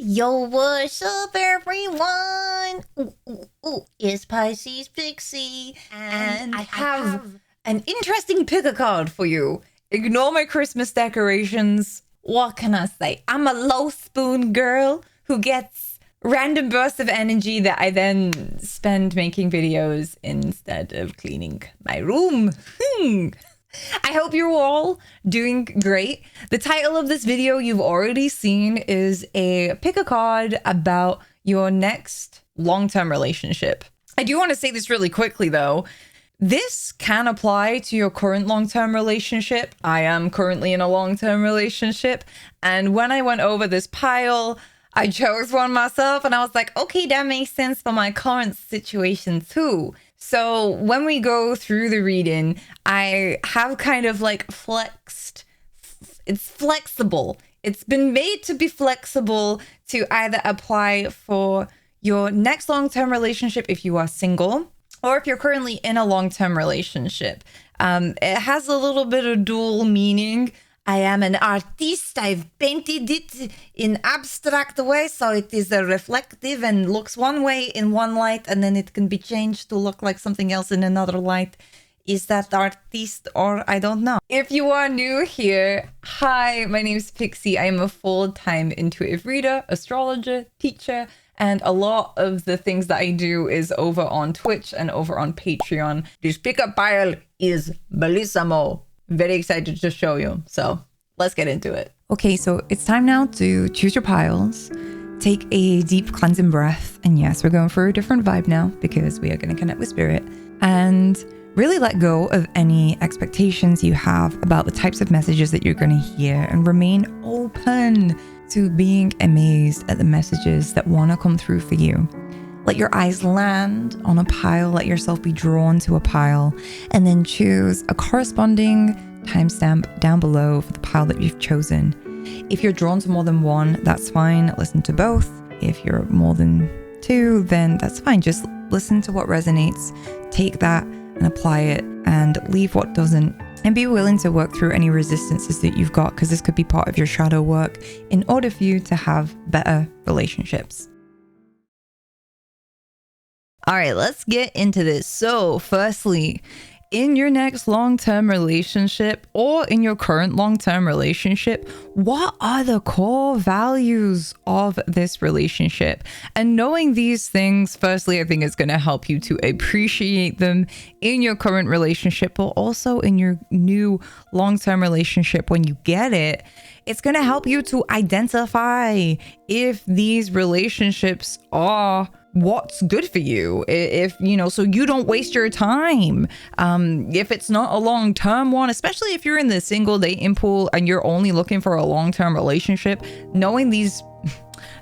Yo, what's up, everyone? It's Pisces Pixie, and I have an interesting pick-a card for you. Ignore my Christmas decorations. What can I say? I'm a low spoon girl who gets random bursts of energy that I then spend making videos instead of cleaning my room. I hope you're all doing great. The title of this video you've already seen is a pick a card about your next long-term relationship. I do want to say this really quickly though. This can apply to your current long-term relationship. I am currently in a long-term relationship. And when I went over this pile, I chose one myself and I was like, okay, that makes sense for my current situation too. So when we go through the reading, I have kind of like flexed. It's flexible. It's been made to be flexible to either apply for your next long-term relationship if you are single, or if you're currently in a long-term relationship. It has a little bit of dual meaning. I am an artist. I've painted it in abstract way, so it is a reflective and looks one way in one light, and then it can be changed to look like something else in another light. Is that artist or I don't know. If you are new here, hi, my name is Pixie. I am a full-time intuitive reader, astrologer, teacher, and a lot of the things that I do is over on Twitch and over on Patreon. This pickup pile is bellissimo. Very excited to show you. So let's get into it. Okay, so it's time now to choose your piles. Take a deep cleansing breath. And yes, we're going for a different vibe now because we are going to connect with spirit. And really let go of any expectations you have about the types of messages that you're going to hear and remain open to being amazed at the messages that want to come through for you. Let your eyes land on a pile, let yourself be drawn to a pile, and then choose a corresponding timestamp down below for the pile that you've chosen. If you're drawn to more than one, that's fine. Listen to both. If you're more than two, then that's fine. Just listen to what resonates, take that and apply it, and leave what doesn't. And be willing to work through any resistances that you've got, because this could be part of your shadow work in order for you to have better relationships. All right, let's get into this. So firstly, in your next long-term relationship or in your current long-term relationship, what are the core values of this relationship? And knowing these things, firstly, I think is going to help you to appreciate them in your current relationship, but also in your new long-term relationship when you get it. It's going to help you to identify if these relationships are what's good for you, if you know, so you don't waste your time. If it's not a long-term one, especially if you're in the single dating pool and you're only looking for a long-term relationship, knowing these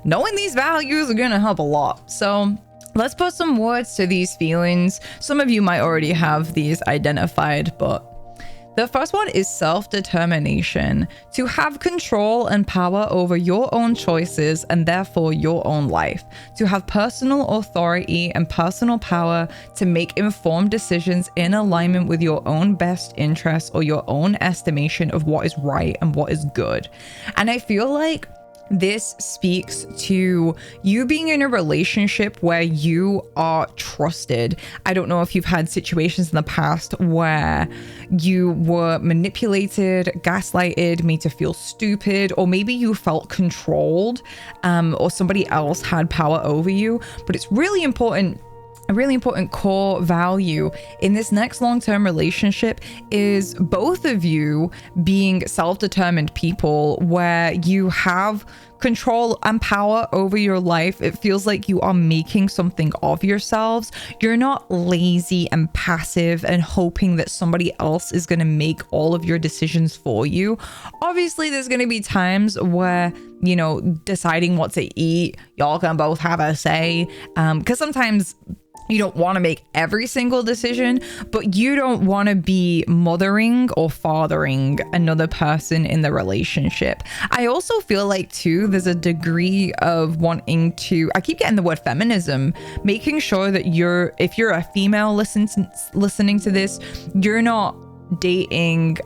values are gonna help a lot. So let's put some words to these feelings. Some of you might already have these identified, but the first one is self-determination, to have control and power over your own choices and therefore your own life, to have personal authority and personal power to make informed decisions in alignment with your own best interests or your own estimation of what is right and what is good. And I feel like this speaks to you being in a relationship where you are trusted. I don't know if you've had situations in the past where you were manipulated, gaslighted, made to feel stupid, or maybe you felt controlled, or somebody else had power over you. But it's really important. A really important core value in this next long-term relationship is both of you being self-determined people where you have control and power over your life. It feels like you are making something of yourselves. You're not lazy and passive and hoping that somebody else is going to make all of your decisions for you. Obviously, there's going to be times where, you know, deciding what to eat, y'all can both have a say, because sometimes you don't want to make every single decision, but you don't want to be mothering or fathering another person in the relationship. I also feel like too, there's a degree of wanting to, I keep getting the word feminism, making sure that if you're a female listening to this, you're not dating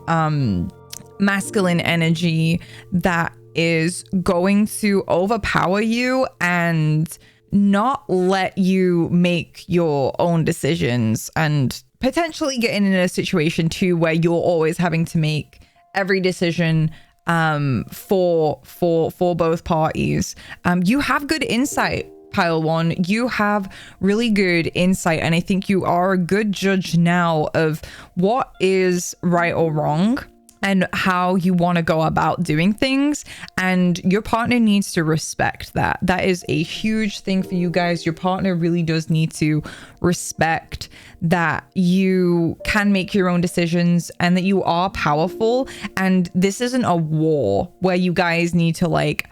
masculine energy that is going to overpower you and not let you make your own decisions, and potentially getting in a situation too where you're always having to make every decision for both parties. You have good insight, Pile One. You have really good insight, and I think you are a good judge now of what is right or wrong and how you want to go about doing things, and your partner needs to respect that. That is a huge thing for you guys. Your partner really does need to respect that you can make your own decisions and that you are powerful, and this isn't a war where you guys need to like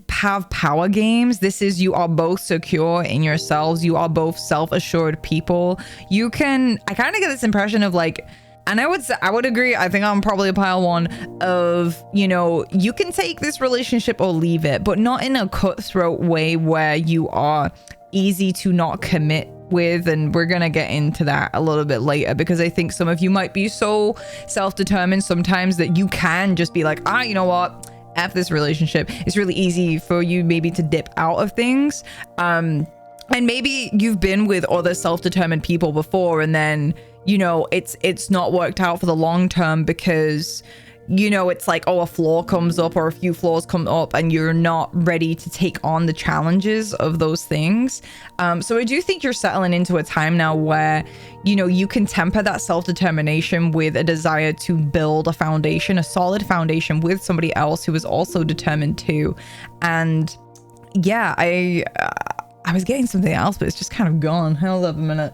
have power games. This is, you are both secure in yourselves. You are both self-assured people. I kind of get this impression of like, and I would agree, I think I'm probably a Pile One of, you know, you can take this relationship or leave it, but not in a cutthroat way where you are easy to not commit with. And we're gonna get into that a little bit later, because I think some of you might be so self-determined sometimes that you can just be like, you know what, F this relationship. It's really easy for you maybe to dip out of things. And maybe you've been with other self-determined people before, and then, you know, it's not worked out for the long term because, you know, it's like, a flaw comes up or a few flaws come up and you're not ready to take on the challenges of those things. So I do think you're settling into a time now where, you know, you can temper that self-determination with a desire to build a foundation, a solid foundation with somebody else who is also determined too. And yeah, I was getting something else, but it's just kind of gone. Hold up a minute.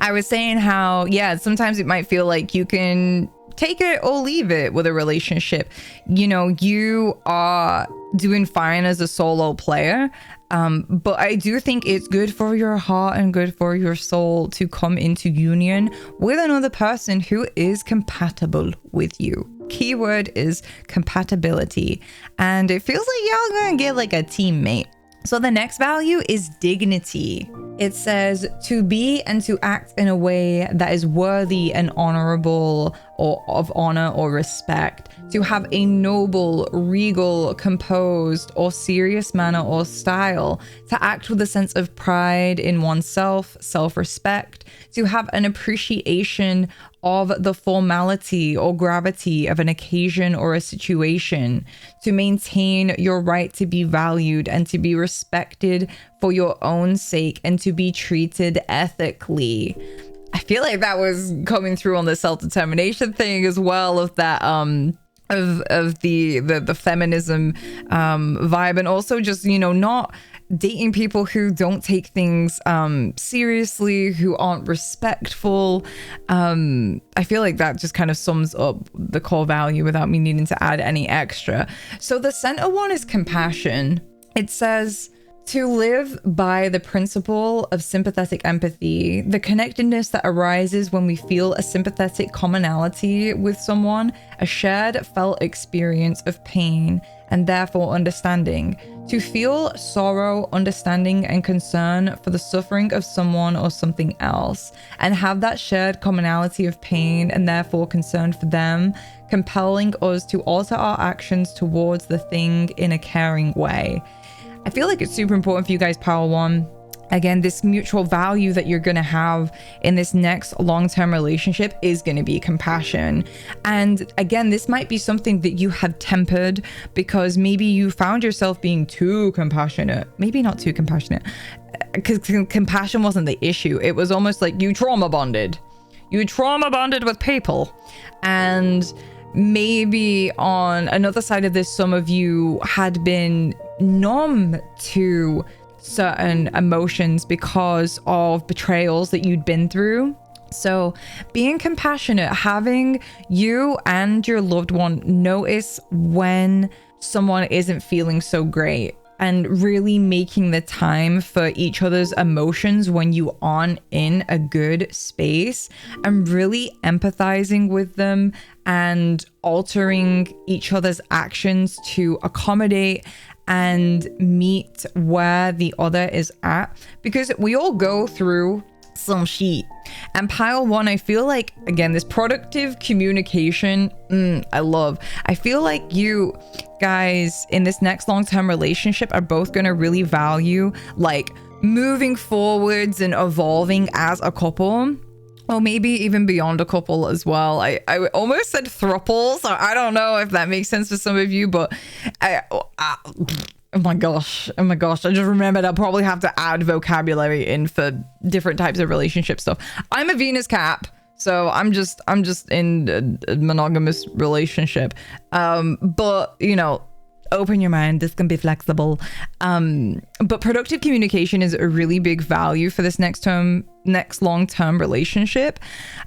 I was saying how, yeah, sometimes it might feel like you can take it or leave it with a relationship. You know, you are doing fine as a solo player, but I do think it's good for your heart and good for your soul to come into union with another person who is compatible with you. Keyword is compatibility, and it feels like y'all gonna get like a teammate. So the next value is dignity. It says to be and to act in a way that is worthy and honorable, or of honor or respect, to have a noble, regal, composed, or serious manner or style, to act with a sense of pride in oneself, self-respect, to have an appreciation of the formality or gravity of an occasion or a situation, to maintain your right to be valued and to be respected for your own sake, and to be treated ethically. I feel like that was coming through on the self-determination thing as well, of that of the feminism vibe, and also just, you know, not dating people who don't take things seriously, who aren't respectful. I feel like that just kind of sums up the core value without me needing to add any extra. So the center one is compassion. It says to live by the principle of sympathetic empathy, the connectedness that arises when we feel a sympathetic commonality with someone, a shared felt experience of pain and therefore understanding. To feel sorrow, understanding, and concern for the suffering of someone or something else, and have that shared commonality of pain and therefore concern for them, compelling us to alter our actions towards the thing in a caring way. I feel like it's super important for you guys, Pile One. Again, this mutual value that you're going to have in this next long-term relationship is going to be compassion. And again, this might be something that you have tempered because maybe you found yourself being too compassionate. Maybe not too compassionate, because compassion wasn't the issue. It was almost like you trauma bonded. You trauma bonded with people. And maybe on another side of this, some of you had been numb to certain emotions because of betrayals that you'd been through. So being compassionate, having you and your loved one notice when someone isn't feeling so great, and really making the time for each other's emotions when you aren't in a good space, and really empathizing with them and altering each other's actions to accommodate and meet where the other is at. Because we all go through some shit. And pile 1, I feel like, again, this productive communication, I feel like you guys in this next long-term relationship are both going to really value like moving forwards and evolving as a couple. Or maybe even beyond a couple as well. I almost said thruple, so I don't know if that makes sense to some of you, but oh my gosh, I just remembered I'll probably have to add vocabulary in for different types of relationship stuff. I'm a Venus Cap, so I'm just in a monogamous relationship. But you know, open your mind, this can be flexible. But productive communication is a really big value for this next long-term relationship.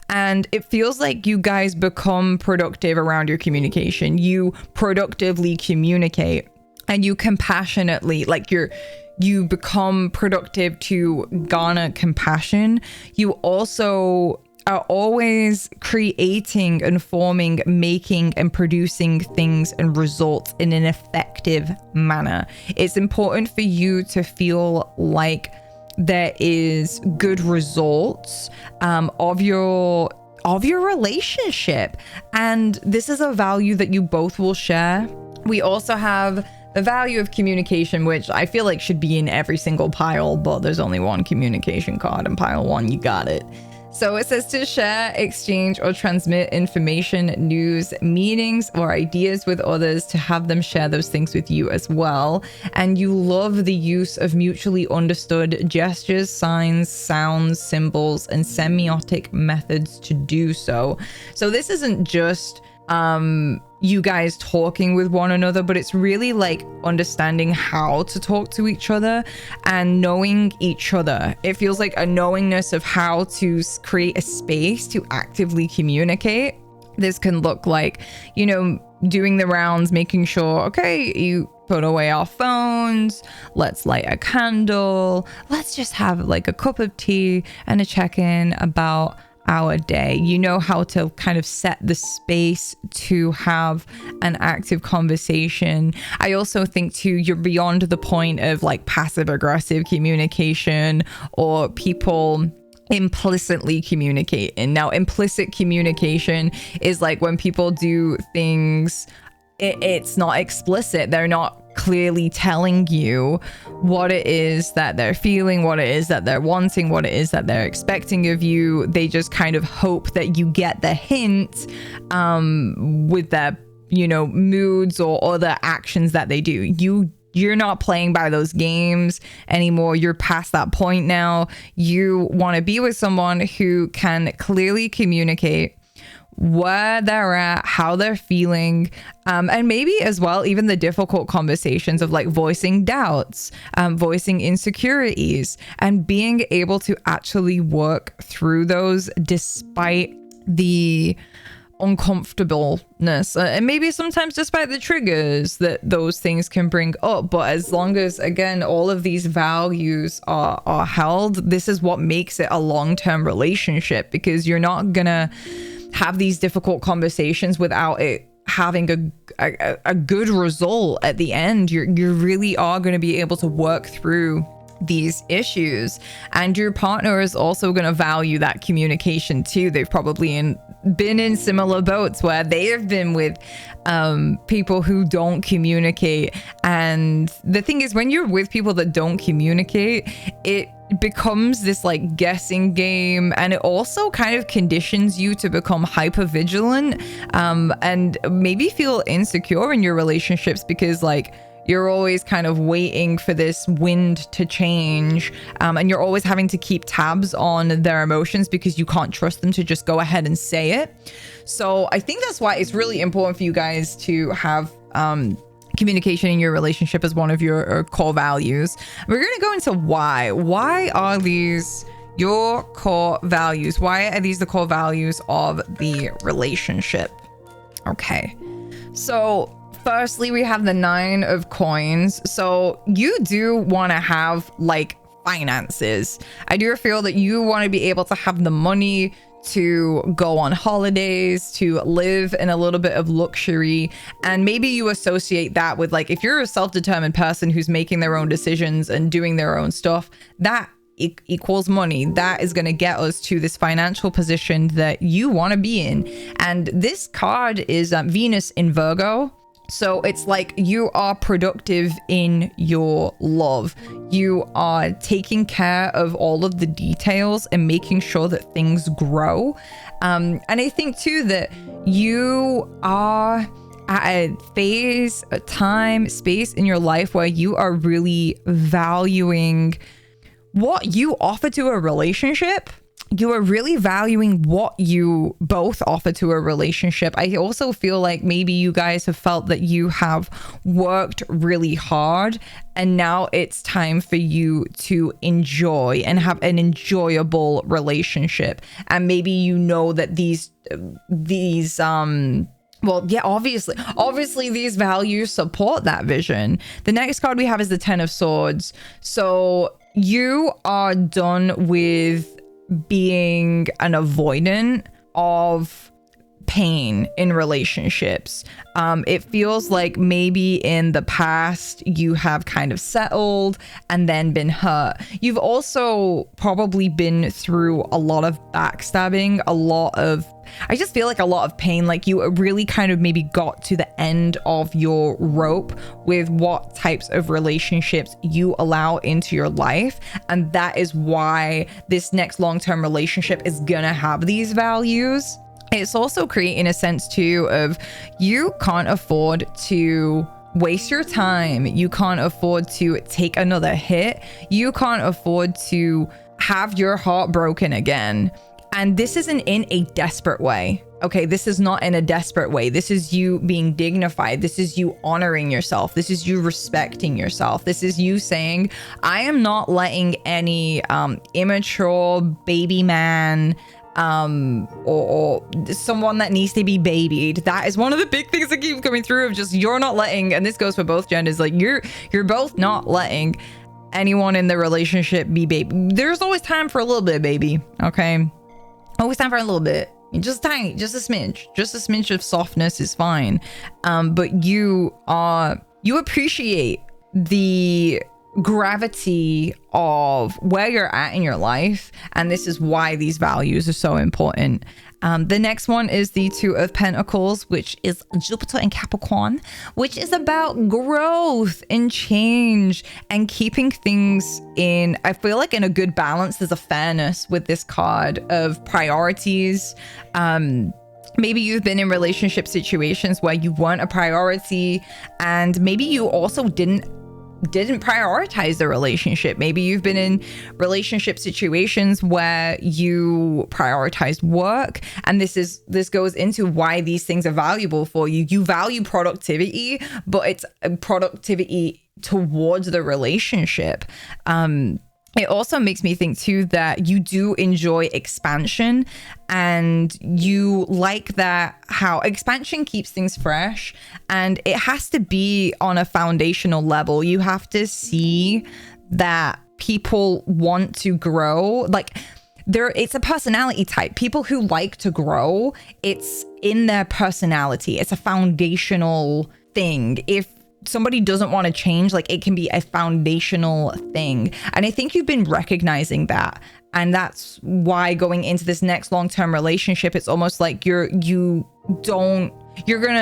And it feels like you guys become productive around your communication. You productively communicate and you compassionately, like you become productive to garner compassion. You also are always creating and forming, making and producing things and results in an effective manner. It's important for you to feel like there is good results of your relationship, and this is a value that you both will share. We also have the value of communication, which I feel like should be in every single pile, but there's only one communication card in pile 1. You got it. So it says to share, exchange, or transmit information, news, meanings, or ideas with others, to have them share those things with you as well. And you love the use of mutually understood gestures, signs, sounds, symbols, and semiotic methods to do so. So this isn't just you guys talking with one another, but it's really like understanding how to talk to each other and knowing each other. It feels like a knowingness of how to create a space to actively communicate. This can look like, you know, doing the rounds, making sure, okay, you put away our phones, let's light a candle, let's just have like a cup of tea and a check-in about our day. You know how to kind of set the space to have an active conversation. I also think too, you're beyond the point of like passive aggressive communication or people implicitly communicating. Now, implicit communication is like when people do things, it's not explicit. They're not clearly telling you what it is that they're feeling, what it is that they're wanting, what it is that they're expecting of you. They just kind of hope that you get the hint with their, you know, moods or other actions that they do. You're not playing by those games anymore. You're past that point now. You want to be with someone who can clearly communicate where they're at, how they're feeling, and maybe as well even the difficult conversations of like voicing doubts, voicing insecurities, and being able to actually work through those despite the uncomfortableness, and maybe sometimes despite the triggers that those things can bring up. But as long as, again, all of these values are held, this is what makes it a long-term relationship, because you're not gonna have these difficult conversations without it having a good result at the end. You really are going to be able to work through these issues, and your partner is also going to value that communication too. They've probably been in similar boats where they have been with people who don't communicate. And the thing is, when you're with people that don't communicate, it becomes this like guessing game, and it also kind of conditions you to become hyper vigilant and maybe feel insecure in your relationships, because like you're always kind of waiting for this wind to change, and you're always having to keep tabs on their emotions because you can't trust them to just go ahead and say it. So I think that's why it's really important for you guys to have communication in your relationship as one of your core values. We're going to go into why. Why are these your core values? Why are these the core values of the relationship? Okay, so firstly, we have the 9 of coins. So you do want to have like finances. I do feel that you want to be able to have the money to go on holidays, to live in a little bit of luxury. And maybe you associate that with like, if you're a self-determined person who's making their own decisions and doing their own stuff, that equals money. That is going to get us to this financial position that you want to be in. And this card is Venus in Virgo. So it's like you are productive in your love. You are taking care of all of the details and making sure that things grow. And I think too that you are at a phase, a time, space in your life where you are really valuing what you offer to a relationship. You are really valuing what you both offer to a relationship. I also feel like maybe you guys have felt that you have worked really hard and now it's time for you to enjoy and have an enjoyable relationship. And maybe you know that these well, yeah, obviously these values support that vision. The next card we have is the Ten of Swords. So you are done with being an avoidant of pain in relationships. It feels like maybe in the past you have kind of settled and then been hurt. You've also probably been through a lot of backstabbing, I just feel like a lot of pain. Like you really kind of maybe got to the end of your rope with what types of relationships you allow into your life. And that is why this next long-term relationship is gonna have these values. It's also creating a sense too of you can't afford to waste your time. You can't afford to take another hit. You can't afford to have your heart broken again. And this isn't in a desperate way. Okay, this is not in a desperate way. This is you being dignified. This is you honoring yourself. This is you respecting yourself. This is you saying, I am not letting any immature baby man or someone that needs to be babied. That is one of the big things that keeps coming through of just you're not letting, and this goes for both genders, like you're both not letting anyone in the relationship be baby. There's always time for a little bit, baby. Okay, always time for a little bit. Just tiny, just a smidge of softness is fine. But you appreciate the gravity of where you're at in your life, and this is why these values are so important. The next one is the Two of Pentacles, which is Jupiter in Capricorn, which is about growth and change and keeping things in, I feel like, in a good balance. There's a fairness with this card of priorities. Maybe you've been in relationship situations where you weren't a priority, and maybe you also didn't prioritize the relationship. Maybe you've been in relationship situations where you prioritized work, and this goes into why these things are valuable for you. You value productivity, but it's productivity towards the relationship. It also makes me think too that you do enjoy expansion, and you like that how expansion keeps things fresh, and it has to be on a foundational level. You have to see that people want to grow. Like it's a personality type. People who like to grow, it's in their personality. It's a foundational thing. If somebody doesn't want to change, like it can be a foundational thing. And I think you've been recognizing that. And that's why going into this next long-term relationship, it's almost like you're gonna,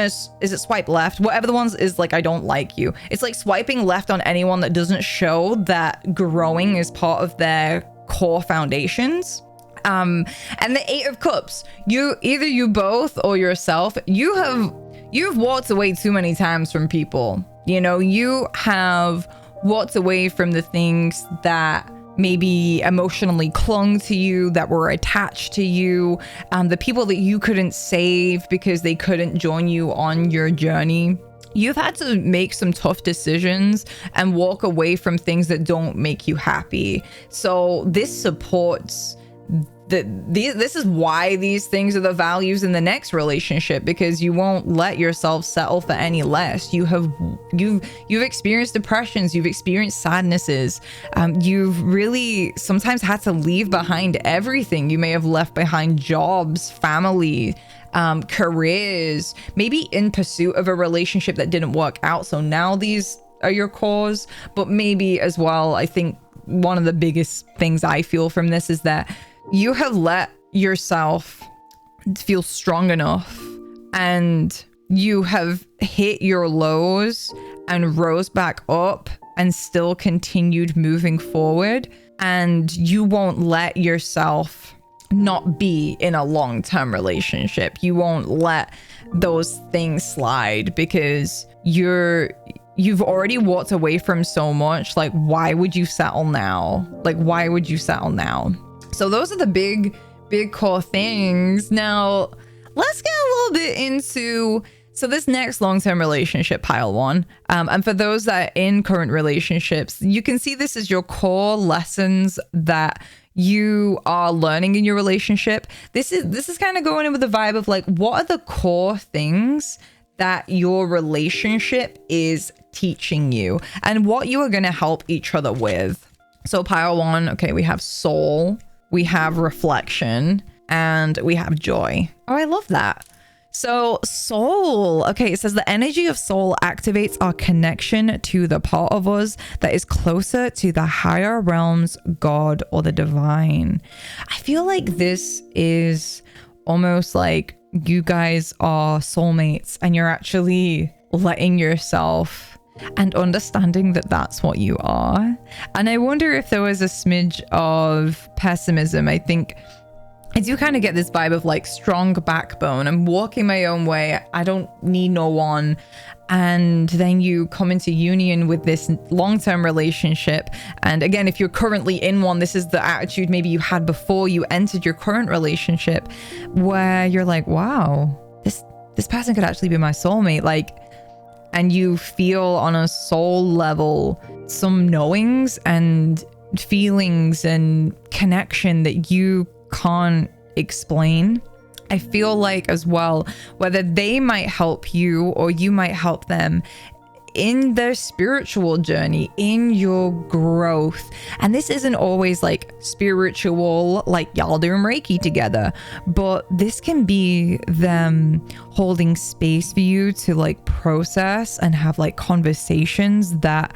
is it swipe left? Whatever the ones is like, I don't like you. It's like swiping left on anyone that doesn't show that growing is part of their core foundations. And the Eight of Cups, either you both or yourself, you've walked away too many times from people. You know, you have walked away from the things that maybe emotionally clung to you, that were attached to you, the people that you couldn't save because they couldn't join you on your journey. You've had to make some tough decisions and walk away from things that don't make you happy. So this supports this is why these things are the values in the next relationship, because you won't let yourself settle for any less. You've experienced depressions, you've experienced sadnesses, you've really sometimes had to leave behind everything. You may have left behind jobs, family, careers, maybe in pursuit of a relationship that didn't work out. So now these are your cause, but maybe as well, I think one of the biggest things I feel from this is that you have let yourself feel strong enough, and you have hit your lows and rose back up and still continued moving forward. And you won't let yourself not be in a long-term relationship. You won't let those things slide because you've already walked away from so much. Like, why would you settle now? So those are the big core things. Now let's get a little bit into this next long-term relationship, pile one. And for those that are in current relationships, you can see this as your core lessons that you are learning in your relationship. This is kind of going in with the vibe of like, what are the core things that your relationship is teaching you and what you are going to help each other with. So pile one, okay, we have soul, we have reflection, and we have joy. Oh, I love that. So soul, okay, it says the energy of soul activates our connection to the part of us that is closer to the higher realms, God, or the divine. I feel like this is almost like you guys are soulmates and you're actually letting yourself and understanding that that's what you are. And I wonder if there was a smidge of pessimism. I think I do kind of get this vibe of like strong backbone. I'm walking my own way. I don't need no one. And then you come into union with this long-term relationship. And again, if you're currently in one, this is the attitude maybe you had before you entered your current relationship, where you're like, wow, this person could actually be my soulmate. Like, and you feel on a soul level some knowings and feelings and connection that you can't explain. I feel like as well, whether they might help you or you might help them in their spiritual journey, in your growth. And this isn't always like spiritual, like y'all doing Reiki together, but this can be them holding space for you to like process and have like conversations that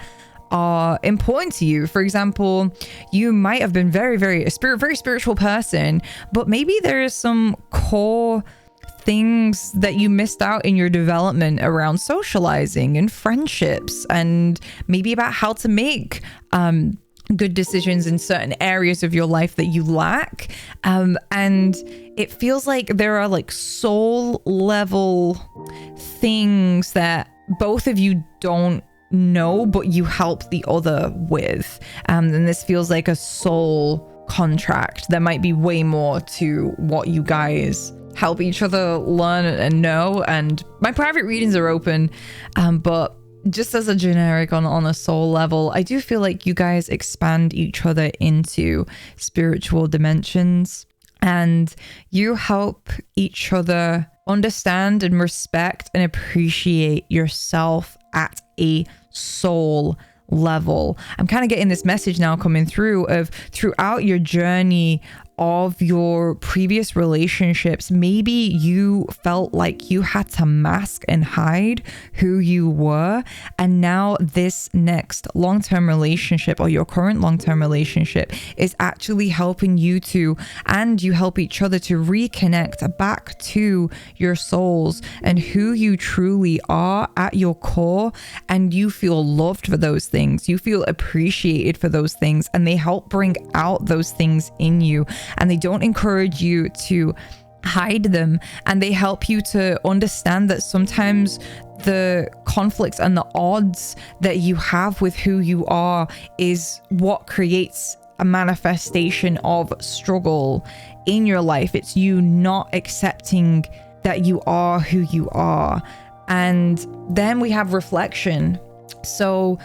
are important to you. For example, you might have been very spiritual person, but maybe there is some core things that you missed out in your development around socializing and friendships, and maybe about how to make good decisions in certain areas of your life that you lack. And it feels like there are like soul level things that both of you don't know, but you help the other with. And this feels like a soul contract. There might be way more to what you guys help each other learn and know. And my private readings are open, but just as a generic on a soul level, I do feel like you guys expand each other into spiritual dimensions, and you help each other understand and respect and appreciate yourself at a soul level. I'm kind of getting this message now coming through of throughout your journey of your previous relationships, maybe you felt like you had to mask and hide who you were. And now this next long-term relationship, or your current long-term relationship, is actually helping you to, and you help each other to reconnect back to your souls and who you truly are at your core. And you feel loved for those things. You feel appreciated for those things, and they help bring out those things in you. And they don't encourage you to hide them, and they help you to understand that sometimes the conflicts and the odds that you have with who you are is what creates a manifestation of struggle in your life. It's you not accepting that you are who you are. And then we have reflection. So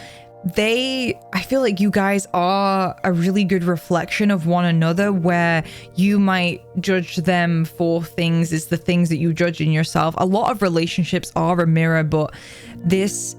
I feel like you guys are a really good reflection of one another, where you might judge them for things is the things that you judge in yourself. A lot of relationships are a mirror, but this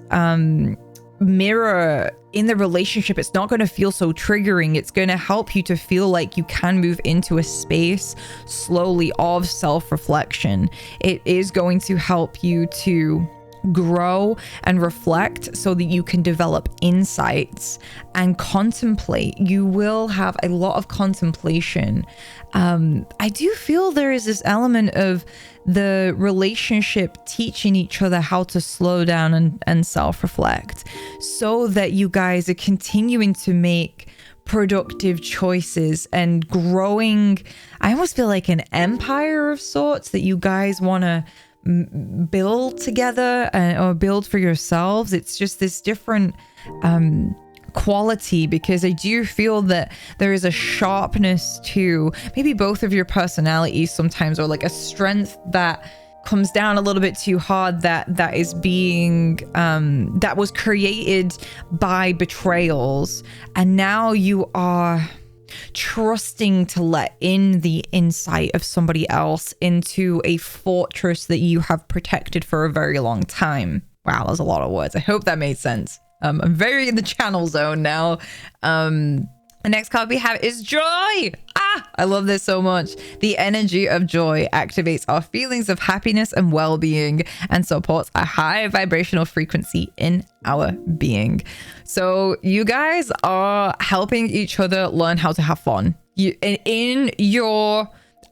mirror in the relationship, it's not going to feel so triggering. It's going to help you to feel like you can move into a space slowly of self-reflection. It is going to help you to grow and reflect so that you can develop insights and contemplate. You will have a lot of contemplation. I do feel there is this element of the relationship teaching each other how to slow down and self-reflect, so that you guys are continuing to make productive choices and growing. I almost feel like an empire of sorts that you guys want to build together or build for yourselves. It's just this different quality, because I do feel that there is a sharpness to maybe both of your personalities sometimes, or like a strength that comes down a little bit too hard, that is being that was created by betrayals, and now you are trusting to let in the insight of somebody else into a fortress that you have protected for a very long time. Wow, that's a lot of words. I hope that made sense. I'm very in the channel zone now. The next card we have is joy. I love this so much. The energy of joy activates our feelings of happiness and well-being and supports a high vibrational frequency in our being. So you guys are helping each other learn how to have fun. I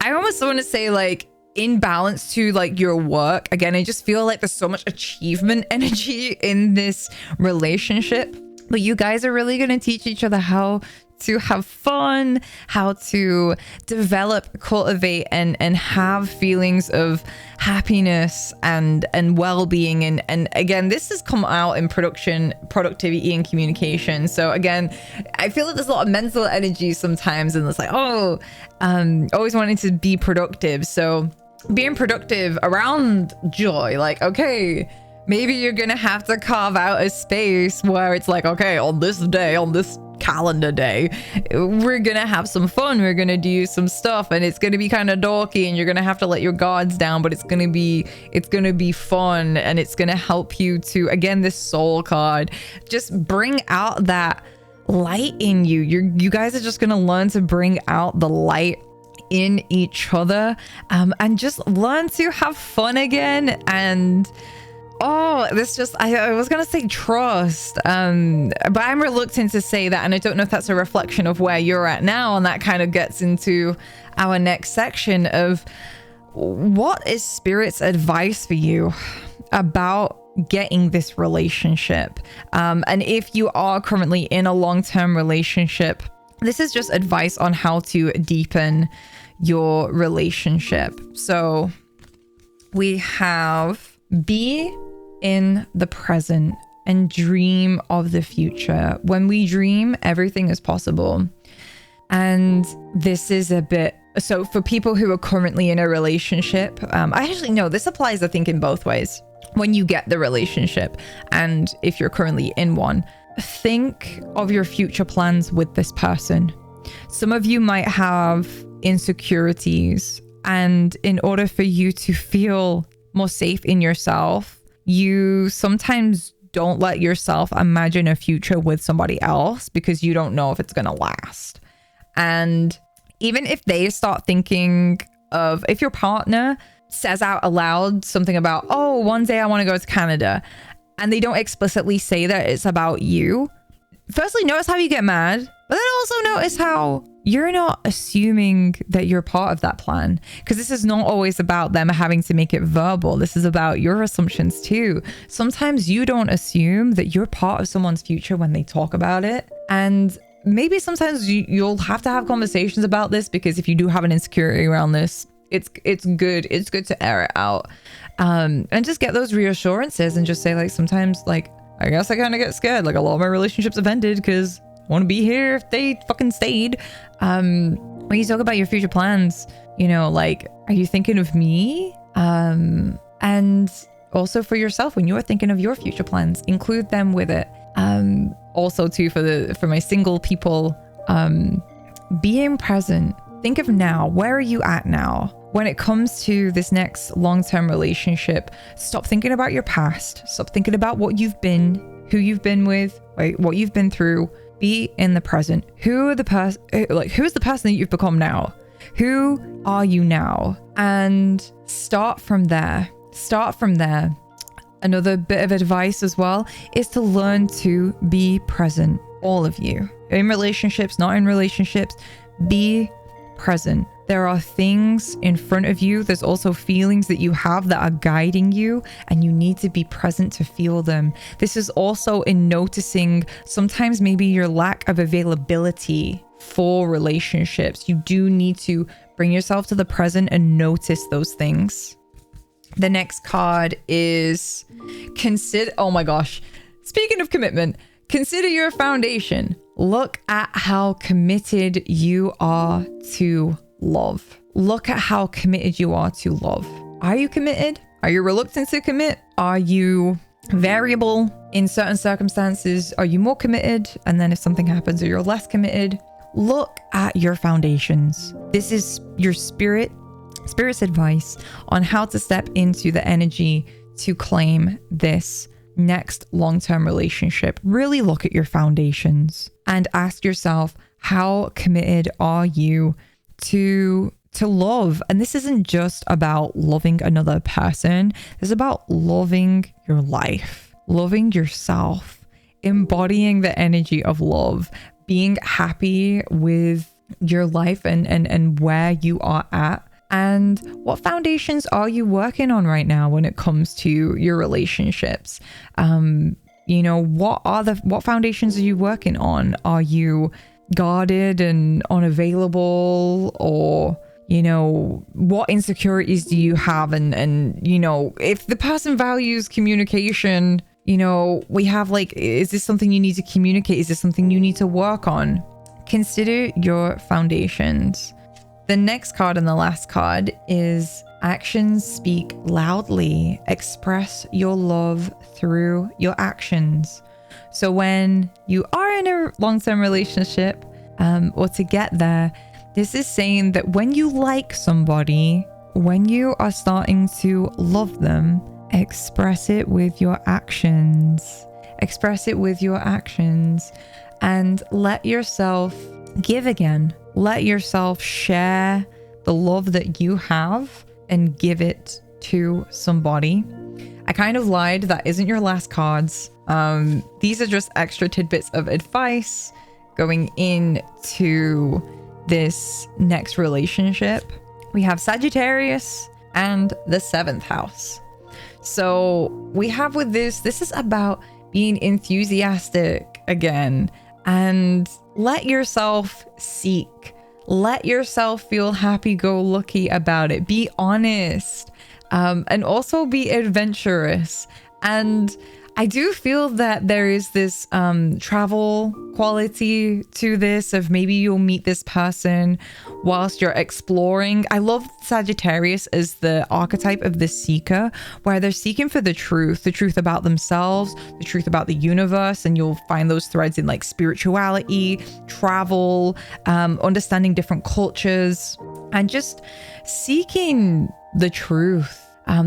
almost want to say like in balance to like your work. Again, I just feel like there's so much achievement energy in this relationship. But you guys are really going to teach each other how to have fun, how to develop, cultivate, and have feelings of happiness and well-being. And again, this has come out in productivity and communication. So again, I feel like there's a lot of mental energy sometimes, and it's like, always wanting to be productive. So being productive around joy, like, okay, maybe you're gonna have to carve out a space where it's like, okay, on this day, on this calendar day, we're gonna have some fun, we're gonna do some stuff, and it's gonna be kind of dorky, and you're gonna have to let your guards down, but it's gonna be fun, and it's gonna help you to, again, this soul card, just bring out that light in you. You guys are just gonna learn to bring out the light in each other, and just learn to have fun again. And this just, I was going to say trust, but I'm reluctant to say that. And I don't know if that's a reflection of where you're at now. And that kind of gets into our next section of what is Spirit's advice for you about getting this relationship. And if you are currently in a long-term relationship, this is just advice on how to deepen your relationship. So we have be in the present and dream of the future. When we dream, everything is possible. And this is a bit, so for people who are currently in a relationship, I actually know this applies, I think, in both ways. When you get the relationship and if you're currently in one, think of your future plans with this person. Some of you might have insecurities, and in order for you to feel more safe in yourself, you sometimes don't let yourself imagine a future with somebody else because you don't know if it's going to last. And even if they start thinking of, if your partner says out aloud something about, oh, one day I want to go to Canada, and they don't explicitly say that it's about you, firstly, notice how you get mad, but then also notice how you're not assuming that you're part of that plan, because this is not always about them having to make it verbal. This is about your assumptions too. Sometimes you don't assume that you're part of someone's future when they talk about it. And maybe sometimes you'll have to have conversations about this, because if you do have an insecurity around this, it's good to air it out, and just get those reassurances, and just say, like, sometimes, like, I guess I kind of get scared. Like, a lot of my relationships have ended because I want to be here if they fucking stayed. When you talk about your future plans, you know, like, are you thinking of me? And also for yourself, when you're thinking of your future plans, include them with it. Also too, for my single people, being present. Think of now. Where are you at now? When it comes to this next long-term relationship, stop thinking about your past. Stop thinking about what you've been, who you've been with, right? What you've been through. Be in the present. Who's the person that you've become now? Who are you now? And start from there. another bit of advice as well is to learn to be present. All of you, in relationships, not in relationships, be present. There are things in front of you. There's also feelings that you have that are guiding you, and you need to be present to feel them. This is also in noticing sometimes maybe your lack of availability for relationships. You do need to bring yourself to the present and notice those things. The next card is oh my gosh. Speaking of commitment, consider your foundation. Look at how committed you are to love. Look at how committed you are to love. Are you committed? Are you reluctant to commit? Are you variable in certain circumstances? Are you more committed? And then if something happens, or you're less committed? Look at your foundations. This is your spirit's advice on how to step into the energy to claim this next long-term relationship. Really look at your foundations and ask yourself, how committed are you to love? And this isn't just about loving another person. It's about loving your life, loving yourself, embodying the energy of love, being happy with your life and where you are at. And what foundations are you working on right now when it comes to your relationships? What foundations are you working on? Are you guarded and unavailable? Or, what insecurities do you have? And if the person values communication, we have is this something you need to communicate? Is this something you need to work on? Consider your foundations. The next card and the last card is actions speak loudly. Express your love through your actions. So when you are in a long-term relationship, or to get there, this is saying that when you like somebody, when you are starting to love them, express it with your actions. Express it with your actions and let yourself give again. Let yourself share the love that you have and give it to somebody. I kind of lied. That isn't your last cards. These are just extra tidbits of advice going into this next relationship. We have Sagittarius and the 7th house. So we have with this is about being enthusiastic again, and let yourself seek. Let yourself feel happy-go-lucky about it. Be honest, and also be adventurous. And I do feel that there is this travel quality to this, of maybe you'll meet this person whilst you're exploring. I love Sagittarius as the archetype of the seeker, where they're seeking for the truth about themselves, the truth about the universe. And you'll find those threads in spirituality, travel, understanding different cultures, and just seeking the truth.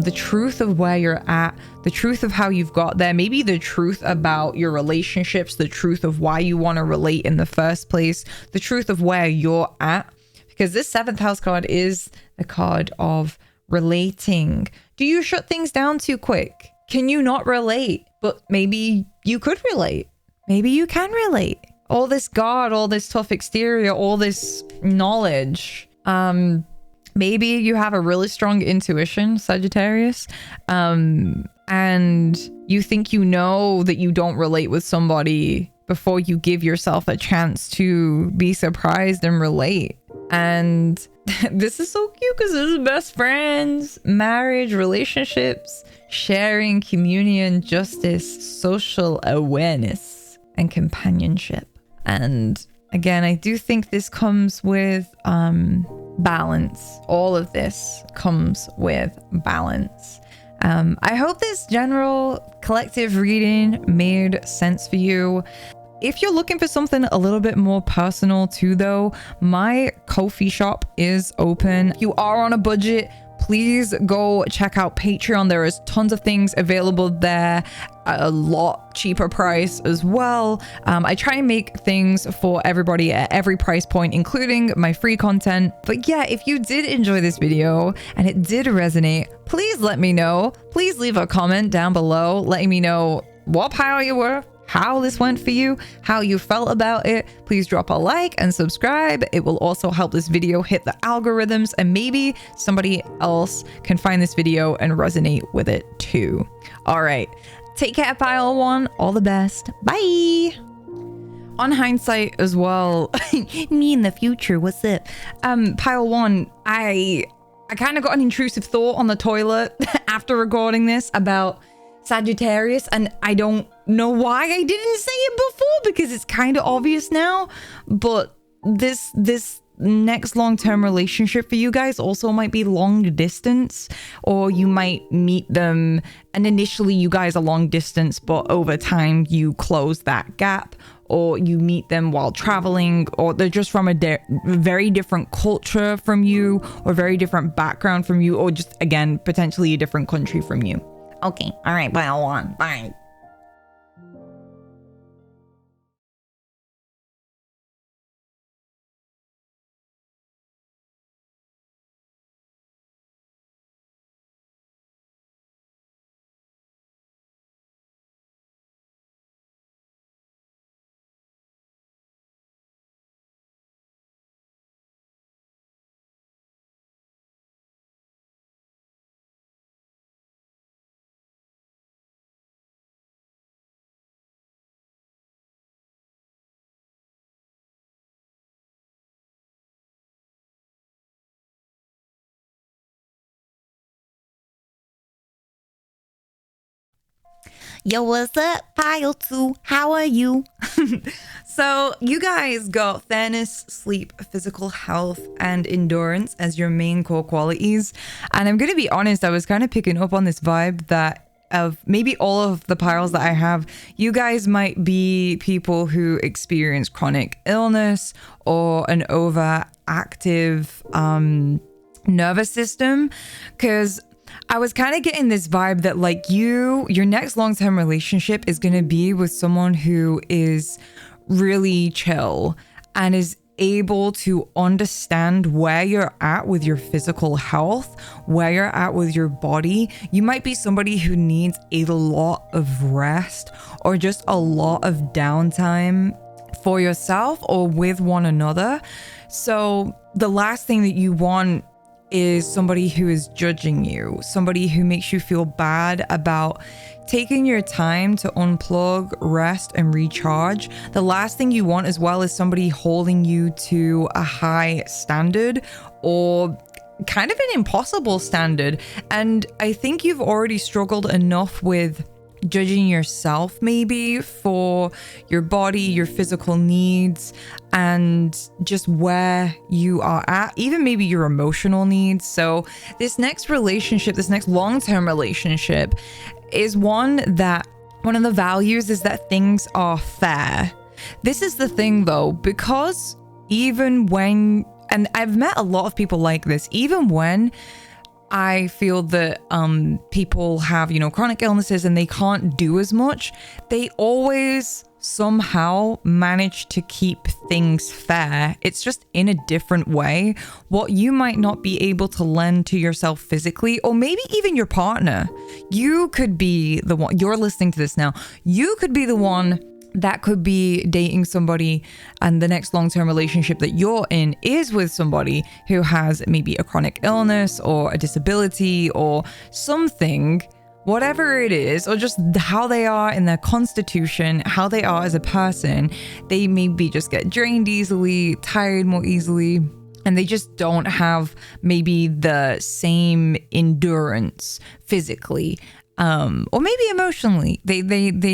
The truth of where you're at, the truth of how you've got there, maybe the truth about your relationships, the truth of why you want to relate in the first place, the truth of where you're at. Because this 7th house card is the card of relating. Do you shut things down too quick? Can you not relate? But maybe you could relate. Maybe you can relate. All this guard, all this tough exterior, all this knowledge. Maybe you have a really strong intuition, Sagittarius, and you think that you don't relate with somebody before you give yourself a chance to be surprised and relate. And this is so cute because this is best friends, marriage, relationships, sharing, communion, justice, social awareness, and companionship. And again, I do think this comes with balance. All of this comes with balance. I hope this general collective reading made sense for you. If you're looking for something a little bit more personal too, though, my Ko-fi shop is open. If you are on a budget, please go check out Patreon. There is tons of things available there at a lot cheaper price as well. I try and make things for everybody at every price point, including my free content. But yeah, if you did enjoy this video and it did resonate, please let me know. Please leave a comment down below letting me know what pile you were, how this went for you, how you felt about it. Please drop a like and subscribe. It will also help this video hit the algorithms, and maybe somebody else can find this video and resonate with it too. All right, take care, pile one. All the best. Bye. On hindsight as well, me in the future, what's it? Pile one, I kind of got an intrusive thought on the toilet after recording this about Sagittarius, and I don't know why I didn't say it before because it's kind of obvious now. But this next long-term relationship for you guys also might be long distance, or you might meet them and initially you guys are long distance, but over time you close that gap, or you meet them while traveling, or they're just from a very different culture from you, or very different background from you, or just, again, potentially a different country from you. Okay, all right, pile one, bye. Yo, what's up, pile two? How are you? So you guys got fairness, sleep, physical health, and endurance as your main core qualities. And I'm going to be honest, I was kind of picking up on this vibe that of maybe all of the piles that I have, you guys might be people who experience chronic illness or an overactive nervous system, because I was kind of getting this vibe that like your next long-term relationship is going to be with someone who is really chill and is able to understand where you're at with your physical health, where you're at with your body. You might be somebody who needs a lot of rest or just a lot of downtime for yourself or with one another. So the last thing that you want is somebody who is judging you, somebody who makes you feel bad about taking your time to unplug, rest, and recharge. The last thing you want as well is somebody holding you to a high standard or kind of an impossible standard. And I think you've already struggled enough with judging yourself maybe for your body, your physical needs, and just where you are at, even maybe your emotional needs. So this next relationship, this next long-term relationship is one of the values is that things are fair. This is the thing though, because even when, and I've met a lot of people like this, even when I feel that people have, chronic illnesses and they can't do as much, they always somehow manage to keep things fair. It's just in a different way. What you might not be able to lend to yourself physically, or maybe even your partner, you could be the one, you're listening to this now, you could be the one that could be dating somebody, and the next long-term relationship that you're in is with somebody who has maybe a chronic illness or a disability or something, whatever it is, or just how they are in their constitution, how they are as a person. They maybe just get drained easily, tired more easily, and they just don't have maybe the same endurance physically, or maybe emotionally. They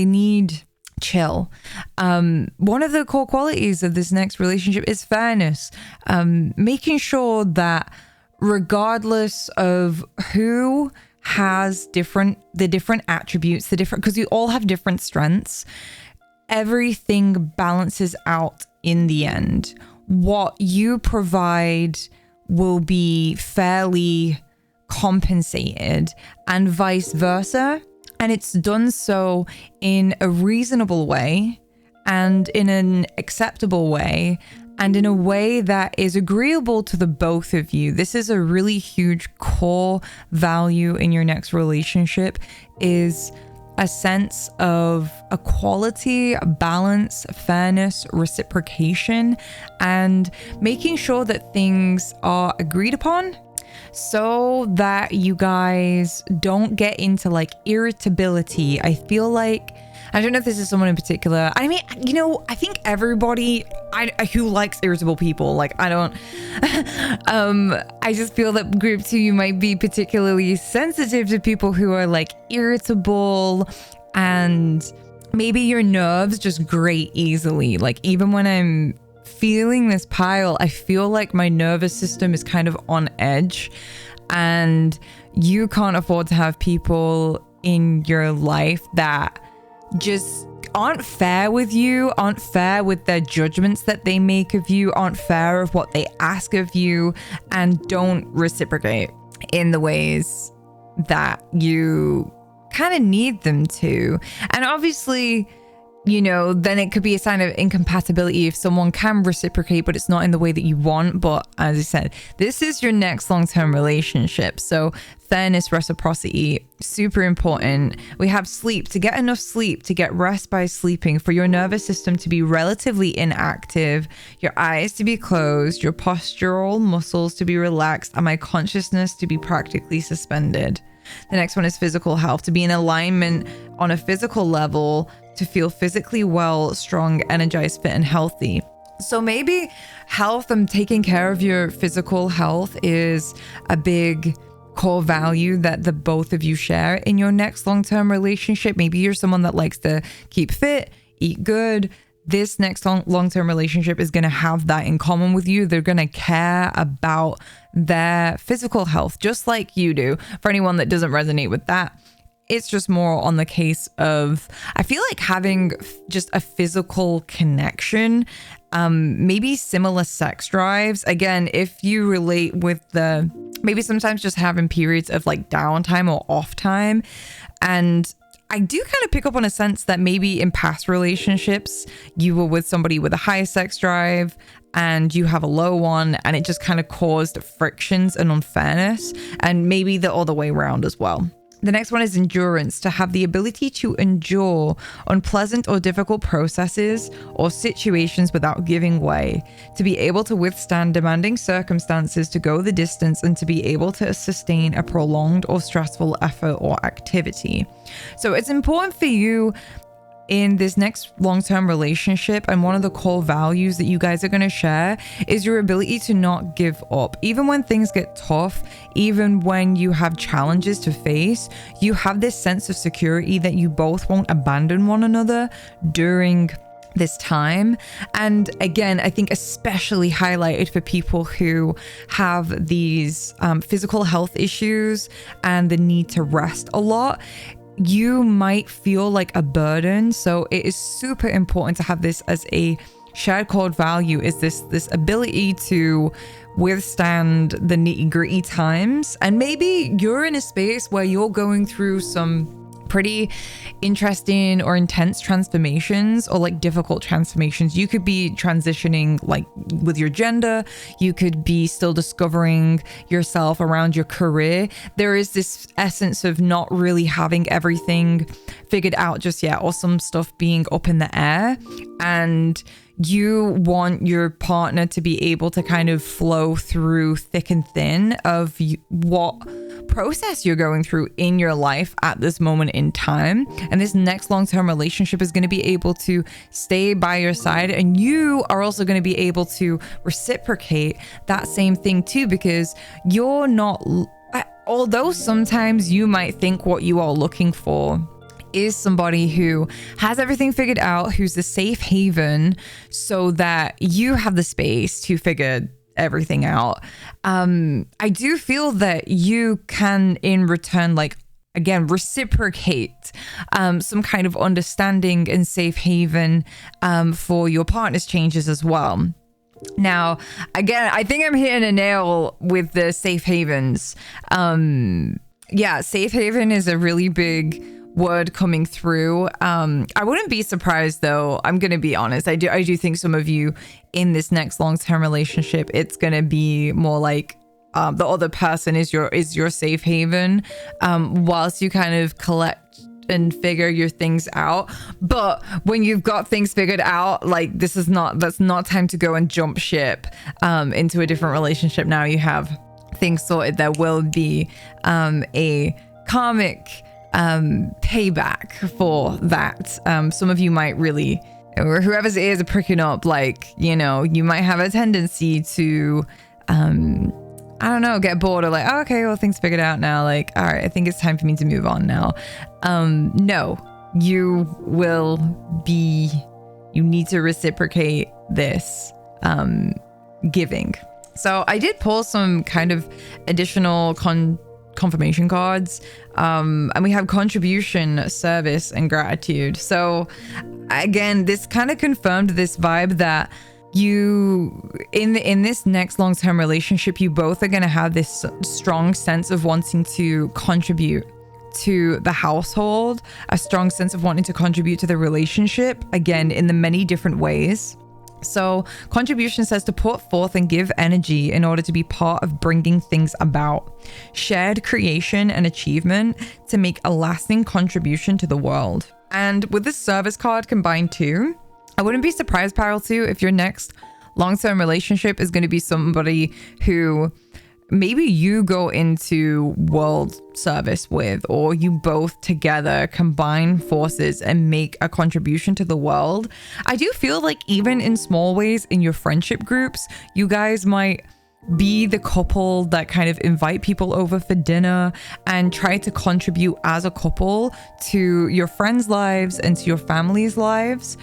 need chill. One of the core qualities of this next relationship is fairness, making sure that regardless of who has the different attributes, because you all have different strengths, everything balances out in the end. What you provide will be fairly compensated, and vice versa. And it's done so in a reasonable way and in an acceptable way and in a way that is agreeable to the both of you. This is a really huge core value in your next relationship, is a sense of equality, balance, fairness, reciprocation, and making sure that things are agreed upon so that you guys don't get into like irritability. I feel like, I don't know if this is someone in particular. I mean, you know, I think everybody who likes irritable people, like I don't, I just feel that group 2, you might be particularly sensitive to people who are like irritable, and maybe your nerves just grate easily. Like even when I'm feeling this pile, I feel like my nervous system is kind of on edge, and you can't afford to have people in your life that just aren't fair with you, aren't fair with their judgments that they make of you, aren't fair of what they ask of you, and don't reciprocate in the ways that you kind of need them to. And obviously, you know, then it could be a sign of incompatibility if someone can reciprocate, but it's not in the way that you want. But as I said, this is your next long-term relationship. So fairness, reciprocity, super important. We have sleep, to get enough sleep, to get rest by sleeping, for your nervous system to be relatively inactive, your eyes to be closed, your postural muscles to be relaxed, and my consciousness to be practically suspended. The next one is physical health, to be in alignment on a physical level, to feel physically well, strong, energized, fit, and healthy. So maybe health and taking care of your physical health is a big core value that the both of you share in your next long-term relationship. Maybe you're someone that likes to keep fit, eat good. This next long-term relationship is going to have that in common with you. They're going to care about their physical health just like you do. For anyone that doesn't resonate with that, it's just more on the case of, I feel like having just a physical connection, maybe similar sex drives. Again, if you relate with the, maybe sometimes just having periods of like downtime or off time. And I do kind of pick up on a sense that maybe in past relationships, you were with somebody with a high sex drive and you have a low one, and it just kind of caused frictions and unfairness, and maybe the other way around as well. The next one is endurance, to have the ability to endure unpleasant or difficult processes or situations without giving way, to be able to withstand demanding circumstances, to go the distance, and to be able to sustain a prolonged or stressful effort or activity. So it's important for you in this next long-term relationship, and one of the core values that you guys are going to share is your ability to not give up. Even when things get tough, even when you have challenges to face, you have this sense of security that you both won't abandon one another during this time. And again, I think especially highlighted for people who have these physical health issues and the need to rest a lot. You might feel like a burden. So it is super important to have this as a shared core value, is this ability to withstand the nitty-gritty times. And maybe you're in a space where you're going through some pretty interesting or intense transformations, or like difficult transformations. You could be transitioning like with your gender, you could be still discovering yourself around your career. There is this essence of not really having everything figured out just yet, or some stuff being up in the air, and you want your partner to be able to kind of flow through thick and thin of what process you're going through in your life at this moment in time. And this next long-term relationship is going to be able to stay by your side, and you are also going to be able to reciprocate that same thing too, because you're not, although sometimes you might think what you are looking for is somebody who has everything figured out, who's the safe haven so that you have the space to figure everything out. I do feel that you can in return, like, again, reciprocate some kind of understanding and safe haven for your partner's changes as well. Now, again, I think I'm hitting a nail with the safe havens. Yeah, safe haven is a really big word coming through. I wouldn't be surprised though. I'm gonna be honest. I do think some of you in this next long-term relationship, it's gonna be more like the other person is your safe haven, whilst you kind of collect and figure your things out. But when you've got things figured out, like that's not time to go and jump ship into a different relationship. Now you have things sorted. There will be a karmic payback for that. Some of you might really, or whoever's ears are pricking up, like, you know, you might have a tendency to I don't know, get bored or like, oh, okay, well, things figured out now. Like, all right, I think it's time for me to move on now. No, you need to reciprocate this giving. So I did pull some kind of additional confirmation cards, and we have contribution, service, and gratitude. So again, this kind of confirmed this vibe that you in this next long-term relationship, you both are going to have this strong sense of wanting to contribute to the household, a strong sense of wanting to contribute to the relationship, again, in the many different ways. So contribution says to put forth and give energy in order to be part of bringing things about, shared creation and achievement to make a lasting contribution to the world. And with this service card combined too, I wouldn't be surprised, Pile 2, if your next long-term relationship is going to be somebody who maybe you go into world service with, or you both together combine forces and make a contribution to the world. I do feel like even in small ways in your friendship groups, you guys might be the couple that kind of invite people over for dinner and try to contribute as a couple to your friends' lives and to your family's lives.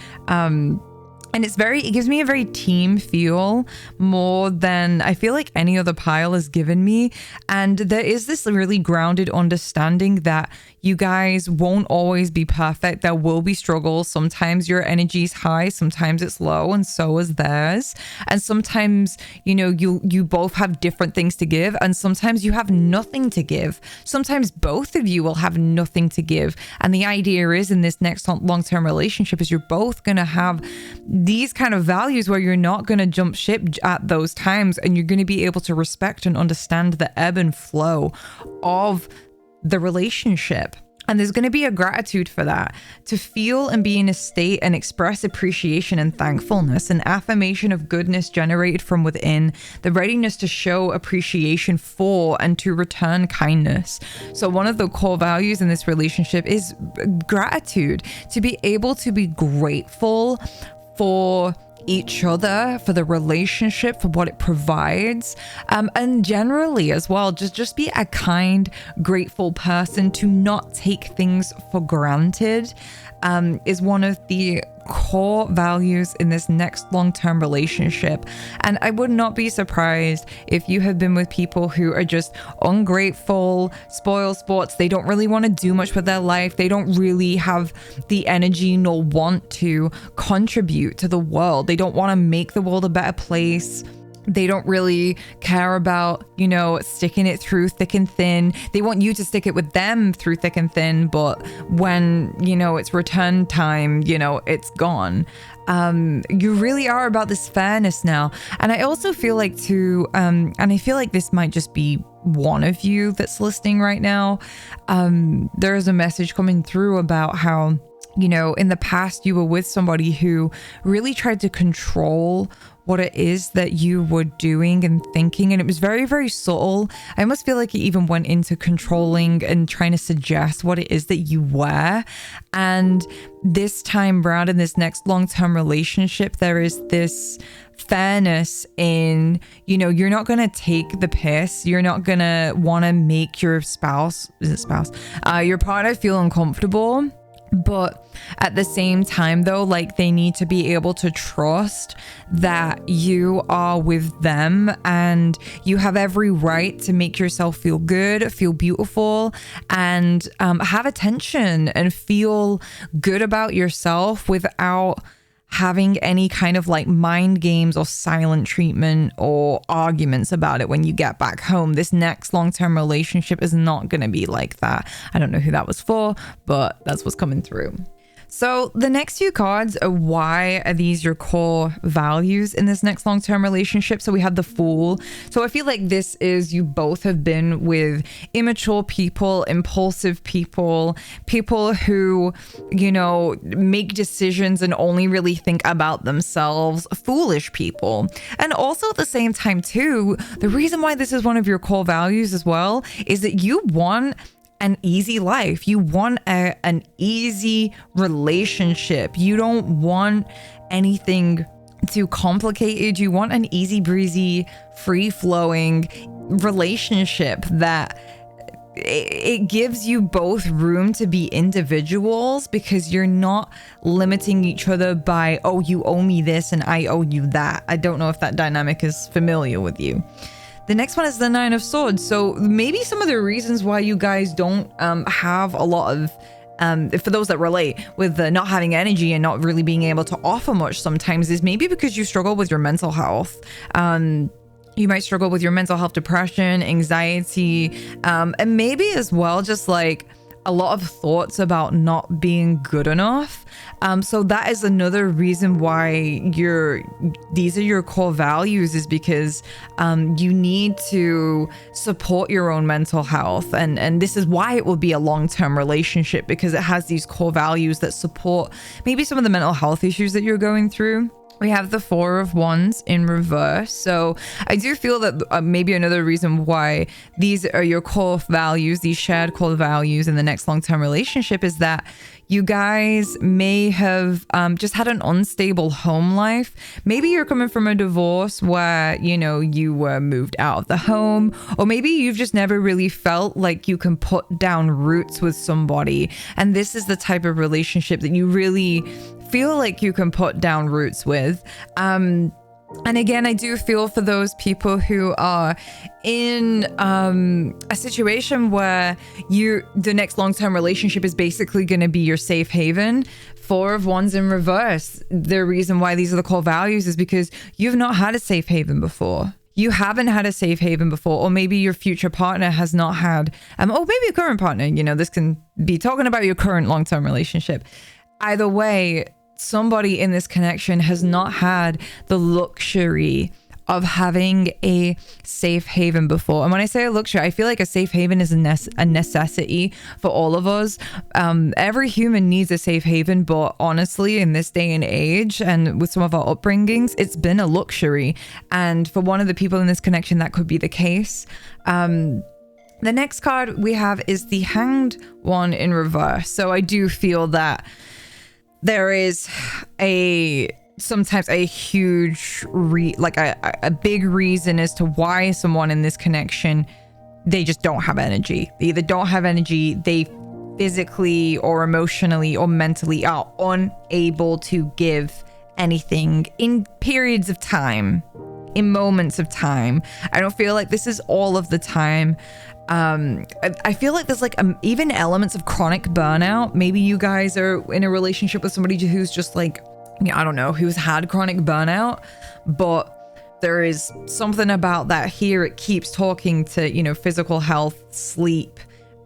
And it gives me a very team feel more than I feel like any other pile has given me. And there is this really grounded understanding that you guys won't always be perfect. There will be struggles. Sometimes your energy is high, sometimes it's low, and so is theirs. And sometimes, you know, you both have different things to give, and sometimes you have nothing to give. Sometimes both of you will have nothing to give. And the idea is in this next long-term relationship is you're both going to have these kind of values where you're not going to jump ship at those times, and you're going to be able to respect and understand the ebb and flow of the relationship. And there's going to be a gratitude for that, to feel and be in a state and express appreciation and thankfulness, an affirmation of goodness generated from within, the readiness to show appreciation for and to return kindness. So one of the core values in this relationship is gratitude, to be able to be grateful for each other, for the relationship, for what it provides, and generally as well, just be a kind, grateful person, to not take things for granted, is one of the core values in this next long-term relationship. And I would not be surprised if you have been with people who are just ungrateful, spoil sports. They don't really want to do much with their life. They don't really have the energy nor want to contribute to the world. They don't want to make the world a better place. They don't really care about, you know, sticking it through thick and thin. They want you to stick it with them through thick and thin, but when, you know, it's return time, you know, it's gone. You really are about this fairness now. And I also feel like too, and I feel like this might just be one of you that's listening right now. There is a message coming through about how, you know, in the past you were with somebody who really tried to control what it is that you were doing and thinking, and it was very, very subtle. I almost feel like it even went into controlling and trying to suggest what it is that you were. And this time around in this next long-term relationship, there is this fairness in, you know, you're not going to take the piss. You're not going to want to make your your partner feel uncomfortable. But at the same time, though, like, they need to be able to trust that you are with them, and you have every right to make yourself feel good, feel beautiful, and have attention and feel good about yourself without having any kind of like mind games or silent treatment or arguments about it when you get back home. This next long-term relationship is not going to be like that. I don't know who that was for, but that's what's coming through. So the next few cards are, why are these your core values in this next long-term relationship? So we have the Fool. So I feel like this is, you both have been with immature people, impulsive people, people who, you know, make decisions and only really think about themselves, foolish people. And also at the same time too, the reason why this is one of your core values as well is that you want an easy life. You want an easy relationship. You don't want anything too complicated. You want an easy breezy, free flowing relationship that it gives you both room to be individuals, because you're not limiting each other by, oh, you owe me this and I owe you that. I don't know if that dynamic is familiar with you. The next one is the Nine of Swords. So maybe some of the reasons why you guys don't have a lot of, for those that relate with the not having energy and not really being able to offer much sometimes, is maybe because you struggle with your mental health. You might struggle with your mental health, depression, anxiety, and maybe as well just like a lot of thoughts about not being good enough. So that is another reason why these are your core values, is because you need to support your own mental health. And this is why it will be a long-term relationship, because it has these core values that support maybe some of the mental health issues that you're going through. We have the Four of Wands in reverse. So I do feel that maybe another reason why these are your core values, these shared core values in the next long-term relationship, is that you guys may have just had an unstable home life. Maybe you're coming from a divorce where, you know, you were moved out of the home, or maybe you've just never really felt like you can put down roots with somebody. And this is the type of relationship that you really feel like you can put down roots with. And again, I do feel for those people who are in a situation where the next long-term relationship is basically going to be your safe haven. Four of Wands in reverse. The reason why these are the core values is because you've not had a safe haven before. You haven't had a safe haven before, or maybe your future partner has not had, or maybe a current partner, you know, this can be talking about your current long-term relationship. Either way, somebody in this connection has not had the luxury of having a safe haven before. And when I say a luxury, I feel like a safe haven is a necessity for all of us. Every human needs a safe haven, but honestly, in this day and age, and with some of our upbringings, it's been a luxury. And for one of the people in this connection, that could be the case. The next card we have is the Hanged One in reverse. So I do feel that there is sometimes a huge a big reason as to why someone in this connection, they just don't have energy. They either don't have energy, they physically or emotionally or mentally are unable to give anything in periods of time, in moments of time. I don't feel like this is all of the time. I feel like there's like even elements of chronic burnout. Maybe you guys are in a relationship with somebody who's just like, I don't know, who's had chronic burnout, but there is something about that here. It keeps talking to, you know, physical health, sleep,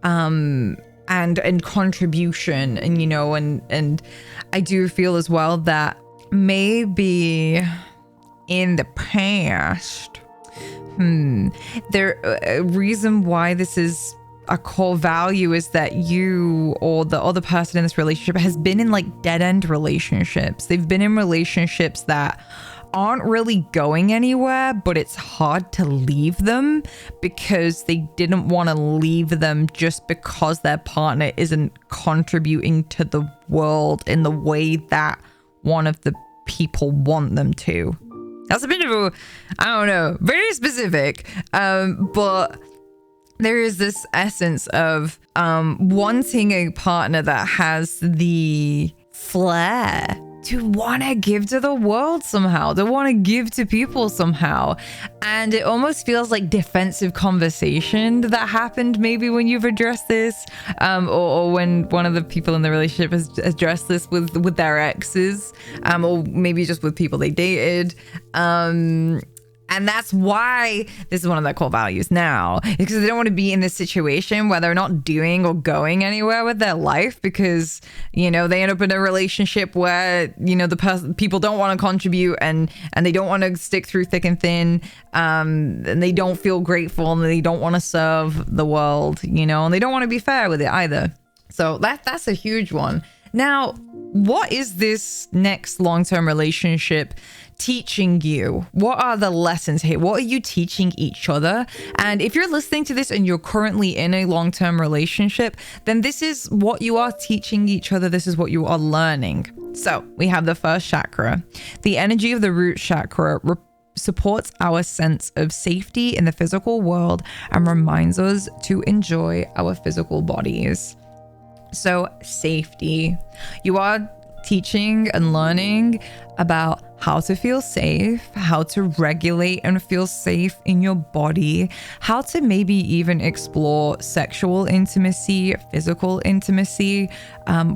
and contribution, and, you know, and I do feel as well that maybe in the past, a reason why this is a core value is that you or the other person in this relationship has been in like dead-end relationships. They've been in relationships that aren't really going anywhere, but it's hard to leave them because they didn't want to leave them just because their partner isn't contributing to the world in the way that one of the people want them to. That's a bit of a, I don't know, very specific, but there is this essence of wanting a partner that has the flair to want to give to the world somehow, to want to give to people somehow. And it almost feels like defensive conversation that happened maybe when you've addressed this, or when one of the people in the relationship has addressed this with their exes, or maybe just with people they dated. And that's why this is one of their core values now, because they don't want to be in this situation where they're not doing or going anywhere with their life because, they end up in a relationship where, the people don't want to contribute and they don't want to stick through thick and thin. And they don't feel grateful and they don't want to serve the world, and they don't want to be fair with it either. So that's a huge one. Now, what is this next long-term relationship teaching you? What are the lessons here? What are you teaching each other? And if you're listening to this and you're currently in a long-term relationship, then this is what you are teaching each other. This is what you are learning. So we have the first chakra. The energy of the root chakra supports our sense of safety in the physical world and reminds us to enjoy our physical bodies. So safety. You are teaching and learning about how to feel safe, how to regulate and feel safe in your body, how to maybe even explore sexual intimacy, physical intimacy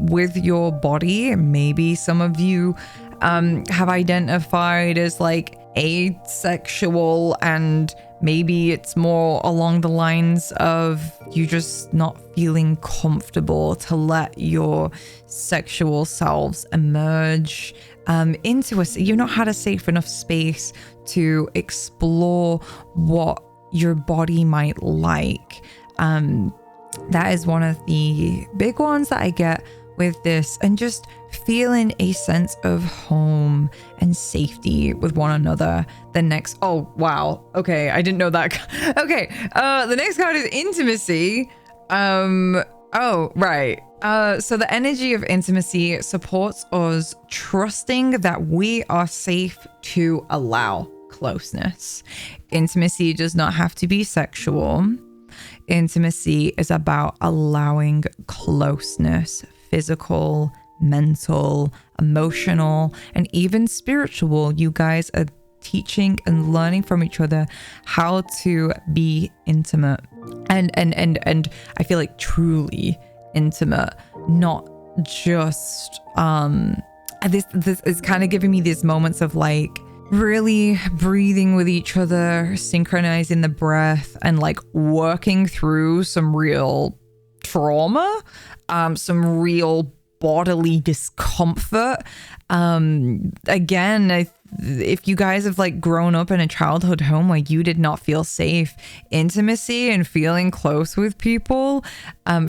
with your body. Maybe some of you have identified as like asexual, and maybe it's more along the lines of you just not feeling comfortable to let your sexual selves emerge into you've not had a safe enough space to explore what your body might like. That is one of the big ones that I get with this, and just feeling a sense of home and safety with one another. The next, oh wow, okay, I didn't know that. Okay, the next card is intimacy. Oh right. So the energy of intimacy supports us trusting that we are safe to allow closeness. Intimacy does not have to be sexual. Intimacy is about allowing closeness, physical, mental, emotional, and even spiritual. You guys are teaching and learning from each other how to be intimate and I feel like truly intimate, not just this is kind of giving me these moments of like really breathing with each other, synchronizing the breath, and like working through some real trauma, some real bodily discomfort. Again, if you guys have like grown up in a childhood home where you did not feel safe, intimacy and feeling close with people,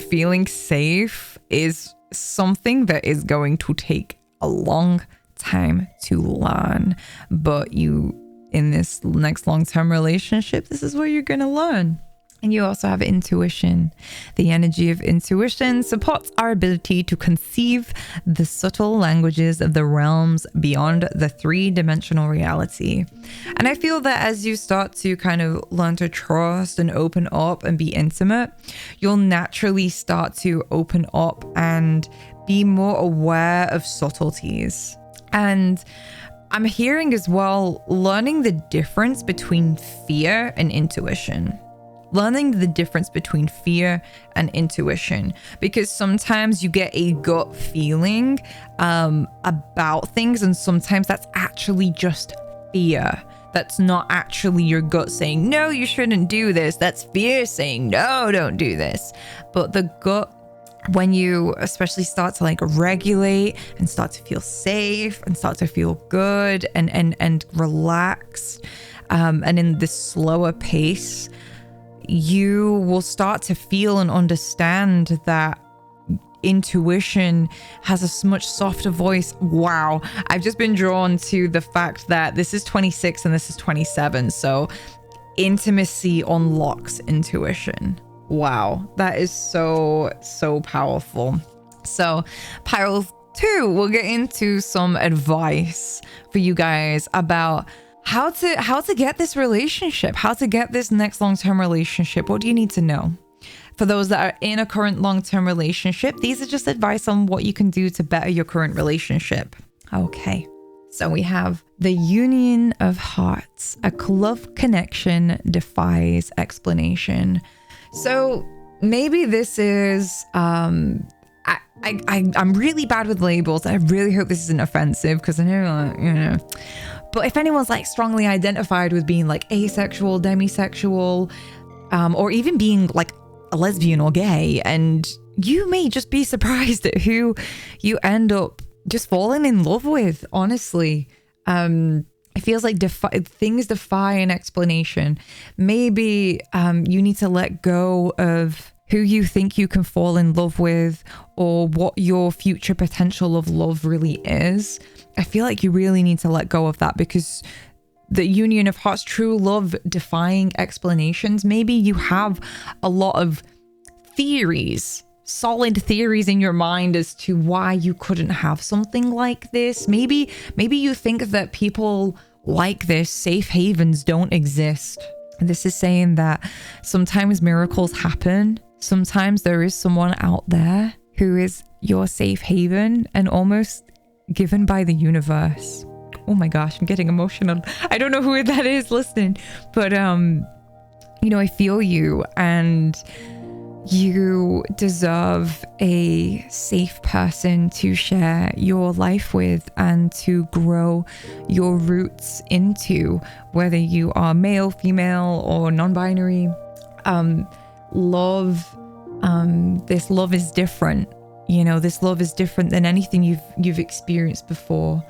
feeling safe is something that is going to take a long time to learn. But you, in this next long-term relationship, this is where you're going to learn. And you also have intuition. The energy of intuition supports our ability to conceive the subtle languages of the realms beyond the three-dimensional reality. And I feel that as you start to kind of learn to trust and open up and be intimate, you'll naturally start to open up and be more aware of subtleties. And I'm hearing as well, learning the difference between fear and intuition. Learning the difference between fear and intuition, because sometimes you get a gut feeling about things, and sometimes that's actually just fear. That's not actually your gut saying, no, you shouldn't do this. That's fear saying, no, don't do this. But the gut, when you especially start to like regulate and start to feel safe and start to feel good and relaxed, and in this slower pace, you will start to feel and understand that intuition has a much softer voice. Wow. I've just been drawn to the fact that this is 26 and this is 27. So intimacy unlocks intuition. Wow. That is so powerful. So pile 2, we'll get into some advice for you guys about how to get this relationship, how to get this next long-term relationship. What do you need to know? For those that are in a current long-term relationship, these are just advice on what you can do to better your current relationship. Okay. So we have the union of hearts. A love connection defies explanation. So maybe this is, I'm really bad with labels. I really hope this isn't offensive because I know, But if anyone's like strongly identified with being like asexual, demisexual, or even being like a lesbian or gay, and you may just be surprised at who you end up just falling in love with, honestly. It feels like things defy an explanation. Maybe you need to let go of who you think you can fall in love with or what your future potential of love really is. I feel like you really need to let go of that because the union of hearts, true love defying explanations. Maybe you have a lot of theories, solid theories in your mind as to why you couldn't have something like this. Maybe you think that people like this, safe havens, don't exist. This is saying that sometimes miracles happen. Sometimes there is someone out there who is your safe haven and almost given by the universe. Oh my gosh, I'm getting emotional. I don't know who that is listening, but I feel you, and you deserve a safe person to share your life with and to grow your roots into, whether you are male, female, or non-binary. This love is different. This love is different than anything you've experienced before.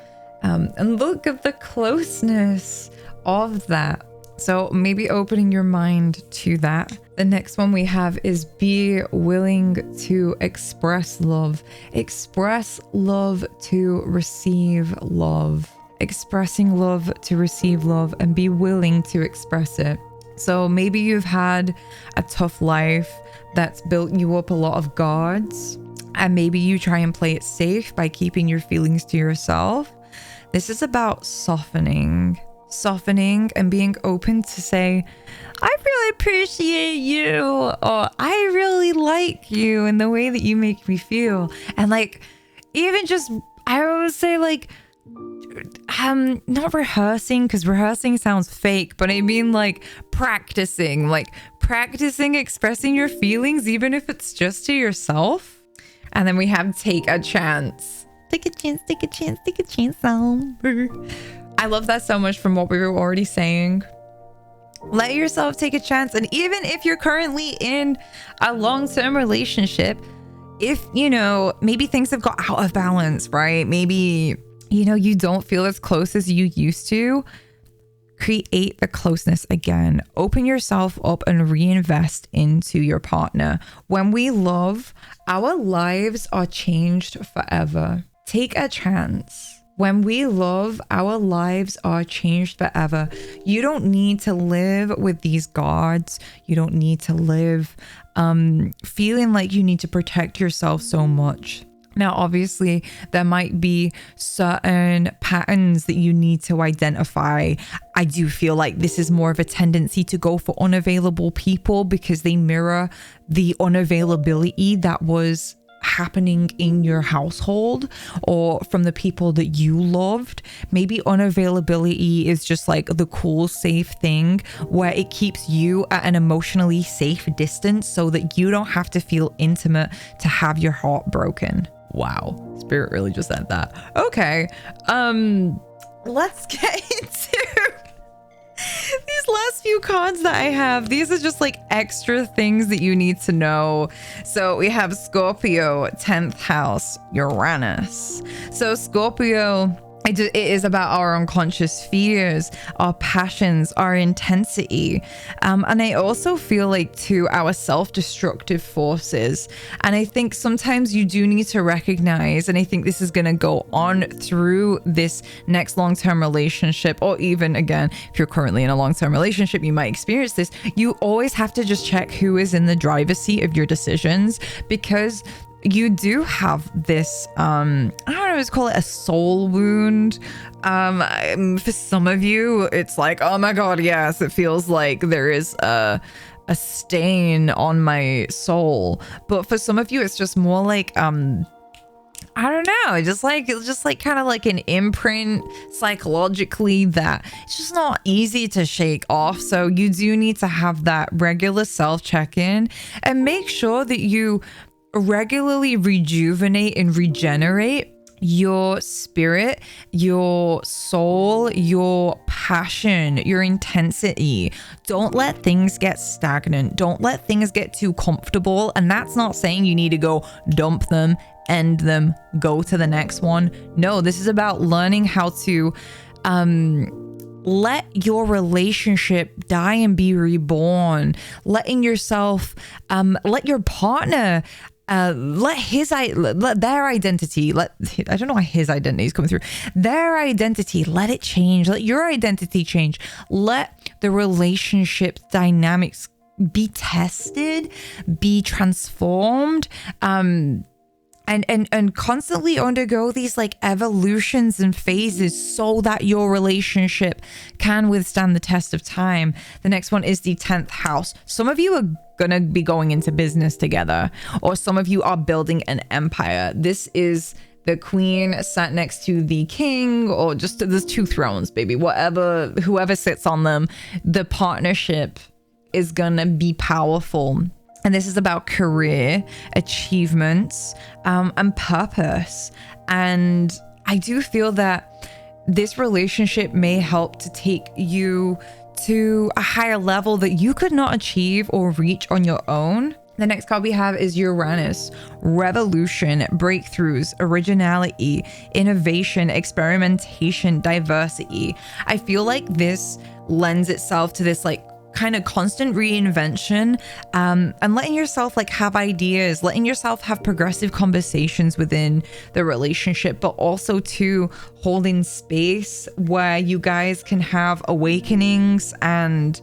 And look at the closeness of that. So maybe opening your mind to that. The next one we have is be willing to express love. Express love to receive love. Expressing love to receive love, and be willing to express it. So maybe you've had a tough life that's built you up a lot of guards, and maybe you try and play it safe by keeping your feelings to yourself. This is about softening and being open to say, I really appreciate you, or I really like you and the way that you make me feel. And like, even just, I always say like, not rehearsing, because rehearsing sounds fake, but I mean like practicing expressing your feelings, even if it's just to yourself. And then we have take a chance. Take a chance. I love that so much from what we were already saying. Let yourself take a chance. And even if you're currently in a long-term relationship, if, maybe things have got out of balance, right? Maybe, you don't feel as close as you used to, create the closeness again. Open yourself up and reinvest into your partner. When we love, our lives are changed forever. Take a chance. When we love, our lives are changed forever. You don't need to live with these guards. You don't need to live feeling like you need to protect yourself so much. Now, obviously, there might be certain patterns that you need to identify. I do feel like this is more of a tendency to go for unavailable people because they mirror the unavailability that was happening in your household or from the people that you loved. Maybe unavailability is just like the cool, safe thing where it keeps you at an emotionally safe distance so that you don't have to feel intimate to have your heart broken. Wow, Spirit really just said that. Okay, let's get into these last few cards that I have. These are just like extra things that you need to know. So we have Scorpio, 10th house, Uranus. So Scorpio, it is about our unconscious fears, our passions, our intensity. And I also feel like too, our self-destructive forces. And I think sometimes you do need to recognize, and I think this is going to go on through this next long-term relationship, or even again, if you're currently in a long-term relationship, you might experience this. You always have to just check who is in the driver's seat of your decisions, because you do have this, I don't know, let's call it a soul wound. For some of you, it's like, oh my God, yes, it feels like there is a stain on my soul. But for some of you, it's just more like, I I don't know, it's just like kind of like an imprint psychologically that it's just not easy to shake off. So you do need to have that regular self check-in and make sure that you regularly rejuvenate and regenerate your spirit, your soul, your passion, your intensity. Don't let things get stagnant. Don't let things get too comfortable. And that's not saying you need to go dump them, end them, go to the next one. No, this is about learning how to let your relationship die and be reborn, letting yourself let your partner let their identity, I don't know why his identity is coming through, their identity, let it change, let your identity change, let the relationship dynamics be tested, be transformed, and constantly undergo these like evolutions and phases so that your relationship can withstand the test of time. The next one is the 10th house. Some of you are gonna be going into business together, or some of you are building an empire. This is the queen sat next to the king, or just there's two thrones, baby. Whoever sits on them, the partnership is gonna be powerful. And this is about career, achievements, and purpose. And I do feel that this relationship may help to take you to a higher level that you could not achieve or reach on your own. The next card we have is Uranus. Revolution, breakthroughs, originality, innovation, experimentation, diversity. I feel like this lends itself to this like kind of constant reinvention, and letting yourself like have ideas, letting yourself have progressive conversations within the relationship, but also to holding space where you guys can have awakenings and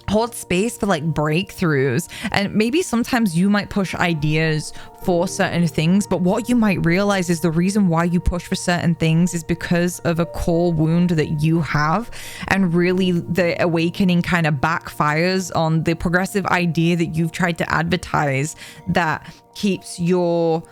hold space for like breakthroughs. And maybe sometimes you might push ideas for certain things, but what you might realize is the reason why you push for certain things is because of a core wound that you have, and really the awakening kind of backfires on the progressive idea that you've tried to advertise that keeps your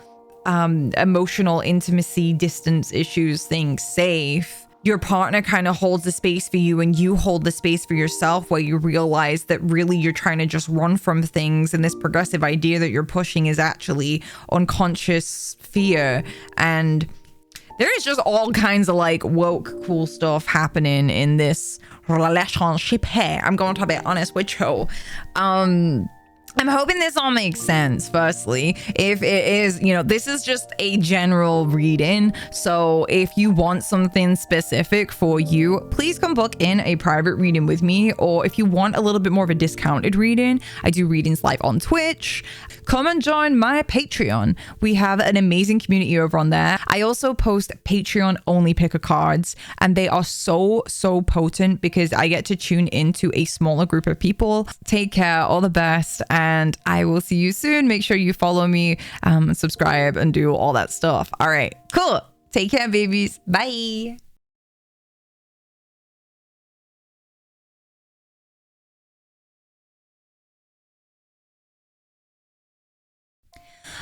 emotional intimacy, distance issues, things safe. Your partner kind of holds the space for you, and you hold the space for yourself, where you realize that really you're trying to just run from things, and this progressive idea that you're pushing is actually unconscious fear. And there is just all kinds of like woke cool stuff happening in this relationship. Hey, I'm going to be honest with you. I'm hoping this all makes sense. Firstly, if it is, this is just a general reading. So if you want something specific for you, please come book in a private reading with me. Or if you want a little bit more of a discounted reading, I do readings live on Twitch. Come and join my Patreon. We have an amazing community over on there. I also post Patreon only picker cards, and they are so potent because I get to tune into a smaller group of people. Take care, all the best. And I will see you soon. Make sure you follow me, subscribe, and do all that stuff. All right, cool. Take care, babies. Bye.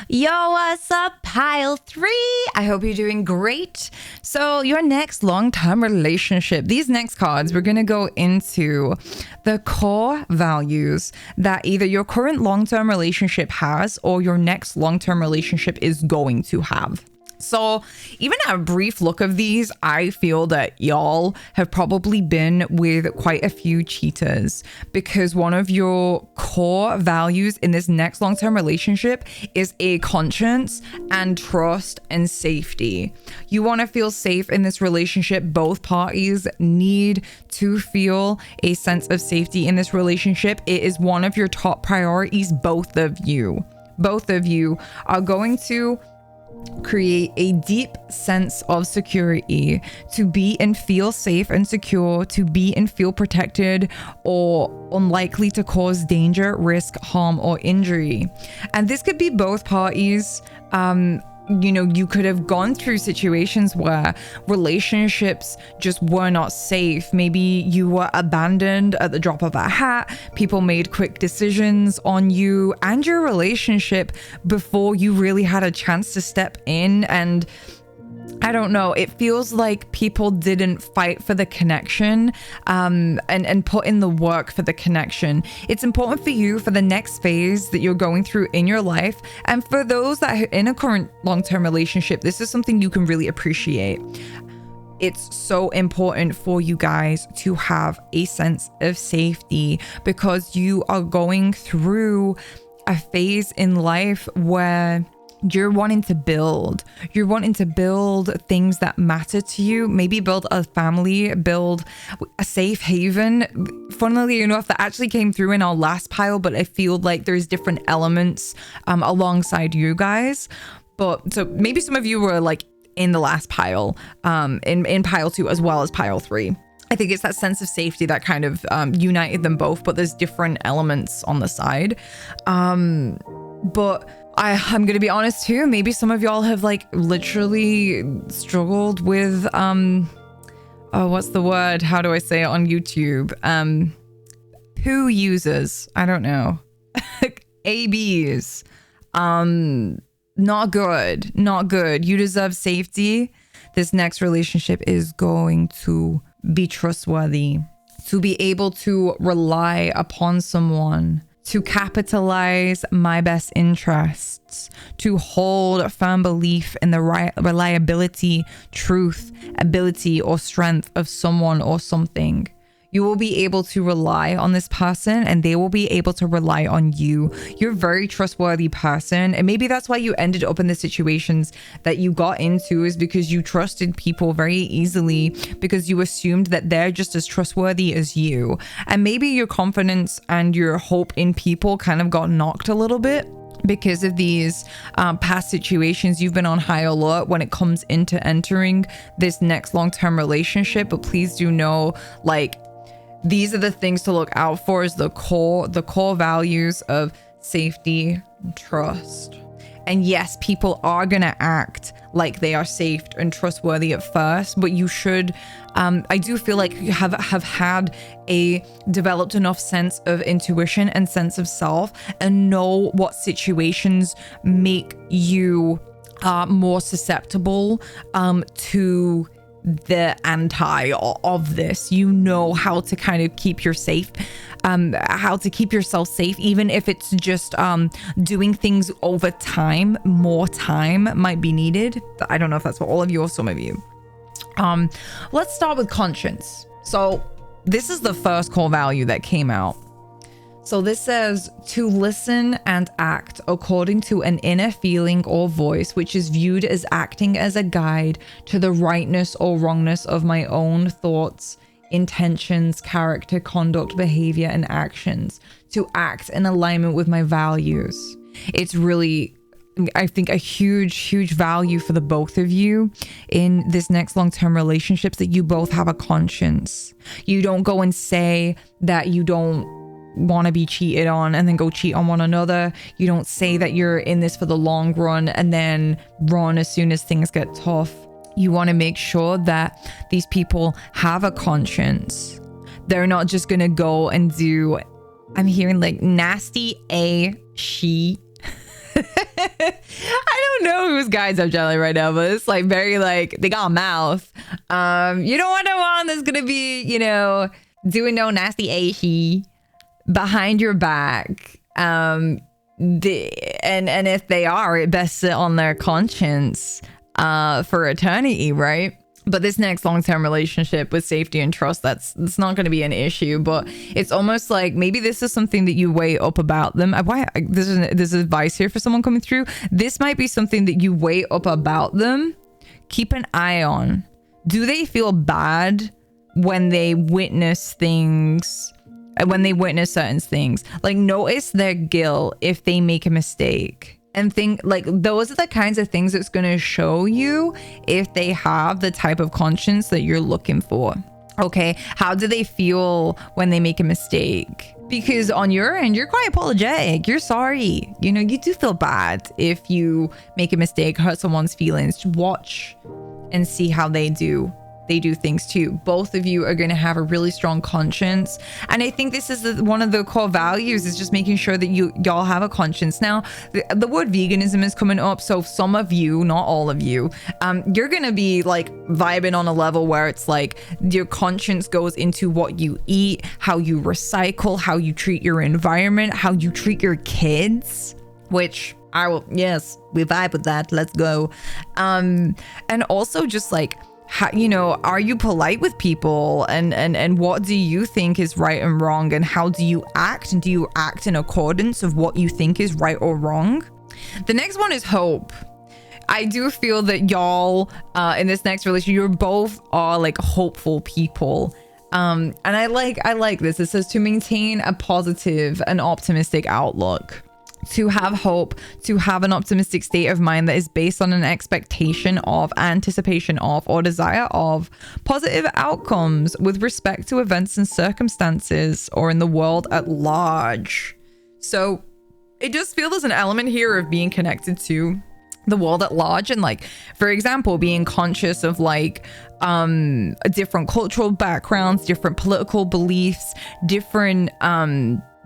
Yo, what's up, pile 3? I hope you're doing great. So your next long-term relationship, these next cards, we're going to go into the core values that either your current long-term relationship has or your next long-term relationship is going to have. So even at a brief look of these, I feel that y'all have probably been with quite a few cheaters, because one of your core values in this next long-term relationship is a conscience and trust and safety. You want to feel safe in this relationship. Both parties need to feel a sense of safety in this relationship. It is one of your top priorities. Both of you are going to create a deep sense of security, to be and feel safe and secure, to be and feel protected or unlikely to cause danger, risk, harm, or injury. And this could be both parties you know, you could have gone through situations where relationships just were not safe. Maybe you were abandoned at the drop of a hat. People made quick decisions on you and your relationship before you really had a chance to step in. And I don't know, it feels like people didn't fight for the connection and put in the work for the connection. It's important for you for the next phase that you're going through in your life. And for those that are in a current long-term relationship, this is something you can really appreciate. It's so important for you guys to have a sense of safety because you are going through a phase in life where you're wanting to build things that matter to you, maybe build a family, build a safe haven. Funnily enough, that actually came through in our last pile, but I feel like there's different elements alongside you guys. But so maybe some of you were like in the last pile, in pile 2 as well as pile 3. I think it's that sense of safety that kind of united them both, but there's different elements on the side. But I'm gonna be honest too, maybe some of y'all have like literally struggled with what's the word, how do I say it on YouTube, poo users, I don't know. ABs, not good. You deserve safety. This next relationship is going to be trustworthy, to be able to rely upon someone, to capitalize my best interests, to hold firm belief in the reliability, truth, ability, or strength of someone or something. You will be able to rely on this person and they will be able to rely on you. You're a very trustworthy person. And maybe that's why you ended up in the situations that you got into, is because you trusted people very easily because you assumed that they're just as trustworthy as you. And maybe your confidence and your hope in people kind of got knocked a little bit because of these past situations. You've been on high alert when it comes into entering this next long-term relationship. But please do know, like, these are the things to look out for, is the core values of safety and trust. And yes, people are going to act like they are safe and trustworthy at first, but you should, I do feel like you have had a developed enough sense of intuition and sense of self and know what situations make you more susceptible to the anti of this. You know how to kind of keep your safe, how to keep yourself safe, even if it's just doing things over time. More time might be needed. I don't know if that's for all of you or some of you. Let's start with conscience. So this is the first core value that came out. So this says to listen and act according to an inner feeling or voice, which is viewed as acting as a guide to the rightness or wrongness of my own thoughts, intentions, character, conduct, behavior, and actions. To act in alignment with my values. It's really, I think, a huge value for the both of you in this next long-term relationships, that you both have a conscience. You don't go and say that you don't want to be cheated on and then go cheat on one another. You don't say that you're in this for the long run and then run as soon as things get tough. You want to make sure that these people have a conscience. They're not just going to go and do, I'm hearing like nasty she. I don't know whose guys I'm jelly right now, but it's like very like, they got a mouth. You don't want one that's going to be, you know, doing no nasty she behind your back. And if they are, it best sit on their conscience for eternity, right? But this next long-term relationship with safety and trust, it's not going to be an issue. But it's almost like maybe this is something that you weigh up about them. There's advice here for someone coming through. This might be something that you weigh up about them. Keep an eye on. Do they feel bad when they witness things? When they witness certain things, like notice their guilt if they make a mistake, and think like those are the kinds of things that's going to show you if they have the type of conscience that you're looking for. Okay, how do they feel when they make a mistake? Because on your end, you're quite apologetic. You're sorry. You know, you do feel bad if you make a mistake, hurt someone's feelings. Watch and see how they do things too. Both of you are going to have a really strong conscience, and I think this is one of the core values, is just making sure that y'all have a conscience. Now the word veganism is coming up, so some of you, not all of you, you're going to be like vibing on a level where it's like your conscience goes into what you eat, how you recycle, how you treat your environment, how you treat your kids, which I will, yes, we vibe with that, let's go. And also just like, how, you know, are you polite with people, and what do you think is right and wrong, and how do you act, and do you act in accordance of what you think is right or wrong? The next one is hope. I do feel that y'all in this next relationship, you both are like hopeful people, and I like this. It says to maintain a positive and optimistic outlook, to have hope, to have an optimistic state of mind that is based on an expectation of, anticipation of, or desire of positive outcomes with respect to events and circumstances or in the world at large. So it does feel there's an element here of being connected to the world at large, and like, for example, being conscious of like different cultural backgrounds, different political beliefs, different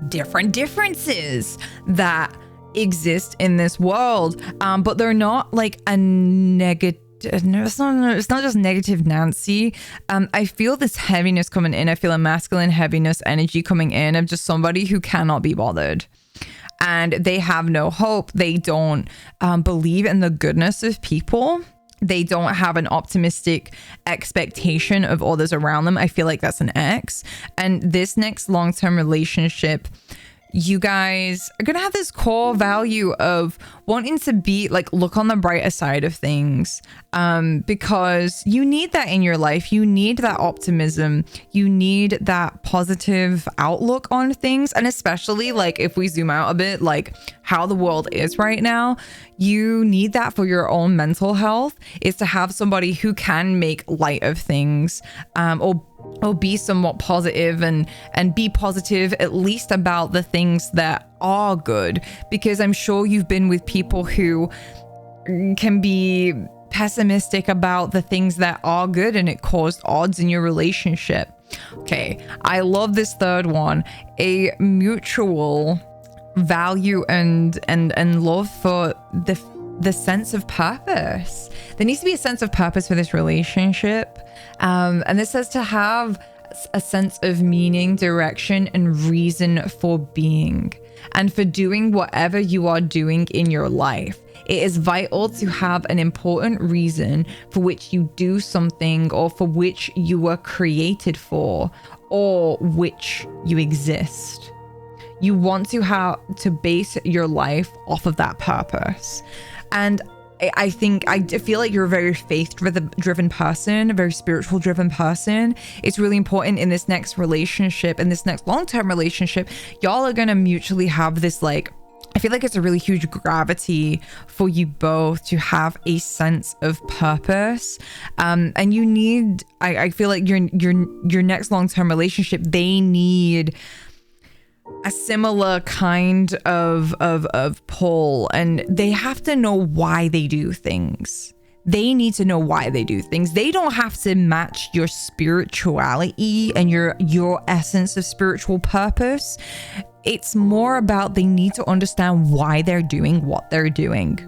differences that exist in this world, but they're not like a negative. No, it's not just negative Nancy. I feel this heaviness coming in. I feel a masculine heaviness energy coming in of just somebody who cannot be bothered, and they have no hope. They don't believe in the goodness of people. They don't have an optimistic expectation of others around them. I feel like that's an X. And this next long-term relationship, you guys are going to have this core value of wanting to be like, look on the brighter side of things, because you need that in your life. You need that optimism. You need that positive outlook on things. And especially like if we zoom out a bit, like how the world is right now, you need that for your own mental health, is to have somebody who can make light of things, or be somewhat positive and be positive at least about the things that are good, because I'm sure you've been with people who can be pessimistic about the things that are good, and it caused odds in your relationship. Okay, I love this third one, a mutual value and love for the sense of purpose. There needs to be a sense of purpose for this relationship. And this says to have a sense of meaning, direction, and reason for being, and for doing whatever you are doing in your life. It is vital to have an important reason for which you do something, or for which you were created for, or which you exist. You want to have to base your life off of that purpose. And I feel like you're a very faith-driven person, a very spiritual-driven person. It's really important in this next relationship, in this next long-term relationship, y'all are going to mutually have this, like, I feel like it's a really huge gravity for you both to have a sense of purpose. And you need, I feel like your next long-term relationship, they need a similar kind of pull, and they have to know why they do things. They need to know why they do things. They don't have to match your spirituality and your essence of spiritual purpose. It's more about they need to understand why they're doing what they're doing.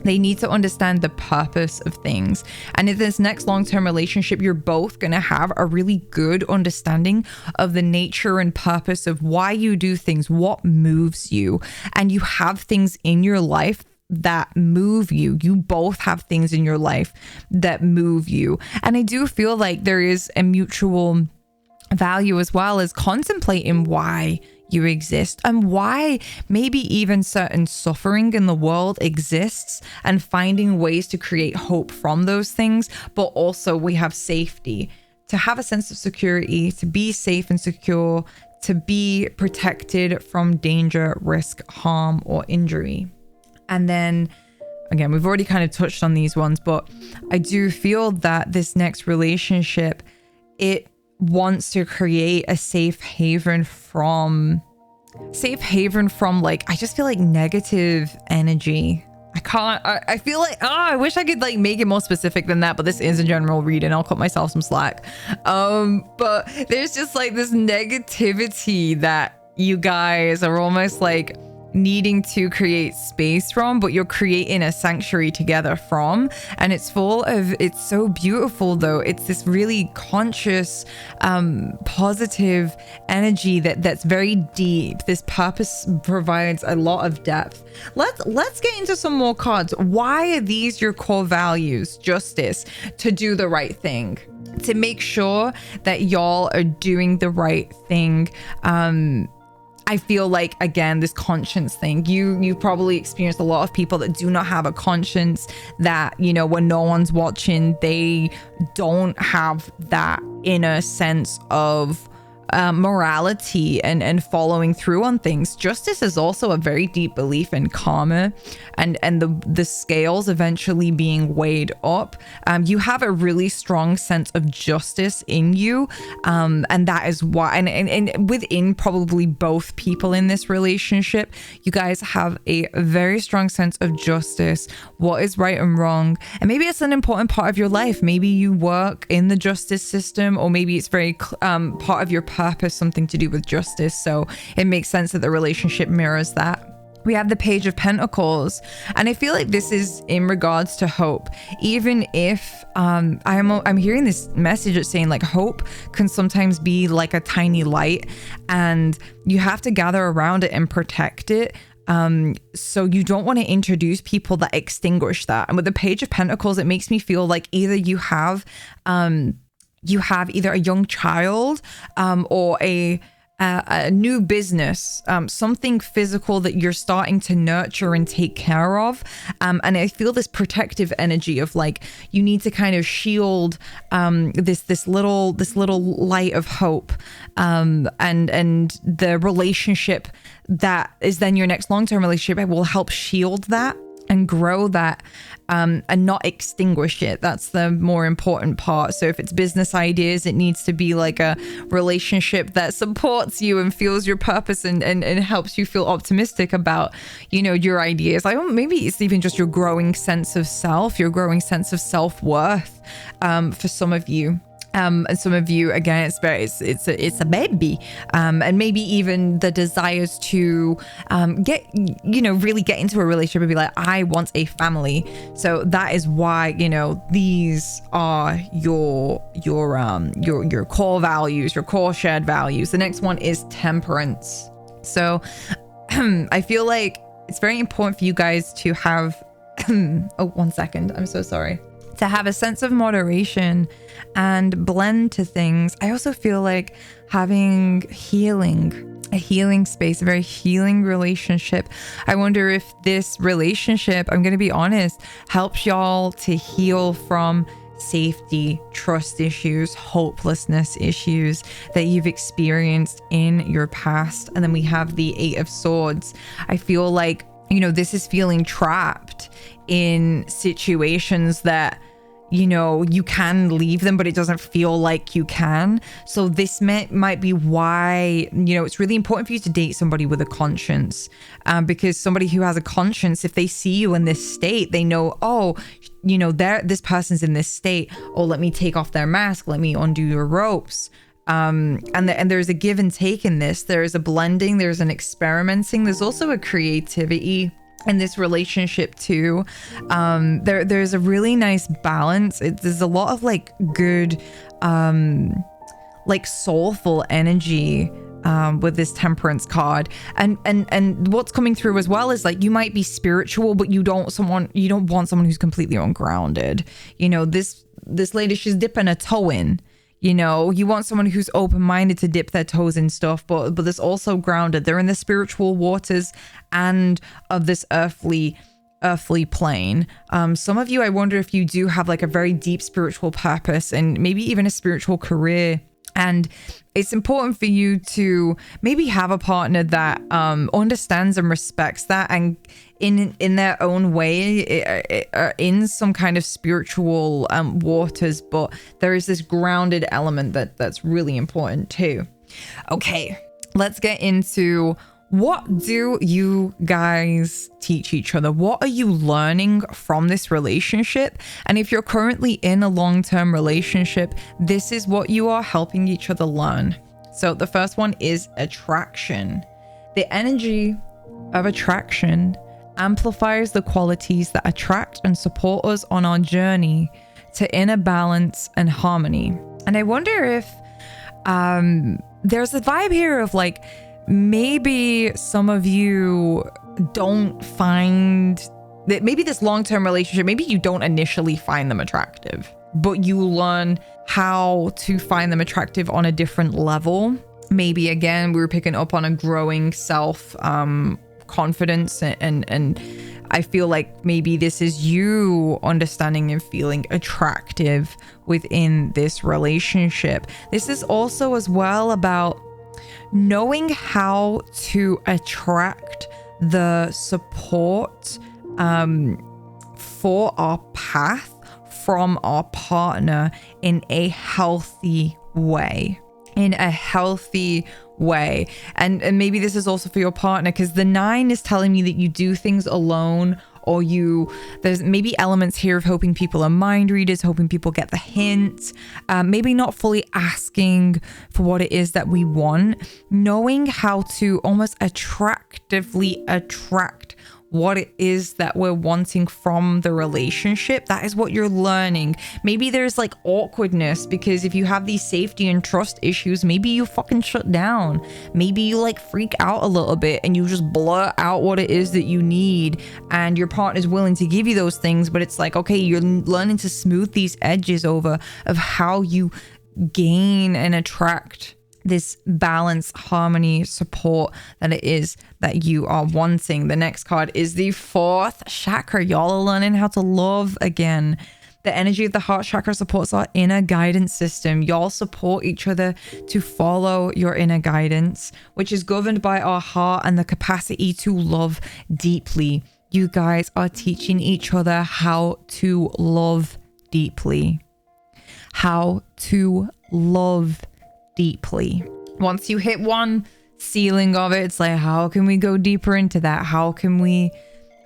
They need to understand the purpose of things. And in this next long-term relationship, you're both going to have a really good understanding of the nature and purpose of why you do things, what moves you. And you have things in your life that move you. You both have things in your life that move you. And I do feel like there is a mutual value as well as contemplating why you exist, and why maybe even certain suffering in the world exists, and finding ways to create hope from those things. But also we have safety, to have a sense of security, to be safe and secure, to be protected from danger, risk, harm, or injury. And then again, we've already kind of touched on these ones, but I do feel that this next relationship, it wants to create a safe haven from like, I just feel like negative energy. I feel like, I wish I could like make it more specific than that, but this is a general reading. I'll cut myself some slack. But there's just like this negativity that you guys are almost like needing to create space from, but you're creating a sanctuary together from. And it's so beautiful though. It's this really conscious, positive energy that's very deep. This purpose provides a lot of depth. Let's get into some more cards. Why are these your core values? Justice, to do the right thing, to make sure that y'all are doing the right thing. I feel like, again, this conscience thing, you've probably experienced a lot of people that do not have a conscience, that, you know, when no one's watching, they don't have that inner sense of morality and following through on things. Justice is also a very deep belief in karma and the scales eventually being weighed up. You have a really strong sense of justice in you, and that is why, and within probably both people in this relationship, you guys have a very strong sense of justice, what is right and wrong. And maybe it's an important part of your life. Maybe you work in the justice system, or maybe it's very part of your purpose, something to do with justice. So it makes sense that the relationship mirrors that. We have the Page of Pentacles, and I feel like this is in regards to hope. Even if I'm hearing this message that's saying like hope can sometimes be like a tiny light, and you have to gather around it and protect it. So you don't want to introduce people that extinguish that. And with the Page of Pentacles, it makes me feel like either you have either a young child or a new business, something physical that you're starting to nurture and take care of. And I feel this protective energy of like, you need to kind of shield this little light of hope, and the relationship that is then your next long-term relationship will help shield that and grow that, and not extinguish it. That's the more important part. So if it's business ideas, it needs to be like a relationship that supports you and feels your purpose and helps you feel optimistic about, you know, your ideas. Like, maybe it's even just your growing sense of self, your growing sense of self-worth, for some of you. And some of you, again, it's a baby, and maybe even the desires to really get into a relationship and be like, I want a family. So that is why, you know, these are your core values, your core shared values. The next one is temperance. So I feel like it's very important for you guys to have oh, 1 second, I'm so sorry. To have a sense of moderation and blend to things. I also feel like having a healing space, a very healing relationship. I wonder if this relationship, I'm going to be honest, helps y'all to heal from safety, trust issues, hopelessness issues that you've experienced in your past. And then we have the 8 of Swords. I feel like, you know, this is feeling trapped in situations that, you know, you can leave them, but it doesn't feel like you can. So this might be why, you know, it's really important for you to date somebody with a conscience, because somebody who has a conscience, if they see you in this state, they know, oh, you know, this person's in this state. Oh, let me take off their mask. Let me undo your ropes. And there's a give and take in this. There's a blending. There's an experimenting. There's also a creativity in this relationship too. There's a really nice balance. There's a lot of like good, like soulful energy with this temperance card. And what's coming through as well is like, you might be spiritual, but you don't want someone who's completely ungrounded. You know, this lady, she's dipping a toe in. You know, you want someone who's open-minded to dip their toes in stuff, but there's also grounded. They're in the spiritual waters and of this earthly plane. Some of you, I wonder if you do have like a very deep spiritual purpose and maybe even a spiritual career And it's important for you to maybe have a partner that understands and respects that, and in their own way, in some kind of spiritual waters. But there is this grounded element that's really important too. Okay, let's get into, what do you guys teach each other? What are you learning from this relationship? And if you're currently in a long-term relationship, this is what you are helping each other learn. So the first one is attraction. The energy of attraction amplifies the qualities that attract and support us on our journey to inner balance and harmony. And I wonder if there's a vibe here of like, maybe some of you don't find that, maybe this long-term relationship, maybe you don't initially find them attractive, but you learn how to find them attractive on a different level. Maybe again, we were picking up on a growing self confidence, and I feel like maybe this is you understanding and feeling attractive within this relationship. This is also as well about knowing how to attract the support for our path from our partner in a healthy way. And maybe this is also for your partner, because the 9 is telling me that you do things alone, or there's maybe elements here of hoping people are mind readers, hoping people get the hint, maybe not fully asking for what it is that we want, knowing how to almost attractively attract what it is that we're wanting from the relationship. That is what you're learning. Maybe there's like awkwardness, because if you have these safety and trust issues, maybe you fucking shut down. Maybe you like freak out a little bit and you just blurt out what it is that you need, and your partner's willing to give you those things, but it's like, okay, you're learning to smooth these edges over of how you gain and attract this balance, harmony, support that it is that you are wanting. The next card is the 4th chakra. Y'all are learning how to love again. The energy of the heart chakra supports our inner guidance system. Y'all support each other to follow your inner guidance, which is governed by our heart and the capacity to love deeply. You guys are teaching each other how to love deeply. How to love deeply. Once you hit one ceiling of it, it's like, how can we go deeper into that? How can we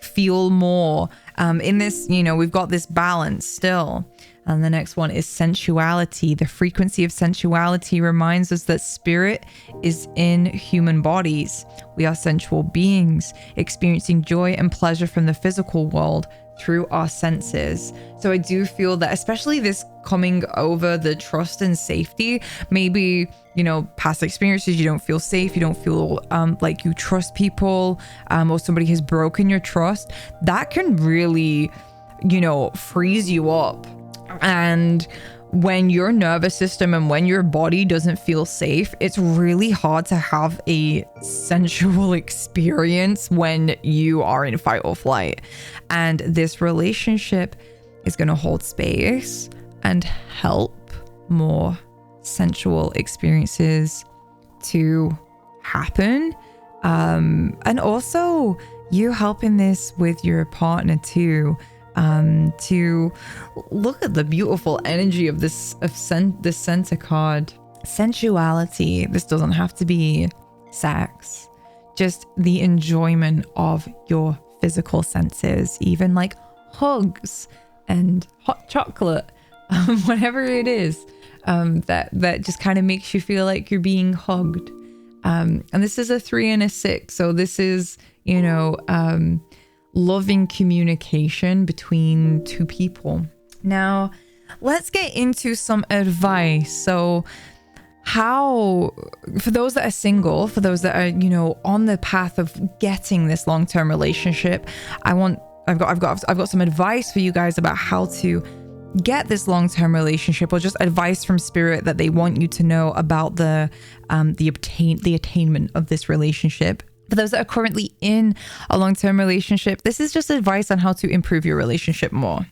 feel more in this? We've got this balance still. And the next one is sensuality. The frequency of sensuality reminds us that spirit is in human bodies. We are sensual beings experiencing joy and pleasure from the physical world through our senses. So I do feel that, especially this coming over the trust and safety, maybe, past experiences, you don't feel safe, you don't feel like you trust people, or somebody has broken your trust. That can really, freeze you up. And when your nervous system and when your body doesn't feel safe, it's really hard to have a sensual experience when you are in fight or flight. And this relationship is going to hold space and help more sensual experiences to happen. And also you helping this with your partner too. To look at the beautiful energy of this center card. Sensuality. This doesn't have to be sex, just the enjoyment of your physical senses, even like hugs and hot chocolate, whatever it is, that just kind of makes you feel like you're being hugged. And this is a 3 and a 6, so this is loving communication between two people. Now, let's get into some advice. So how, for those that are single, for those that are, on the path of getting this long-term relationship, I've got some advice for you guys about how to get this long-term relationship, or just advice from spirit that they want you to know about the attainment of this relationship. For those that are currently in a long-term relationship, this is just advice on how to improve your relationship more.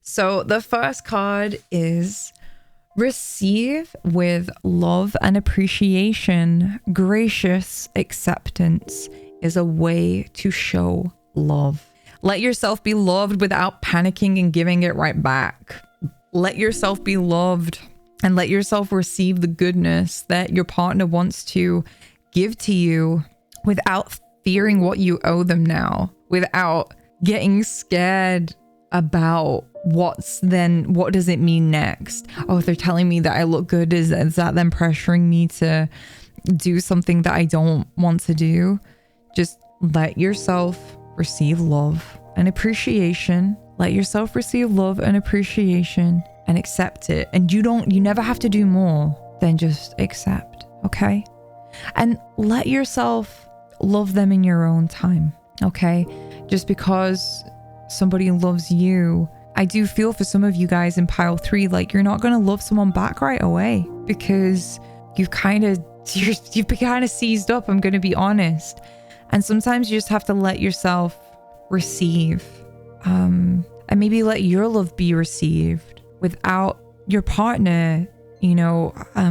So the first card is Receive with love and appreciation. Gracious acceptance is a way to show love. Let yourself be loved without panicking and giving it right back. Let yourself be loved and let yourself receive the goodness that your partner wants to give to you without fearing what you owe them now, without getting scared about what does it mean next? Oh, if they're telling me that I look good, is that them pressuring me to do something that I don't want to do? Just let yourself receive love and appreciation. Let yourself receive love and appreciation and accept it. And you never have to do more than just accept, okay? And let yourself love them in your own time, okay? Just because somebody loves you, I do feel for some of you guys in pile 3, like you're not going to love someone back right away because you've kind of seized up, I'm going to be honest. And sometimes you just have to let yourself receive, and maybe let your love be received without your partner,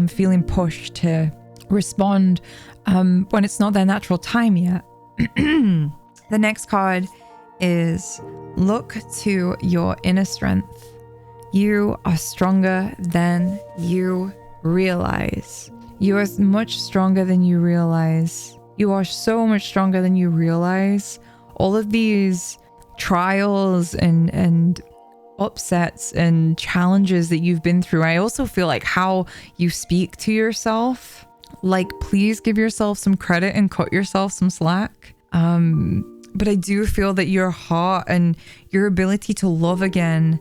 feeling pushed to respond when it's not their natural time yet. The next card is look to your inner strength. You are stronger than you realize. You are much stronger than you realize. You are so much stronger than you realize. All of these trials and upsets and challenges that you've been through, I also feel like how you speak to yourself, like please give yourself some credit and cut yourself some slack. But I do feel that your heart and your ability to love again,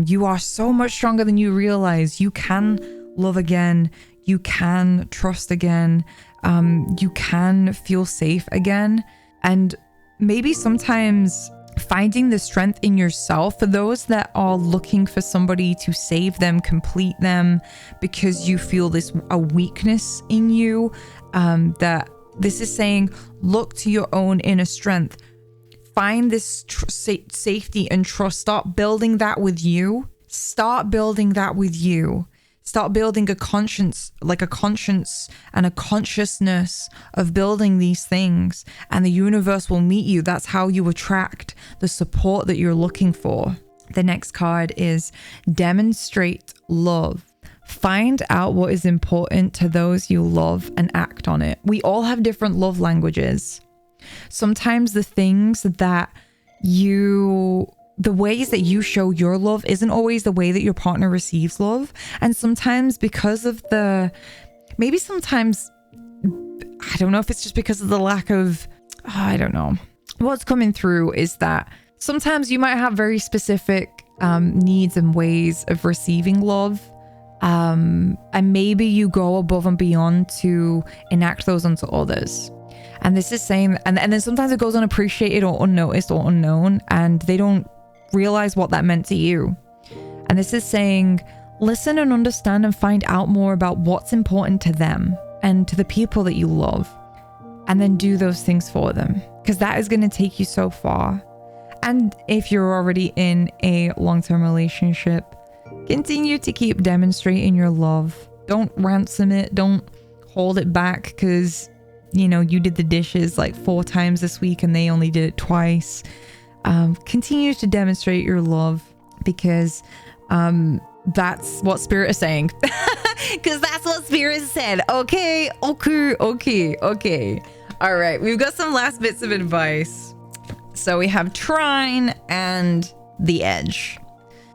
you are so much stronger than you realize. You can love again. You can trust again. You can feel safe again. And maybe sometimes finding the strength in yourself, for those that are looking for somebody to save them, complete them, because you feel a weakness in you, that this is saying, look to your own inner strength. Find this safety and trust. Start building that with you. Start building that with you. Start building a conscience and a consciousness of building these things, and the universe will meet you. That's how you attract the support that you're looking for. The next card is demonstrate love. Find out what is important to those you love and act on it. We all have different love languages. Sometimes the ways that you show your love isn't always the way that your partner receives love. And sometimes because of I don't know if it's just because of the lack of, I don't know. What's coming through is that sometimes you might have very specific needs and ways of receiving love. And maybe you go above and beyond to enact those onto others. And this is saying, and then sometimes it goes unappreciated or unnoticed or unknown, and they don't realize what that meant to you. And this is saying, listen and understand and find out more about what's important to them and to the people that you love, and then do those things for them, because that is going to take you so far. And if you're already in a long-term relationship, continue to keep demonstrating your love. Don't ransom it. Don't hold it back because you did the dishes like 4 times this week and they only did it twice. Continue to demonstrate your love, because that's what Spirit is saying. Because that's what Spirit said. Okay. All right, we've got some last bits of advice. So we have Trine and the Edge.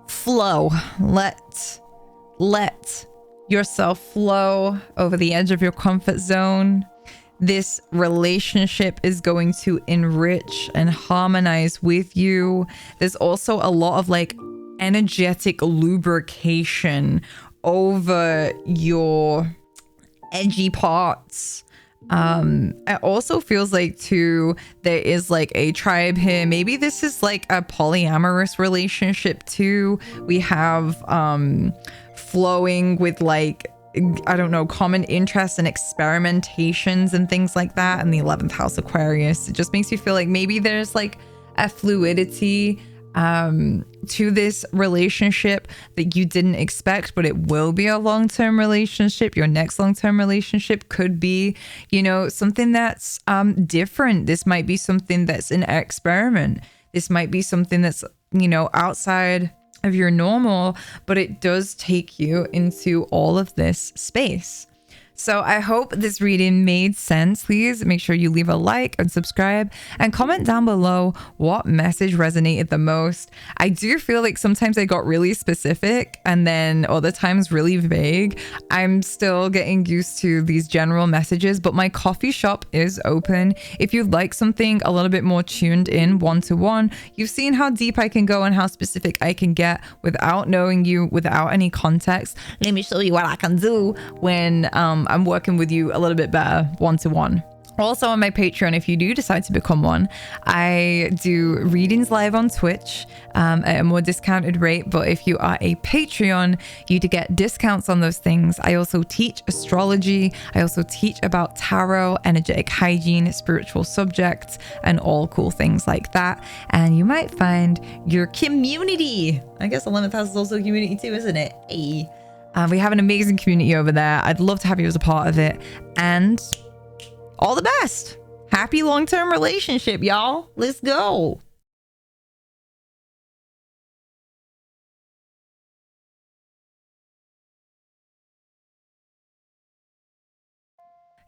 Flow. Let yourself flow over the edge of your comfort zone. This relationship is going to enrich and harmonize with you. There's also a lot of energetic lubrication over your edgy parts. It also feels like too, there is a tribe here. Maybe this is a polyamorous relationship too. We have flowing with common interests and experimentations and things like that. And the 11th house Aquarius, it just makes you feel like maybe there's a fluidity to this relationship that you didn't expect, but it will be a long-term relationship. Your next long-term relationship could be, you know, something that's different. This might be something that's an experiment. This might be something that's, you know, outside of your normal, but it does take you into all of this space. So I hope this reading made sense. Please make sure you leave a like and subscribe and comment down below what message resonated the most. I do feel like sometimes I got really specific and then other times really vague. I'm still getting used to these general messages, but my coffee shop is open. If you'd like something a little bit more tuned in one-to-one, you've seen how deep I can go and how specific I can get without knowing you, without any context. Let me show you what I can do when I'm working with you a little bit better one-to-one. Also on my Patreon, if you do decide to become one, I do readings live on Twitch at a more discounted rate. But if you are a Patreon, you do get discounts on those things. I also teach astrology. I also teach about tarot, energetic hygiene, spiritual subjects, and all cool things like that. And you might find your community. I guess 11th house is also a community too, isn't it? Hey. We have an amazing community over there. I'd love to have you as a part of it. And all the best. Happy long-term relationship, y'all. Let's go.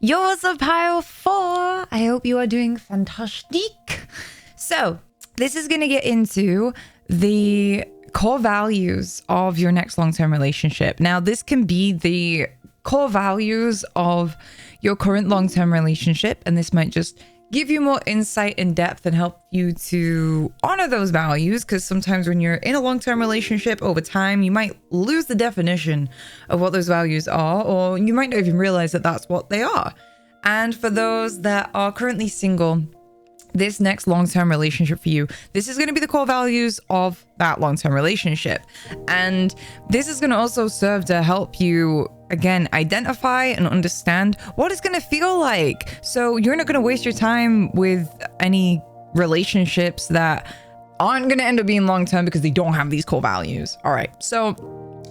Yours of pile 4. I hope you are doing fantastic. So this is going to get into the core values of your next long-term relationship. Now, this can be the core values of your current long-term relationship, and this might just give you more insight and depth and help you to honor those values, because sometimes when you're in a long-term relationship over time, you might lose the definition of what those values are, or you might not even realize that that's what they are. And for those that are currently single, this next long-term relationship for you, this is going to be the core values of that long-term relationship. And this is going to also serve to help you, again, identify and understand what it's going to feel like. So you're not going to waste your time with any relationships that aren't going to end up being long-term because they don't have these core values. All right. So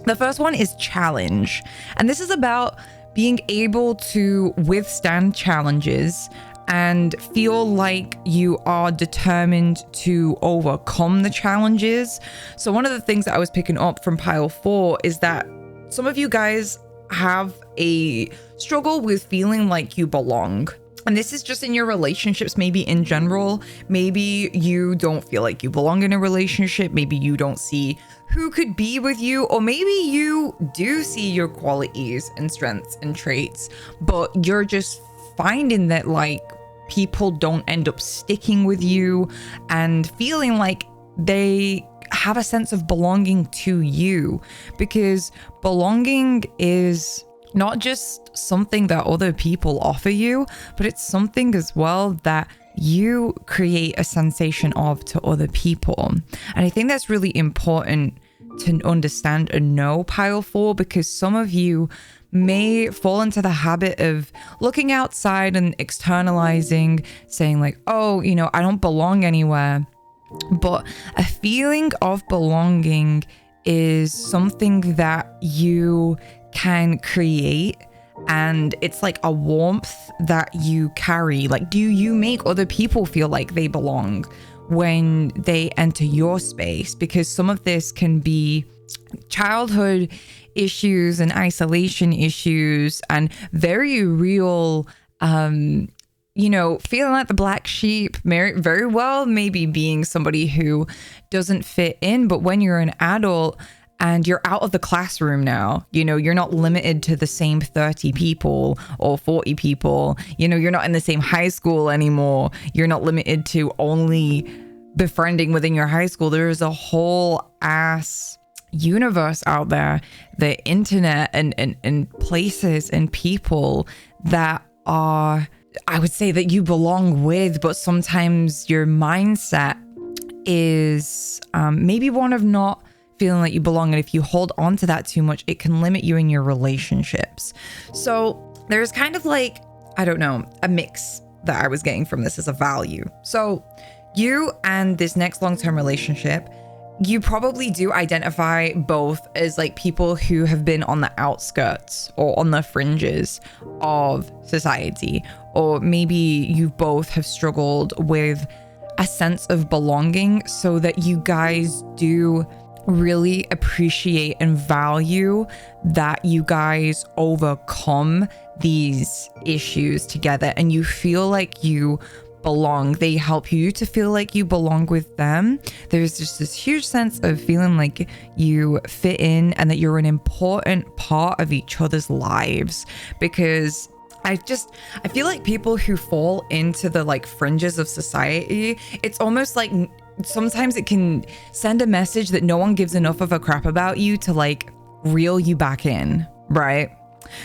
the first one is challenge. And this is about being able to withstand challenges and feel like you are determined to overcome the challenges. So one of the things that I was picking up from pile 4 is that some of you guys have a struggle with feeling like you belong. And this is just in your relationships, maybe in general. Maybe you don't feel like you belong in a relationship. Maybe you don't see who could be with you, or maybe you do see your qualities and strengths and traits, but you're just finding that like people don't end up sticking with you and feeling like they have a sense of belonging to you, because belonging is not just something that other people offer you, but it's something as well that you create a sensation of to other people. And I think that's really important to understand and know, pile 4, because some of you may fall into the habit of looking outside and externalizing, saying like, oh, you know, I don't belong anywhere. But a feeling of belonging is something that you can create, and it's like a warmth that you carry. Like, do you make other people feel like they belong when they enter your space? Because some of this can be childhood issues and isolation issues and very real, you know, feeling like the black sheep, very well maybe being somebody who doesn't fit in. But when you're an adult and you're out of the classroom now, you know, you're not limited to the same 30 people or 40 people, you know, you're not in the same high school anymore. You're not limited to only befriending within your high school. There is a whole ass universe out there, the internet and places and people that are, I would say, that you belong with, but sometimes your mindset is maybe one of not feeling like you belong. And if you hold on to that too much, it can limit you in your relationships. So there's kind of like, I don't know, a mix that I was getting from this as a value. So you and this next long-term relationship, you probably do identify both as like people who have been on the outskirts or on the fringes of society, or maybe you both have struggled with a sense of belonging, so that you guys do really appreciate and value that you guys overcome these issues together and you feel like you belong. They help you to feel like you belong with them. There's just this huge sense of feeling like you fit in and that you're an important part of each other's lives. Because I feel like people who fall into the like fringes of society, it's almost like sometimes it can send a message that no one gives enough of a crap about you to like reel you back in, right?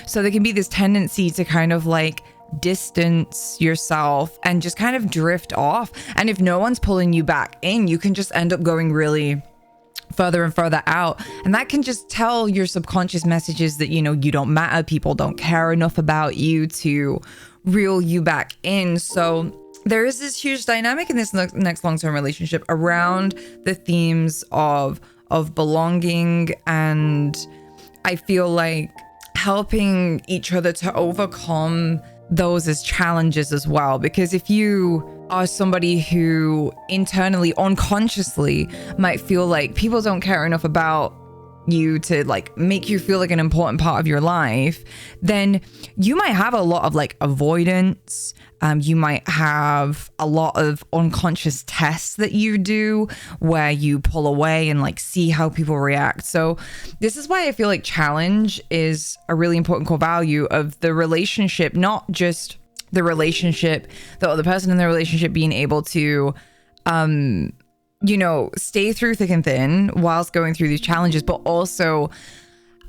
So there can be this tendency to kind of like distance yourself and just kind of drift off. And if no one's pulling you back in, you can just end up going really further and further out. And that can just tell your subconscious messages that, you know, you don't matter. People don't care enough about you to reel you back in. So there is this huge dynamic in this next long-term relationship around the themes of belonging, and I feel like helping each other to overcome those as challenges as well. Because if you are somebody who internally, unconsciously might feel like people don't care enough about you to like make you feel like an important part of your life, then you might have a lot of like avoidance. You might have a lot of unconscious tests that you do where you pull away and like see how people react. So this is why I feel like challenge is a really important core value of the relationship, not just the relationship, the other person in the relationship being able to, you know, stay through thick and thin whilst going through these challenges, but also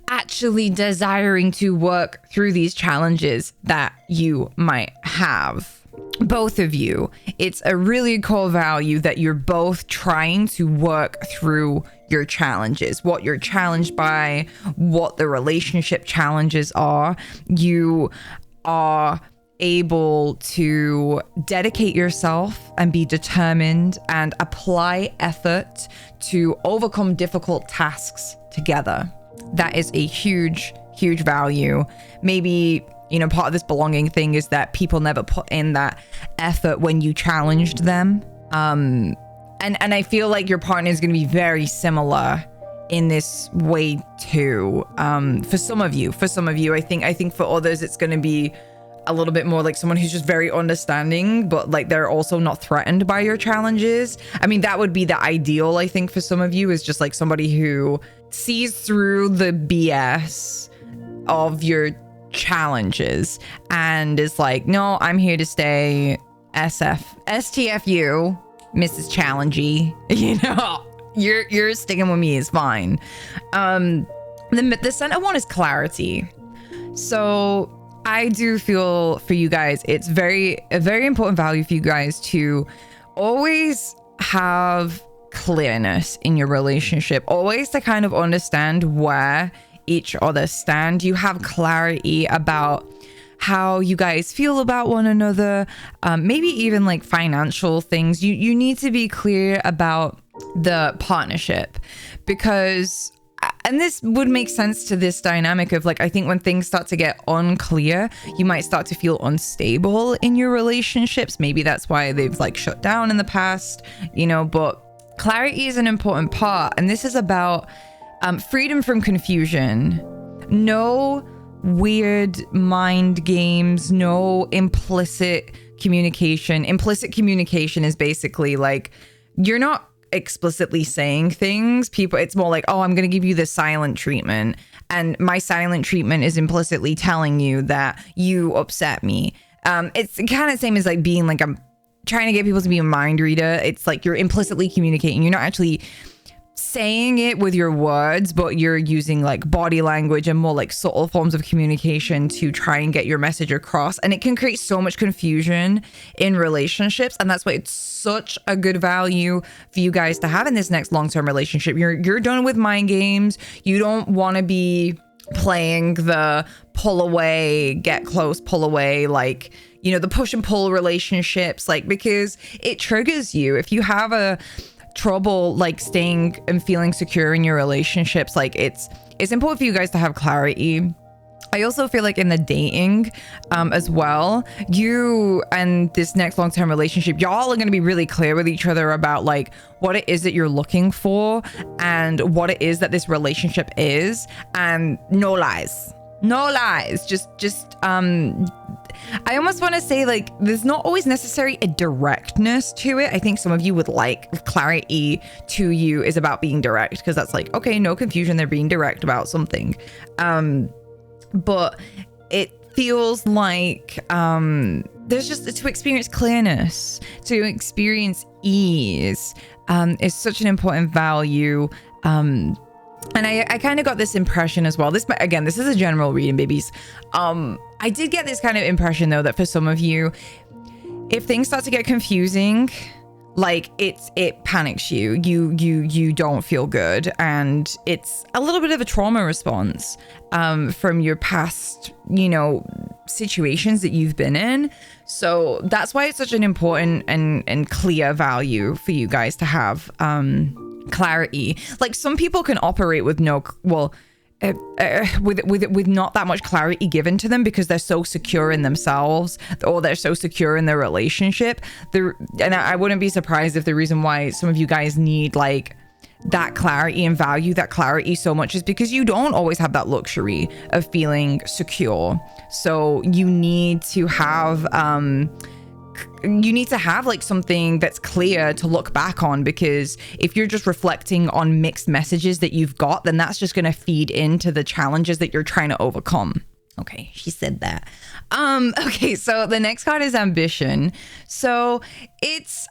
actually desiring to work through these challenges that you might have. Both of you, it's a really core value that you're both trying to work through your challenges, what you're challenged by, what the relationship challenges are. You are able to dedicate yourself and be determined and apply effort to overcome difficult tasks together. That is a huge value. Maybe, you know, part of this belonging thing is that people never put in that effort when you challenged them. And I feel like your partner is going to be very similar in this way too. For some of you, I think for others, it's going to be a little bit more like someone who's just very understanding, but like they're also not threatened by your challenges. I mean, that would be the ideal, I think, for some of you, is just like somebody who sees through the BS of your challenges and is like, no, I'm here to stay. STFU, Mrs. Challengey, you know, you're sticking with me is fine. The center one is clarity. So I do feel for you guys, it's a very important value for you guys to always have clearness in your relationship, always to kind of understand where each other stand. You have clarity about how you guys feel about one another, maybe even like financial things. You need to be clear about the partnership, because, and this would make sense to this dynamic of like, I think when things start to get unclear, you might start to feel unstable in your relationships. Maybe that's why they've like shut down in the past, you know, but clarity is an important part. And this is about freedom from confusion. No weird mind games, no implicit communication. Implicit communication is basically like, you're not explicitly saying things. It's more like, oh, I'm going to give you the silent treatment, and my silent treatment is implicitly telling you that you upset me. It's kind of same as like being like, I'm trying to get people to be a mind reader. It's like you're implicitly communicating. You're not actually saying it with your words, but you're using like body language and more like subtle forms of communication to try and get your message across. And it can create so much confusion in relationships. And that's why it's such a good value for you guys to have in this next long-term relationship. You're done with mind games. You don't want to be playing the pull away, get close, pull away, like, you know, the push and pull relationships, like, because it triggers you. If you have a trouble like staying and feeling secure in your relationships, like it's important for you guys to have clarity. I also feel like in the dating as well, you and this next long-term relationship, y'all are going to be really clear with each other about like what it is that you're looking for and what it is that this relationship is, and no lies. Just I almost want to say like there's not always necessary a directness to it. I think some of you would like clarity to you is about being direct, because that's like, okay, no confusion, they're being direct about something. But it feels like there's just to experience clearness, to experience ease is such an important value. And I kind of got this impression as well. This is a general reading, babies. I did get this kind of impression though that for some of you, if things start to get confusing, like it panics you. You don't feel good, and it's a little bit of a trauma response from your past, situations that you've been in. So that's why it's such an important and clear value for you guys to have clarity. Like some people can operate with with not that much clarity given to them because they're so secure in themselves, or they're so secure in their relationship. And I wouldn't be surprised if the reason why some of you guys need like that clarity and value that clarity so much is because you don't always have that luxury of feeling secure. So you need to have like something that's clear to look back on, because if you're just reflecting on mixed messages that you've got, then that's just going to feed into the challenges that you're trying to overcome. Okay, she said that. Okay, so the next card is ambition. So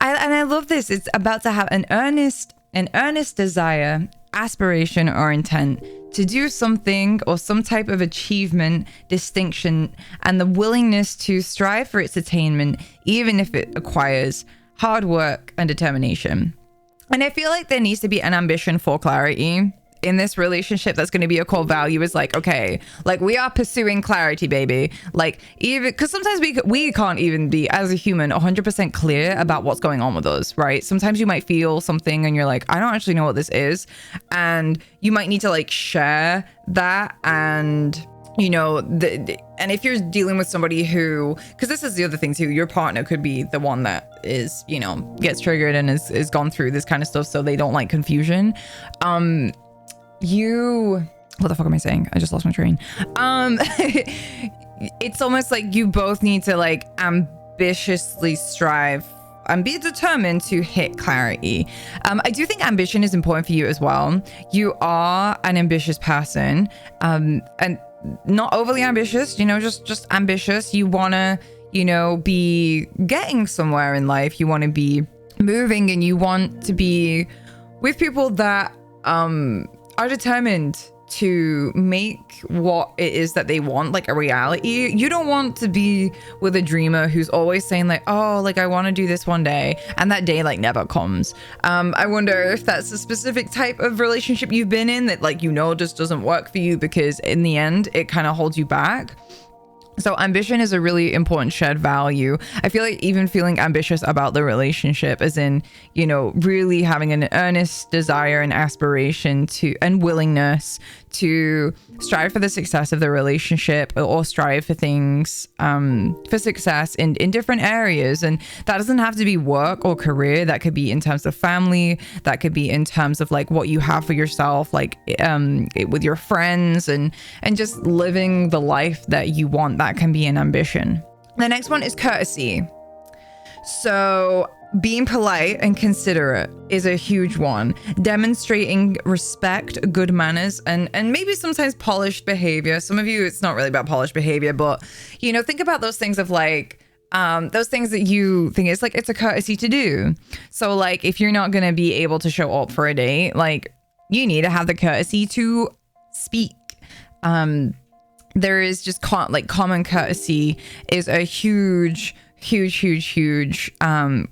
I love this. It's about to have an earnest desire, aspiration, or intent to do something or some type of achievement, distinction, and the willingness to strive for its attainment, even if it requires hard work and determination. And I feel like there needs to be an ambition for clarity in this relationship. That's going to be a core value, is like, okay, like we are pursuing clarity, baby. Like, even because sometimes we can't even be, as a human, 100% clear about what's going on with us, right? Sometimes you might feel something and you're like, I don't actually know what this is, and you might need to like share that. And and if you're dealing with somebody who, because this is the other thing too, your partner could be the one that is, gets triggered and is gone through this kind of stuff, so they don't like confusion. What the fuck am I saying? I just lost my train. It's almost like you both need to like ambitiously strive and be determined to hit clarity. I do think ambition is important for you as well. You are an ambitious person, and not overly ambitious, just ambitious. You want to, be getting somewhere in life. You want to be moving, and you want to be with people that are determined to make what it is that they want like a reality. You don't want to be with a dreamer who's always saying like, oh, like I want to do this one day, and that day like never comes. I wonder if that's a specific type of relationship you've been in that like just doesn't work for you, because in the end it kind of holds you back. So ambition is a really important shared value. I feel like even feeling ambitious about the relationship, as in, really having an earnest desire and aspiration and willingness to strive for the success of the relationship, or strive for things, for success in different areas. And that doesn't have to be work or career. That could be in terms of family. That could be in terms of like what you have for yourself, like with your friends, and just living the life that you want. That can be an ambition. The next one is courtesy. So being polite and considerate is a huge one. Demonstrating respect, good manners, and maybe sometimes polished behavior. Some of you, it's not really about polished behavior, but think about those things of like those things that you think it's a courtesy to do. So like if you're not going to be able to show up for a date, like you need to have the courtesy to speak. There is just common courtesy is a huge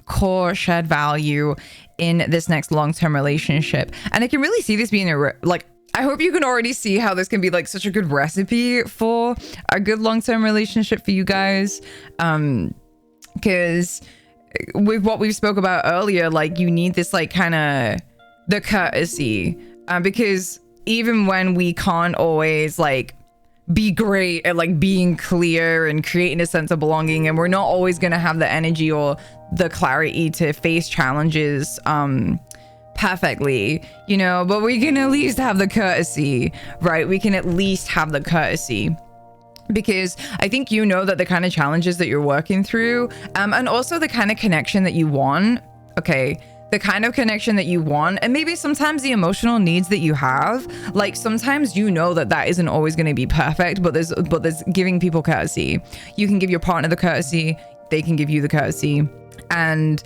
core shared value in this next long-term relationship. And I can really see this being I hope you can already see how this can be like such a good recipe for a good long-term relationship for you guys. Because with what we spoke about earlier, like you need this like kind of the courtesy, because even when we can't always like be great at like being clear and creating a sense of belonging, and we're not always going to have the energy or the clarity to face challenges perfectly, you know, but we can at least have the courtesy, right? We can at least have the courtesy, because I think you know that the kind of challenges that you're working through, and also the kind of connection that you want, okay, the kind of connection that you want, and maybe sometimes the emotional needs that you have, like sometimes you know that that isn't always going to be perfect, but there's giving people courtesy. You can give your partner the courtesy, they can give you the courtesy, and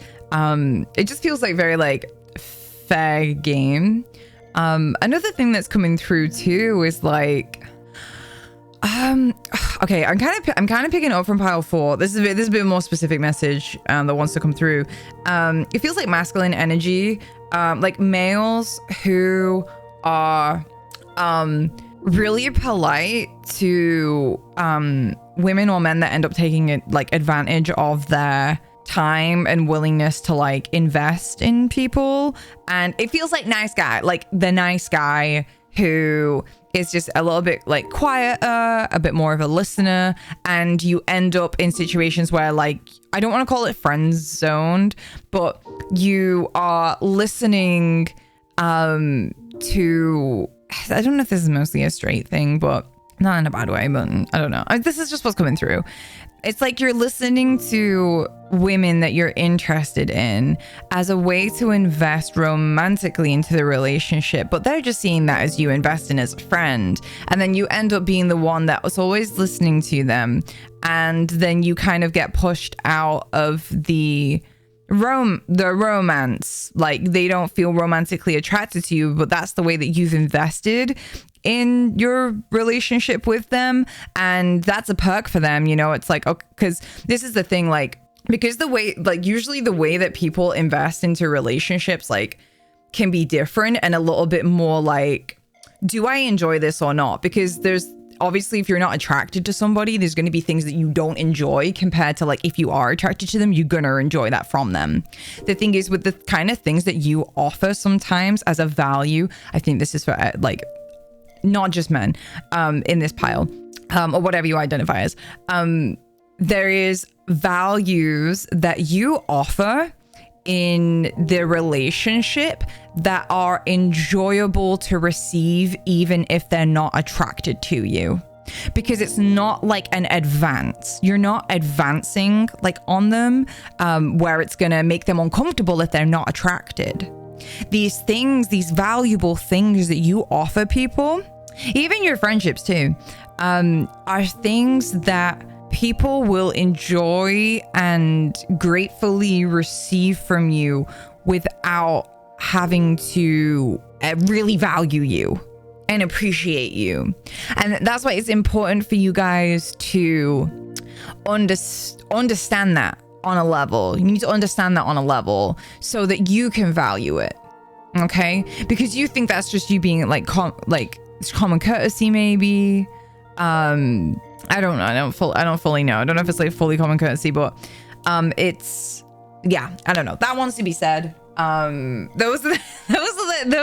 it just feels like very like fair game. Another thing that's coming through too is like okay, I'm kind of picking up from pile 4. This is a bit more specific message that wants to come through. It feels like masculine energy, like males who are really polite to women or men that end up taking it like advantage of their time and willingness to like invest in people. And it feels like nice guy, like the nice guy who is just a little bit like quieter, a bit more of a listener, and you end up in situations where like, I don't want to call it friend zoned, but you are listening to, I don't know if this is mostly a straight thing, but not in a bad way, but I don't know. This is just what's coming through. It's like you're listening to women that you're interested in as a way to invest romantically into the relationship, but they're just seeing that as you investing as a friend. And then you end up being the one that was always listening to them. And then you kind of get pushed out of the romance. Like they don't feel romantically attracted to you, but that's the way that you've invested in your relationship with them, and that's a perk for them, you know. It's like, okay, because this is the thing, like, because the way, like, usually the way that people invest into relationships like can be different and a little bit more like, do I enjoy this or not? Because there's obviously, if you're not attracted to somebody, there's going to be things that you don't enjoy compared to like if you are attracted to them, you're going to enjoy that from them. The thing is, with the kind of things that you offer sometimes as a value, I think this is for like not just men in this pile, or whatever you identify as, there is values that you offer in the relationship that are enjoyable to receive even if they're not attracted to you, because it's not like an advance. You're not advancing like on them, where it's gonna make them uncomfortable if they're not attracted. These things, these valuable things that you offer people, even your friendships too, are things that people will enjoy and gratefully receive from you without having to really value you and appreciate you. And that's why it's important for you guys to understand that on a level. You need to understand that on a level so that you can value it. Okay? Because you think that's just you being like it's common courtesy, maybe. I don't know. I don't fully know. I don't know if it's like fully common courtesy, but it's, yeah, I don't know. That wants to be said. Those are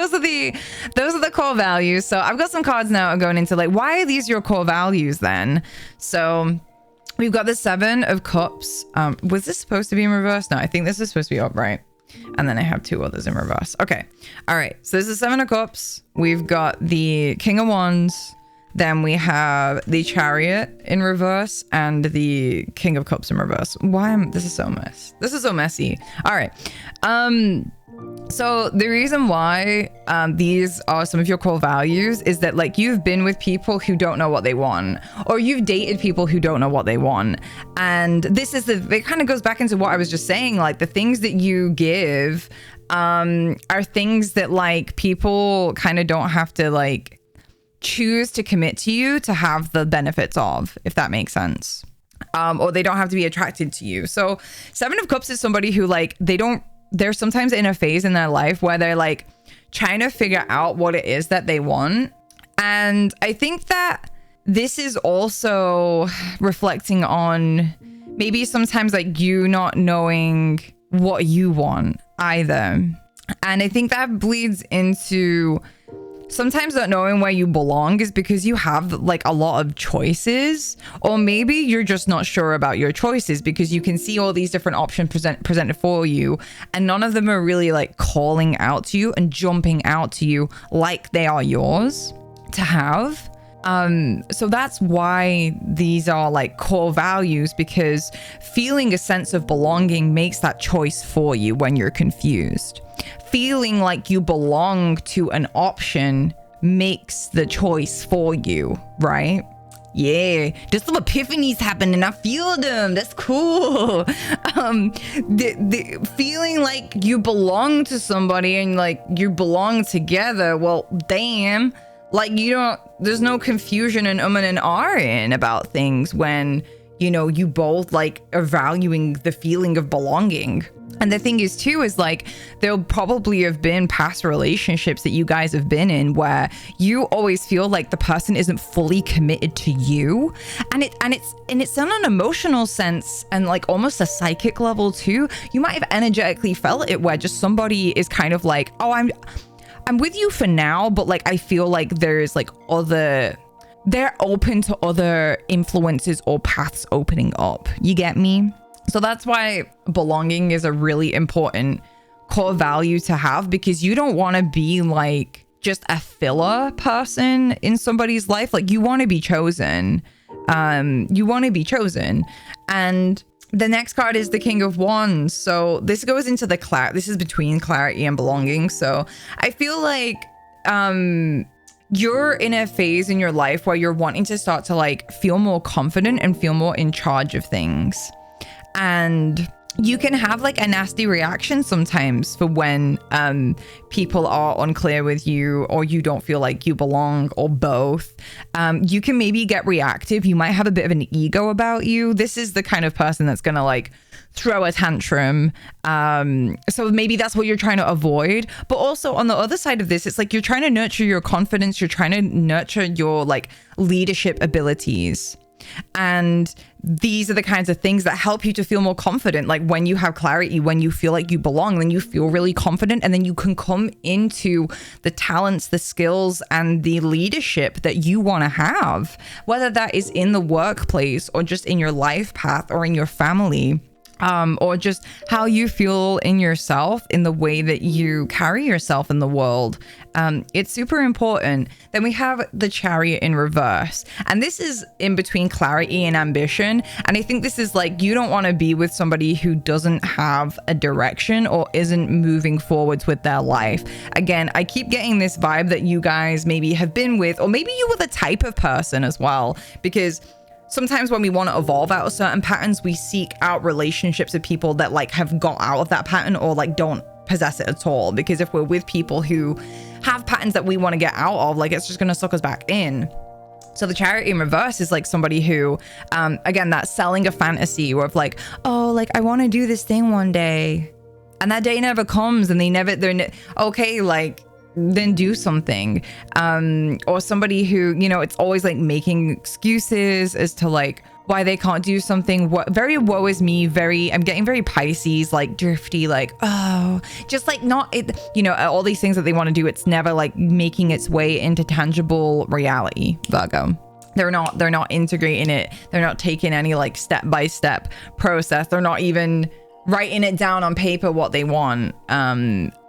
the core values. So I've got some cards now going into like, why are these your core values then? So we've got the 7 of Cups. Was this supposed to be in reverse? No, I think this is supposed to be upright. And then I have 2 others in reverse. Okay. All right. So this is 7 of Cups. We've got the King of Wands. Then we have the Chariot in reverse and the King of Cups in reverse. This is so messy. All right. So the reason why these are some of your core values is that like you've been with people who don't know what they want, or you've dated people who don't know what they want. And this is it kind of goes back into what I was just saying, like the things that you give are things that like people kind of don't have to like choose to commit to you to have the benefits of, if that makes sense. Or they don't have to be attracted to you. So 7 of Cups is somebody who like they're sometimes in a phase in their life where they're like trying to figure out what it is that they want. And I think that this is also reflecting on maybe sometimes like you not knowing what you want either. And I think that bleeds into sometimes not knowing where you belong is because you have like a lot of choices, or maybe you're just not sure about your choices because you can see all these different options presented for you, and none of them are really like calling out to you and jumping out to you like they are yours to have. So that's why these are like core values, because feeling a sense of belonging makes that choice for you when you're confused. Feeling like you belong to an option makes the choice for you, right? Yeah, there's some epiphanies happening. I feel them. That's cool. The feeling like you belong to somebody and like you belong together. Well, damn. Like there's no confusion and and ahhing about things when, you know, you both like are valuing the feeling of belonging. And the thing is too, is like, there'll probably have been past relationships that you guys have been in where you always feel like the person isn't fully committed to you. And it's on an emotional sense and like almost a psychic level too. You might have energetically felt it where just somebody is kind of like, oh, I'm with you for now, but like I feel like there's like they're open to other influences or paths opening up. You get me? So that's why belonging is a really important core value to have, because you don't want to be like just a filler person in somebody's life. Like you want to be chosen. You want to be chosen. And the next card is the King of Wands. So this goes into this is between clarity and belonging. So I feel like you're in a phase in your life where you're wanting to start to like feel more confident and feel more in charge of things. And you can have like a nasty reaction sometimes for when people are unclear with you, or you don't feel like you belong, or both. You can maybe get reactive. You might have a bit of an ego about you. This is the kind of person that's gonna like throw a tantrum. So maybe that's what you're trying to avoid. But also on the other side of this, it's like you're trying to nurture your confidence. You're trying to nurture your like leadership abilities. And these are the kinds of things that help you to feel more confident. Like when you have clarity, when you feel like you belong, then you feel really confident, and then you can come into the talents, the skills, and the leadership that you want to have, whether that is in the workplace or just in your life path or in your family. Or just how you feel in yourself, in the way that you carry yourself in the world. It's super important. Then we have the Chariot in reverse. And this is in between clarity and ambition. And I think this is like, you don't want to be with somebody who doesn't have a direction or isn't moving forwards with their life. Again, I keep getting this vibe that you guys maybe have been with, or maybe you were the type of person as well, because sometimes when we want to evolve out of certain patterns, we seek out relationships with people that like have got out of that pattern or like don't possess it at all. Because if we're with people who have patterns that we want to get out of, like it's just going to suck us back in. So the Chariot in reverse is like somebody who, again, that's selling a fantasy or of like, oh, like I want to do this thing one day, and that day never comes, and okay, like then do something. Or somebody who, you know, it's always like making excuses as to like why they can't do something. Very woe is me, I'm getting very Pisces, like drifty, like, oh, just like not it, you know, all these things that they want to do, it's never like making its way into tangible reality. Virgo, they're not integrating it, they're not taking any like step-by-step process, they're not even writing it down on paper what they want,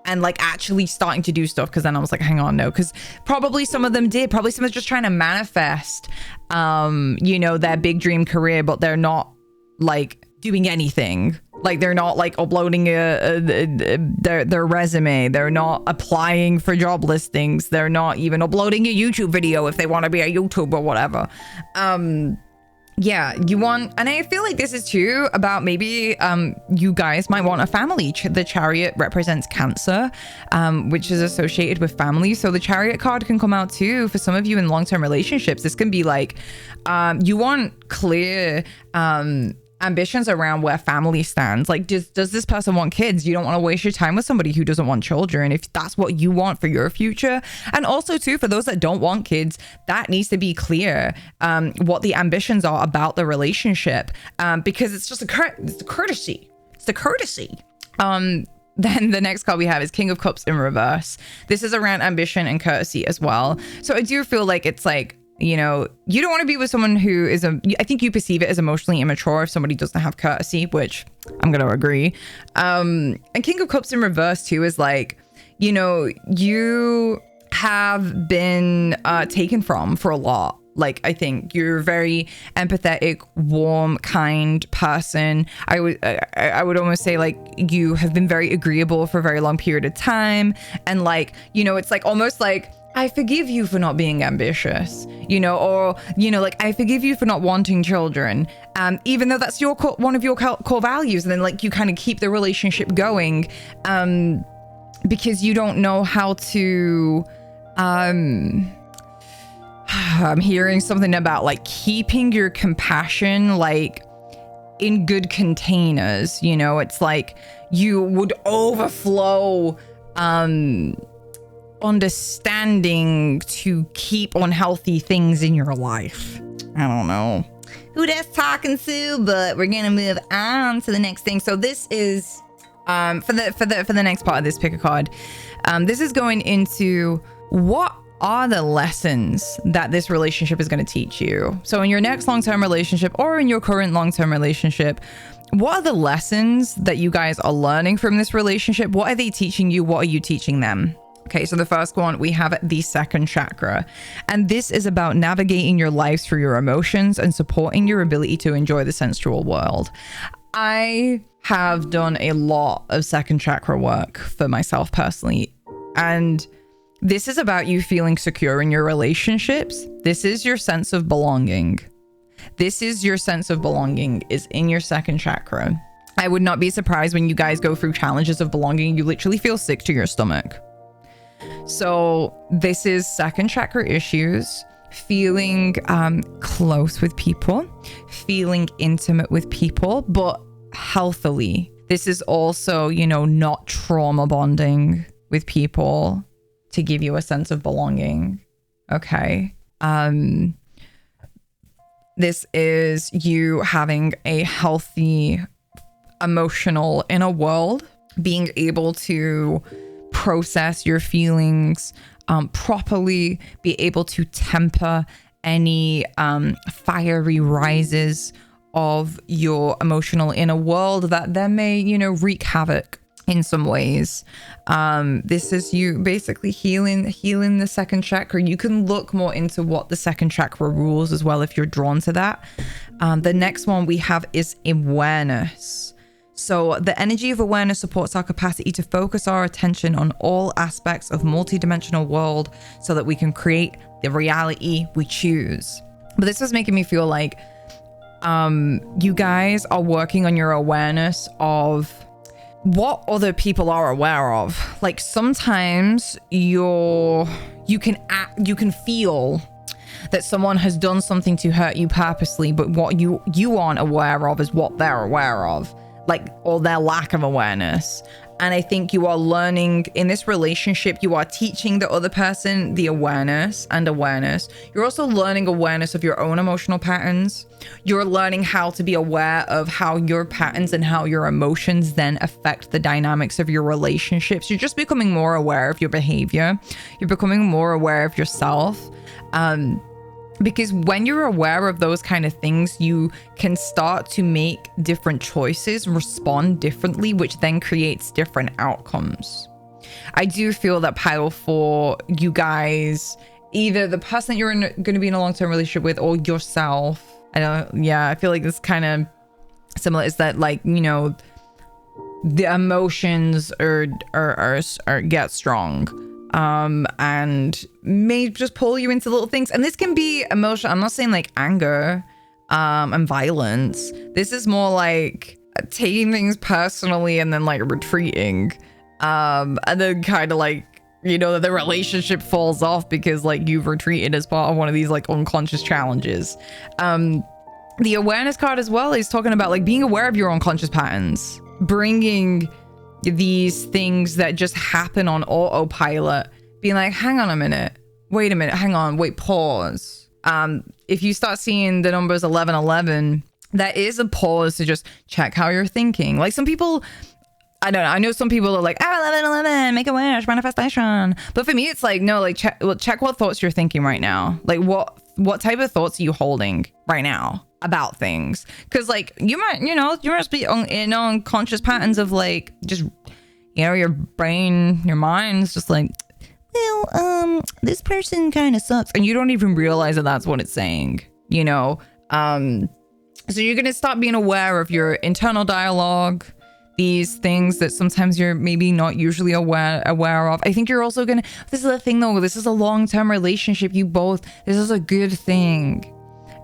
and like actually starting to do stuff. Because then I was like, hang on, no, because probably some of them did, probably some are just trying to manifest you know, their big dream career, but they're not like doing anything. Like they're not like uploading their resume, they're not applying for job listings, they're not even uploading a YouTube video if they want to be a YouTuber or whatever. Yeah, you want, and I feel like this is too about maybe you guys might want a family. The Chariot represents Cancer, which is associated with family. So the Chariot card can come out too for some of you in long-term relationships. This can be like you want clear ambitions around where family stands. Like, does this person want kids? You don't want to waste your time with somebody who doesn't want children if that's what you want for your future. And also too, for those that don't want kids, that needs to be clear what the ambitions are about the relationship, because it's just it's the courtesy. It's the courtesy. Then the next card we have is King of Cups in reverse. This is around ambition and courtesy as well. So I do feel like it's like, you know, you don't want to be with someone who is I think you perceive it as emotionally immature if somebody doesn't have courtesy, which I'm going to agree. And King of Cups in reverse too is like, you know, you have been taken from for a lot. Like, I think you're a very empathetic, warm, kind person. I would almost say like you have been very agreeable for a very long period of time. And like, you know, it's like almost like, I forgive you for not being ambitious, you know, or, you know, like I forgive you for not wanting children, even though that's one of your core values. And then like you kind of keep the relationship going because you don't know how to... I'm hearing something about like keeping your compassion like in good containers, you know. It's like you would overflow understanding to keep unhealthy things in your life. I don't know who that's talking to, but we're gonna move on to the next thing. So this is for the next part of this pick a card. This is going into what are the lessons that this relationship is going to teach you. So in your next long-term relationship or in your current long-term relationship, what are the lessons that you guys are learning from this relationship? What are they teaching you? What are you teaching them? Okay, so the first one, we have the second chakra. And this is about navigating your life through your emotions and supporting your ability to enjoy the sensual world. I have done a lot of second chakra work for myself personally. And this is about you feeling secure in your relationships. This is your sense of belonging. This is your sense of belonging is in your second chakra. I would not be surprised when you guys go through challenges of belonging. You literally feel sick to your stomach. So this is second chakra issues, feeling close with people, feeling intimate with people, but healthily. This is also, you know, not trauma bonding with people to give you a sense of belonging. Okay. This is you having a healthy emotional inner world, being able to process your feelings properly, be able to temper any fiery rises of your emotional inner world that then may, you know, wreak havoc in some ways. This is you basically healing the second chakra. You can look more into what the second chakra rules as well if you're drawn to that. The next one we have is awareness. So the energy of awareness supports our capacity to focus our attention on all aspects of multidimensional world so that we can create the reality we choose. But this was making me feel like you guys are working on your awareness of what other people are aware of. Like sometimes you can feel that someone has done something to hurt you purposely, but what you aren't aware of is what they're aware of, like, or their lack of awareness. And I think you are learning in this relationship, you are teaching the other person the awareness. You're also learning awareness of your own emotional patterns. You're learning how to be aware of how your patterns and how your emotions then affect the dynamics of your relationships. You're just becoming more aware of your behavior. You're becoming more aware of yourself. Because when you're aware of those kind of things, you can start to make different choices, respond differently, which then creates different outcomes. I do feel that pile for you guys, either the person that you're going to be in a long-term relationship with or yourself. I feel like it's kind of similar. Is that, like, you know, the emotions get strong. And may just pull you into little things. And this can be emotional. I'm not saying like anger and violence. This is more like taking things personally and then like retreating. And then kind of like, you know, the relationship falls off because like you've retreated as part of one of these like unconscious challenges. the awareness card as well is talking about like being aware of your unconscious patterns, bringing these things that just happen on autopilot, being like, hang on a minute, wait a minute, hang on, wait, pause. If you start seeing the numbers 1111, that is a pause to just check how you're thinking. Like some people, I don't know, I know some people are like, 1111, make a wish, manifestation. But for me, it's like, no, like check what thoughts you're thinking right now. Like what type of thoughts are you holding right now about things? Because like you must be in unconscious patterns of like just, your brain, your mind's just like, well, this person kind of sucks, and you don't even realize that that's what it's saying, so you're gonna stop being aware of your internal dialogue, these things that sometimes you're maybe not usually aware of. I think you're also gonna, this is the thing though, this is a long-term relationship, this is a good thing.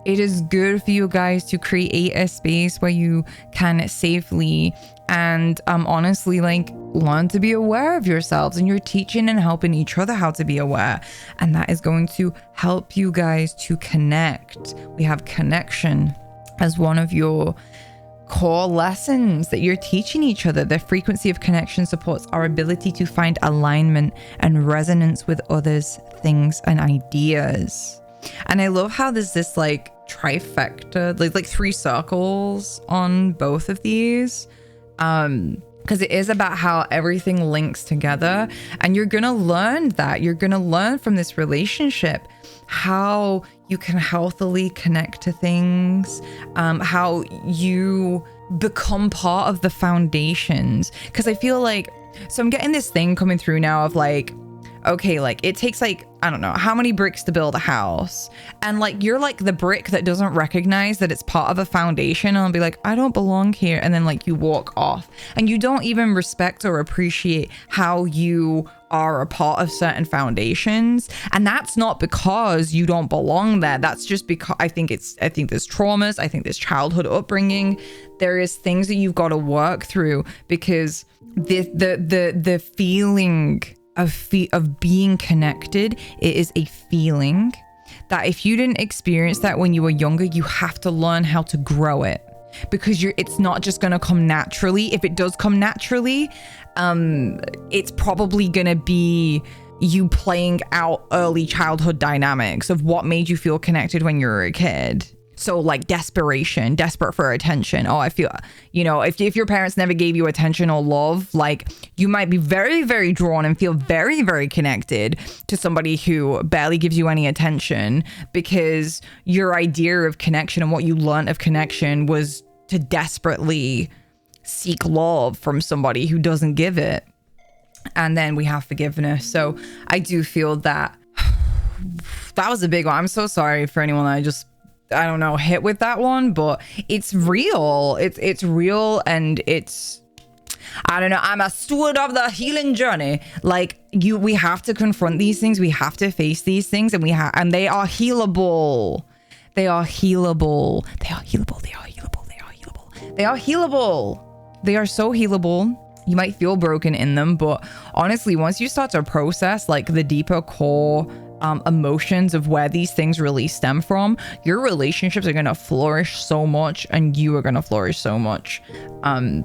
It is good for you guys to create a space where you can safely and honestly like learn to be aware of yourselves, and you're teaching and helping each other how to be aware, and that is going to help you guys to connect. We have connection as one of your core lessons that you're teaching each other. The frequency of connection supports our ability to find alignment and resonance with others, things, and ideas. And I love how there's this like trifecta, like 3 circles on both of these. Because it is about how everything links together, and you're gonna learn that. You're gonna learn from this relationship how you can healthily connect to things, how you become part of the foundations. Because I feel like, so I'm getting this thing coming through now of like, okay, like it takes like, I don't know how many bricks to build a house, and like you're like the brick that doesn't recognize that it's part of a foundation, and I'll be like, I don't belong here, and then like you walk off and you don't even respect or appreciate how you are a part of certain foundations. And that's not because you don't belong there, that's just because I think there's traumas, I think there's childhood upbringing, there is things that you've got to work through, because the feeling of being connected, it is a feeling that if you didn't experience that when you were younger, you have to learn how to grow it, because it's not just going to come naturally. If it does come naturally, it's probably going to be you playing out early childhood dynamics of what made you feel connected when you were a kid. So like desperate for attention. Oh, I feel, if your parents never gave you attention or love, like you might be very, very drawn and feel very, very connected to somebody who barely gives you any attention, because your idea of connection and what you learned of connection was to desperately seek love from somebody who doesn't give it. And then we have forgiveness. So I do feel that was a big one. I'm so sorry for anyone that I don't know, hit with that one, but it's real. It's real, and it's, I don't know, I'm a steward of the healing journey. Like we have to confront these things. We have to face these things, and and they are healable. They are healable. They are healable. They are healable. They are healable. They are healable. They are so healable. You might feel broken in them, but honestly, once you start to process like the deeper core emotions of where these things really stem from, your relationships are going to flourish so much, and you are going to flourish so much. The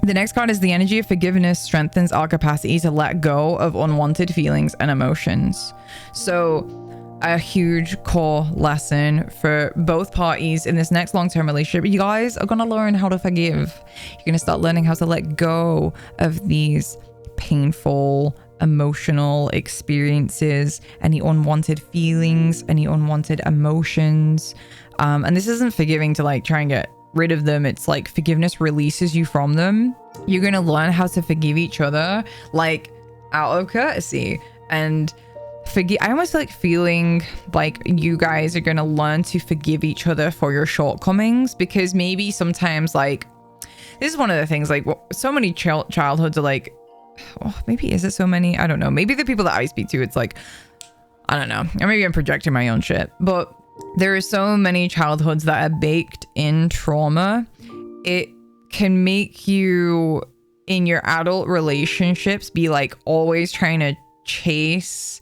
next card is the energy of forgiveness strengthens our capacity to let go of unwanted feelings and emotions. So a huge core lesson for both parties in this next long-term relationship. You guys are going to learn how to forgive. You're going to start learning how to let go of these painful emotional experiences, any unwanted feelings, any unwanted emotions. And this isn't forgiving to like try and get rid of them. It's like forgiveness releases you from them. You're going to learn how to forgive each other, like out of courtesy, and I almost like feeling like you guys are going to learn to forgive each other for your shortcomings, because maybe sometimes like this is one of the things, like so many childhoods are like, oh, maybe is it so many? I don't know. Maybe the people that I speak to, it's like, I don't know. Or maybe I'm projecting my own shit. But there are so many childhoods that are baked in trauma. It can make you in your adult relationships be like always trying to chase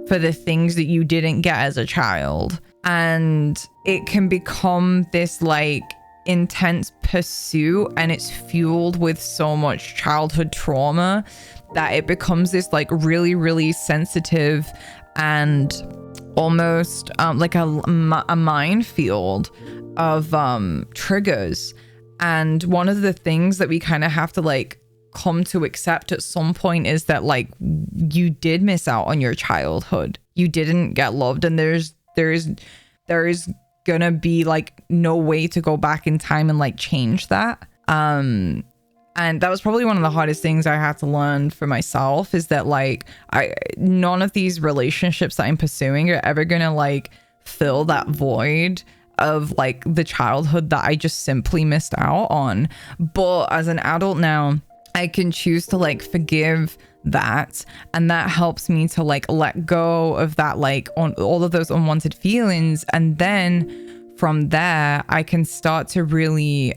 for the things that you didn't get as a child. and it can become this like intense pursuit, and it's fueled with so much childhood trauma that it becomes this like really, really sensitive and almost like a minefield of triggers. And one of the things that we kind of have to like come to accept at some point is that like you did miss out on your childhood. You didn't get loved, and there is gonna be like no way to go back in time and like change that. And that was probably one of the hardest things I had to learn for myself, is that like none of these relationships that I'm pursuing are ever gonna like fill that void of like the childhood that I just simply missed out on. But as an adult now, I can choose to like forgive that, and that helps me to like let go of that, like on all of those unwanted feelings. And then from there I can start to really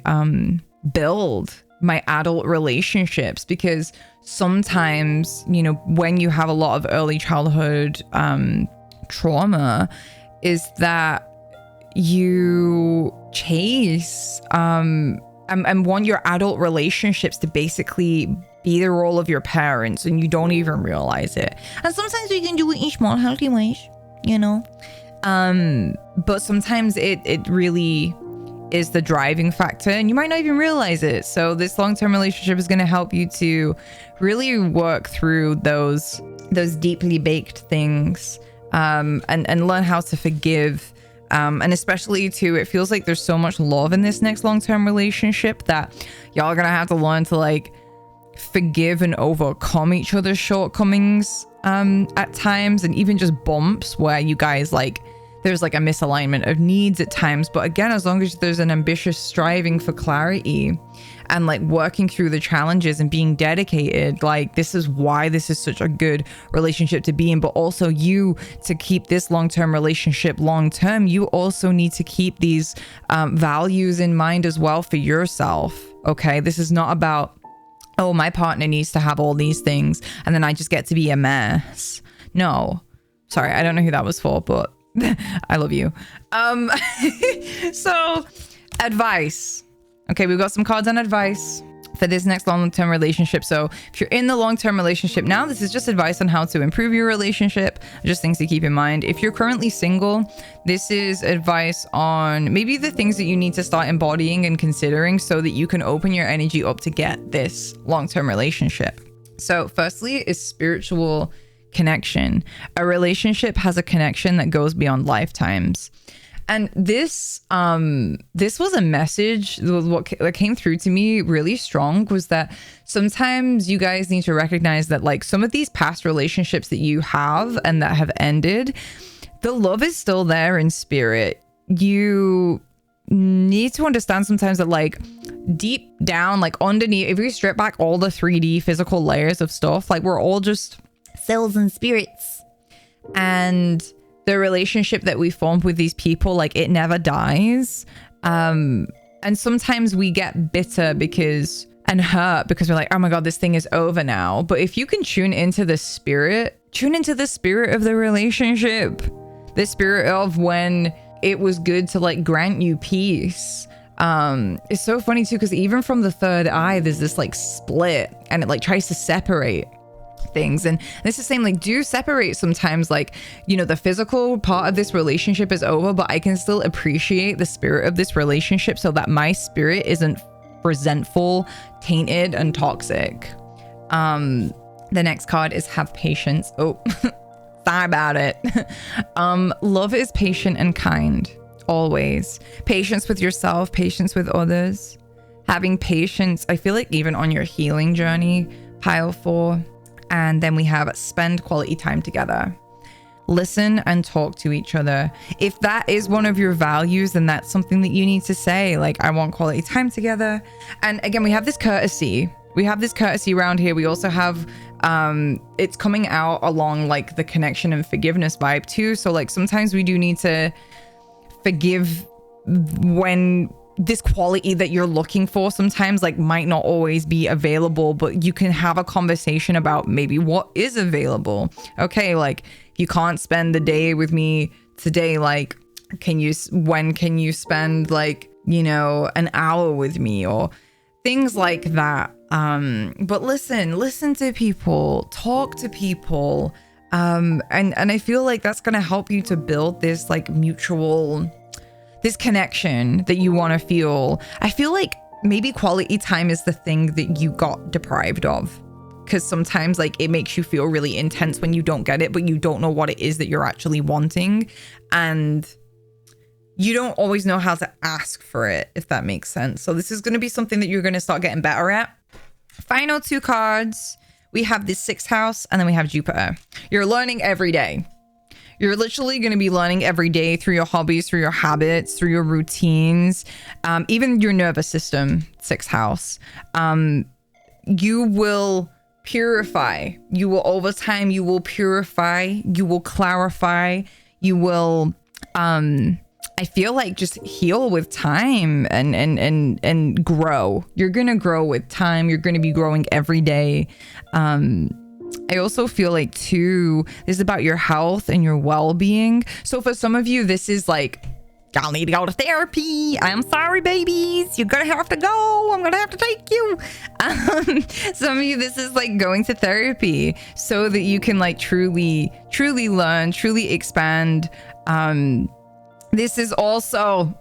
build my adult relationships, because sometimes, you know, when you have a lot of early childhood trauma, is that you chase and want your adult relationships to basically be the role of your parents, and you don't even realize it. And sometimes we can do it in small healthy ways, you know, but sometimes it really is the driving factor, and you might not even realize it. So this long-term relationship is going to help you to really work through those deeply baked things, and learn how to forgive. And especially too, it feels like there's so much love in this next long-term relationship that y'all are gonna have to learn to like forgive and overcome each other's shortcomings at times, and even just bumps where you guys like there's like a misalignment of needs at times. But again, as long as there's an ambitious striving for clarity and like working through the challenges and being dedicated, like this is why this is such a good relationship to be in. But also, you, to keep this long-term relationship long-term, you also need to keep these values in mind as well for yourself. Okay, this is not about, oh, my partner needs to have all these things and then I just get to be a mess. No, sorry, I don't know who that was for, but I love you. So advice. Okay, we've got some cards on advice for this next long-term relationship. So if you're in the long-term relationship now, this is just advice on how to improve your relationship, just things to keep in mind. If you're currently single, this is advice on maybe the things that you need to start embodying and considering so that you can open your energy up to get this long-term relationship. So firstly is spiritual connection. A relationship has a connection that goes beyond lifetimes. And this was a message. What came through to me really strong was that sometimes you guys need to recognize that like some of these past relationships that you have and that have ended, the love is still there in spirit. You need to understand sometimes that like deep down, like underneath, if we strip back all the 3D physical layers of stuff, like we're all just souls and spirits. And the relationship that we formed with these people, like it never dies. And sometimes we get bitter and hurt because we're like, oh my God, this thing is over now. But if you can tune into the spirit of the relationship, the spirit of when it was good to like grant you peace. It's so funny too, because even from the third eye, there's this like split and it like tries to separate things. And it's the same, like do separate sometimes, like, you know, the physical part of this relationship is over, but I can still appreciate the spirit of this relationship so that my spirit isn't resentful, tainted, and toxic. The next card is have patience. Oh, sorry about it. Love is patient and kind, always. Patience with yourself, patience with others. Having patience, I feel like even on your healing journey, pile 4. And then we have spend quality time together. Listen and talk to each other. If that is one of your values, then that's something that you need to say. Like, I want quality time together. And again, we have this courtesy. We have this courtesy around here. We also have, it's coming out along like the connection and forgiveness vibe too. So like sometimes we do need to forgive when this quality that you're looking for sometimes like might not always be available, but you can have a conversation about maybe what is available. Okay, like you can't spend the day with me today, like when can you spend like, you know, an hour with me, or things like that. But listen to people, talk to people. And I feel like that's going to help you to build this like this connection that you want to feel. I feel like maybe quality time is the thing that you got deprived of, because sometimes like it makes you feel really intense when you don't get it, but you don't know what it is that you're actually wanting, and you don't always know how to ask for it, if that makes sense. So this is going to be something that you're going to start getting better at. Final 2 cards. We have the 6th house, and then we have Jupiter. You're learning every day. You're literally going to be learning every day through your hobbies, through your habits, through your routines, even your nervous system, 6th house. You will purify. You will, over time, you will purify. You will clarify. You will, I feel like, just heal with time and grow. You're going to grow with time. You're going to be growing every day. I also feel like too, this is about your health and your well-being. So for some of you, this is like, y'all need to go to therapy. I'm sorry, babies. You're gonna have to go. I'm gonna have to take you. Some of you, this is like going to therapy so that you can like truly learn, truly expand. This is also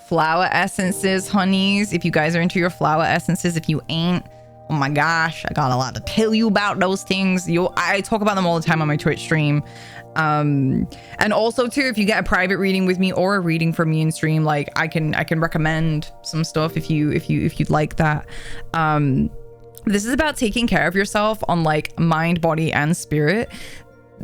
flower essences, honeys. If you guys are into your flower essences, if you ain't, oh my gosh, I got a lot to tell you about those things. I talk about them all the time on my Twitch stream. And also too, if you get a private reading with me or a reading from me in stream, like I can recommend some stuff if you'd like that. This is about taking care of yourself on like mind, body, and spirit.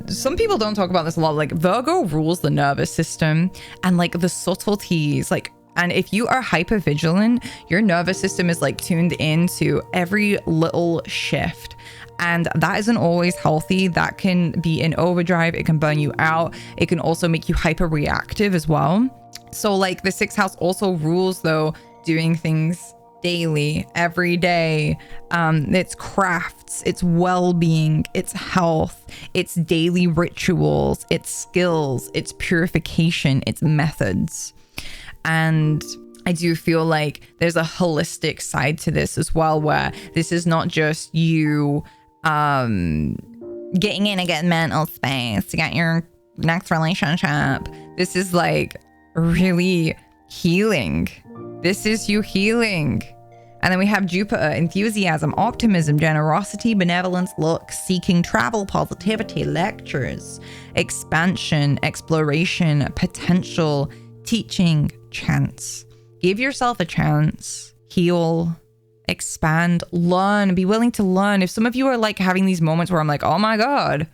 Some people don't talk about this a lot. Like Virgo rules the nervous system and like the subtleties, like, and if you are hyper vigilant, your nervous system is like tuned into every little shift. And that isn't always healthy. That can be in overdrive. It can burn you out. It can also make you hyper reactive as well. So like the 6th house also rules though doing things daily, every day. It's crafts, it's well-being, it's health, it's daily rituals, it's skills, it's purification, it's methods. And I do feel like there's a holistic side to this as well, where this is not just you getting in a good mental space to get your next relationship. This is like really healing. This is you healing. And then we have Jupiter, enthusiasm, optimism, generosity, benevolence, luck, seeking, travel, positivity, lectures, expansion, exploration, potential, teaching, chance. Give yourself a chance, heal, expand, learn, be willing to learn. If some of you are like having these moments where I'm like, oh my God,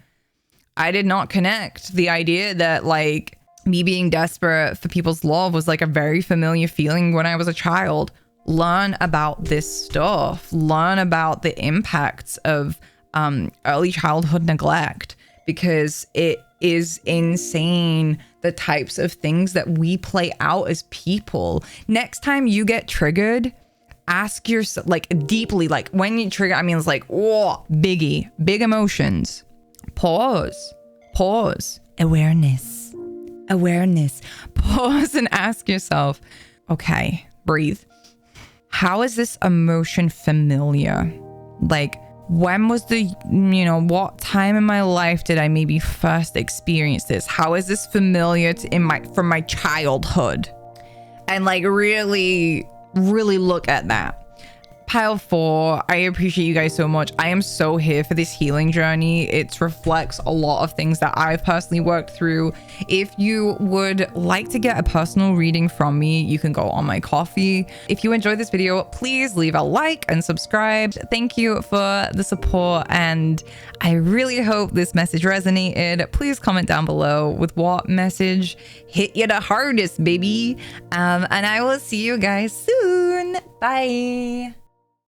I did not connect the idea that like me being desperate for people's love was like a very familiar feeling when I was a child. Learn about this stuff, learn about the impacts of early childhood neglect, because it is insane the types of things that we play out as people. Next time you get triggered, ask yourself, like deeply, like when you trigger, I mean, it's like, oh, big emotions. Pause, awareness, pause and ask yourself, okay, breathe. How is this emotion familiar? Like, when was what time in my life did I maybe first experience this? How is this familiar from my childhood? And like really look at that. Pile 4, I appreciate you guys so much. I am so here for this healing journey. It reflects a lot of things that I've personally worked through. If you would like to get a personal reading from me, you can go on my coffee. If you enjoyed this video, please leave a like and subscribe. Thank you for the support, and I really hope this message resonated. Please comment down below with what message hit you the hardest, baby. And I will see you guys soon. Bye.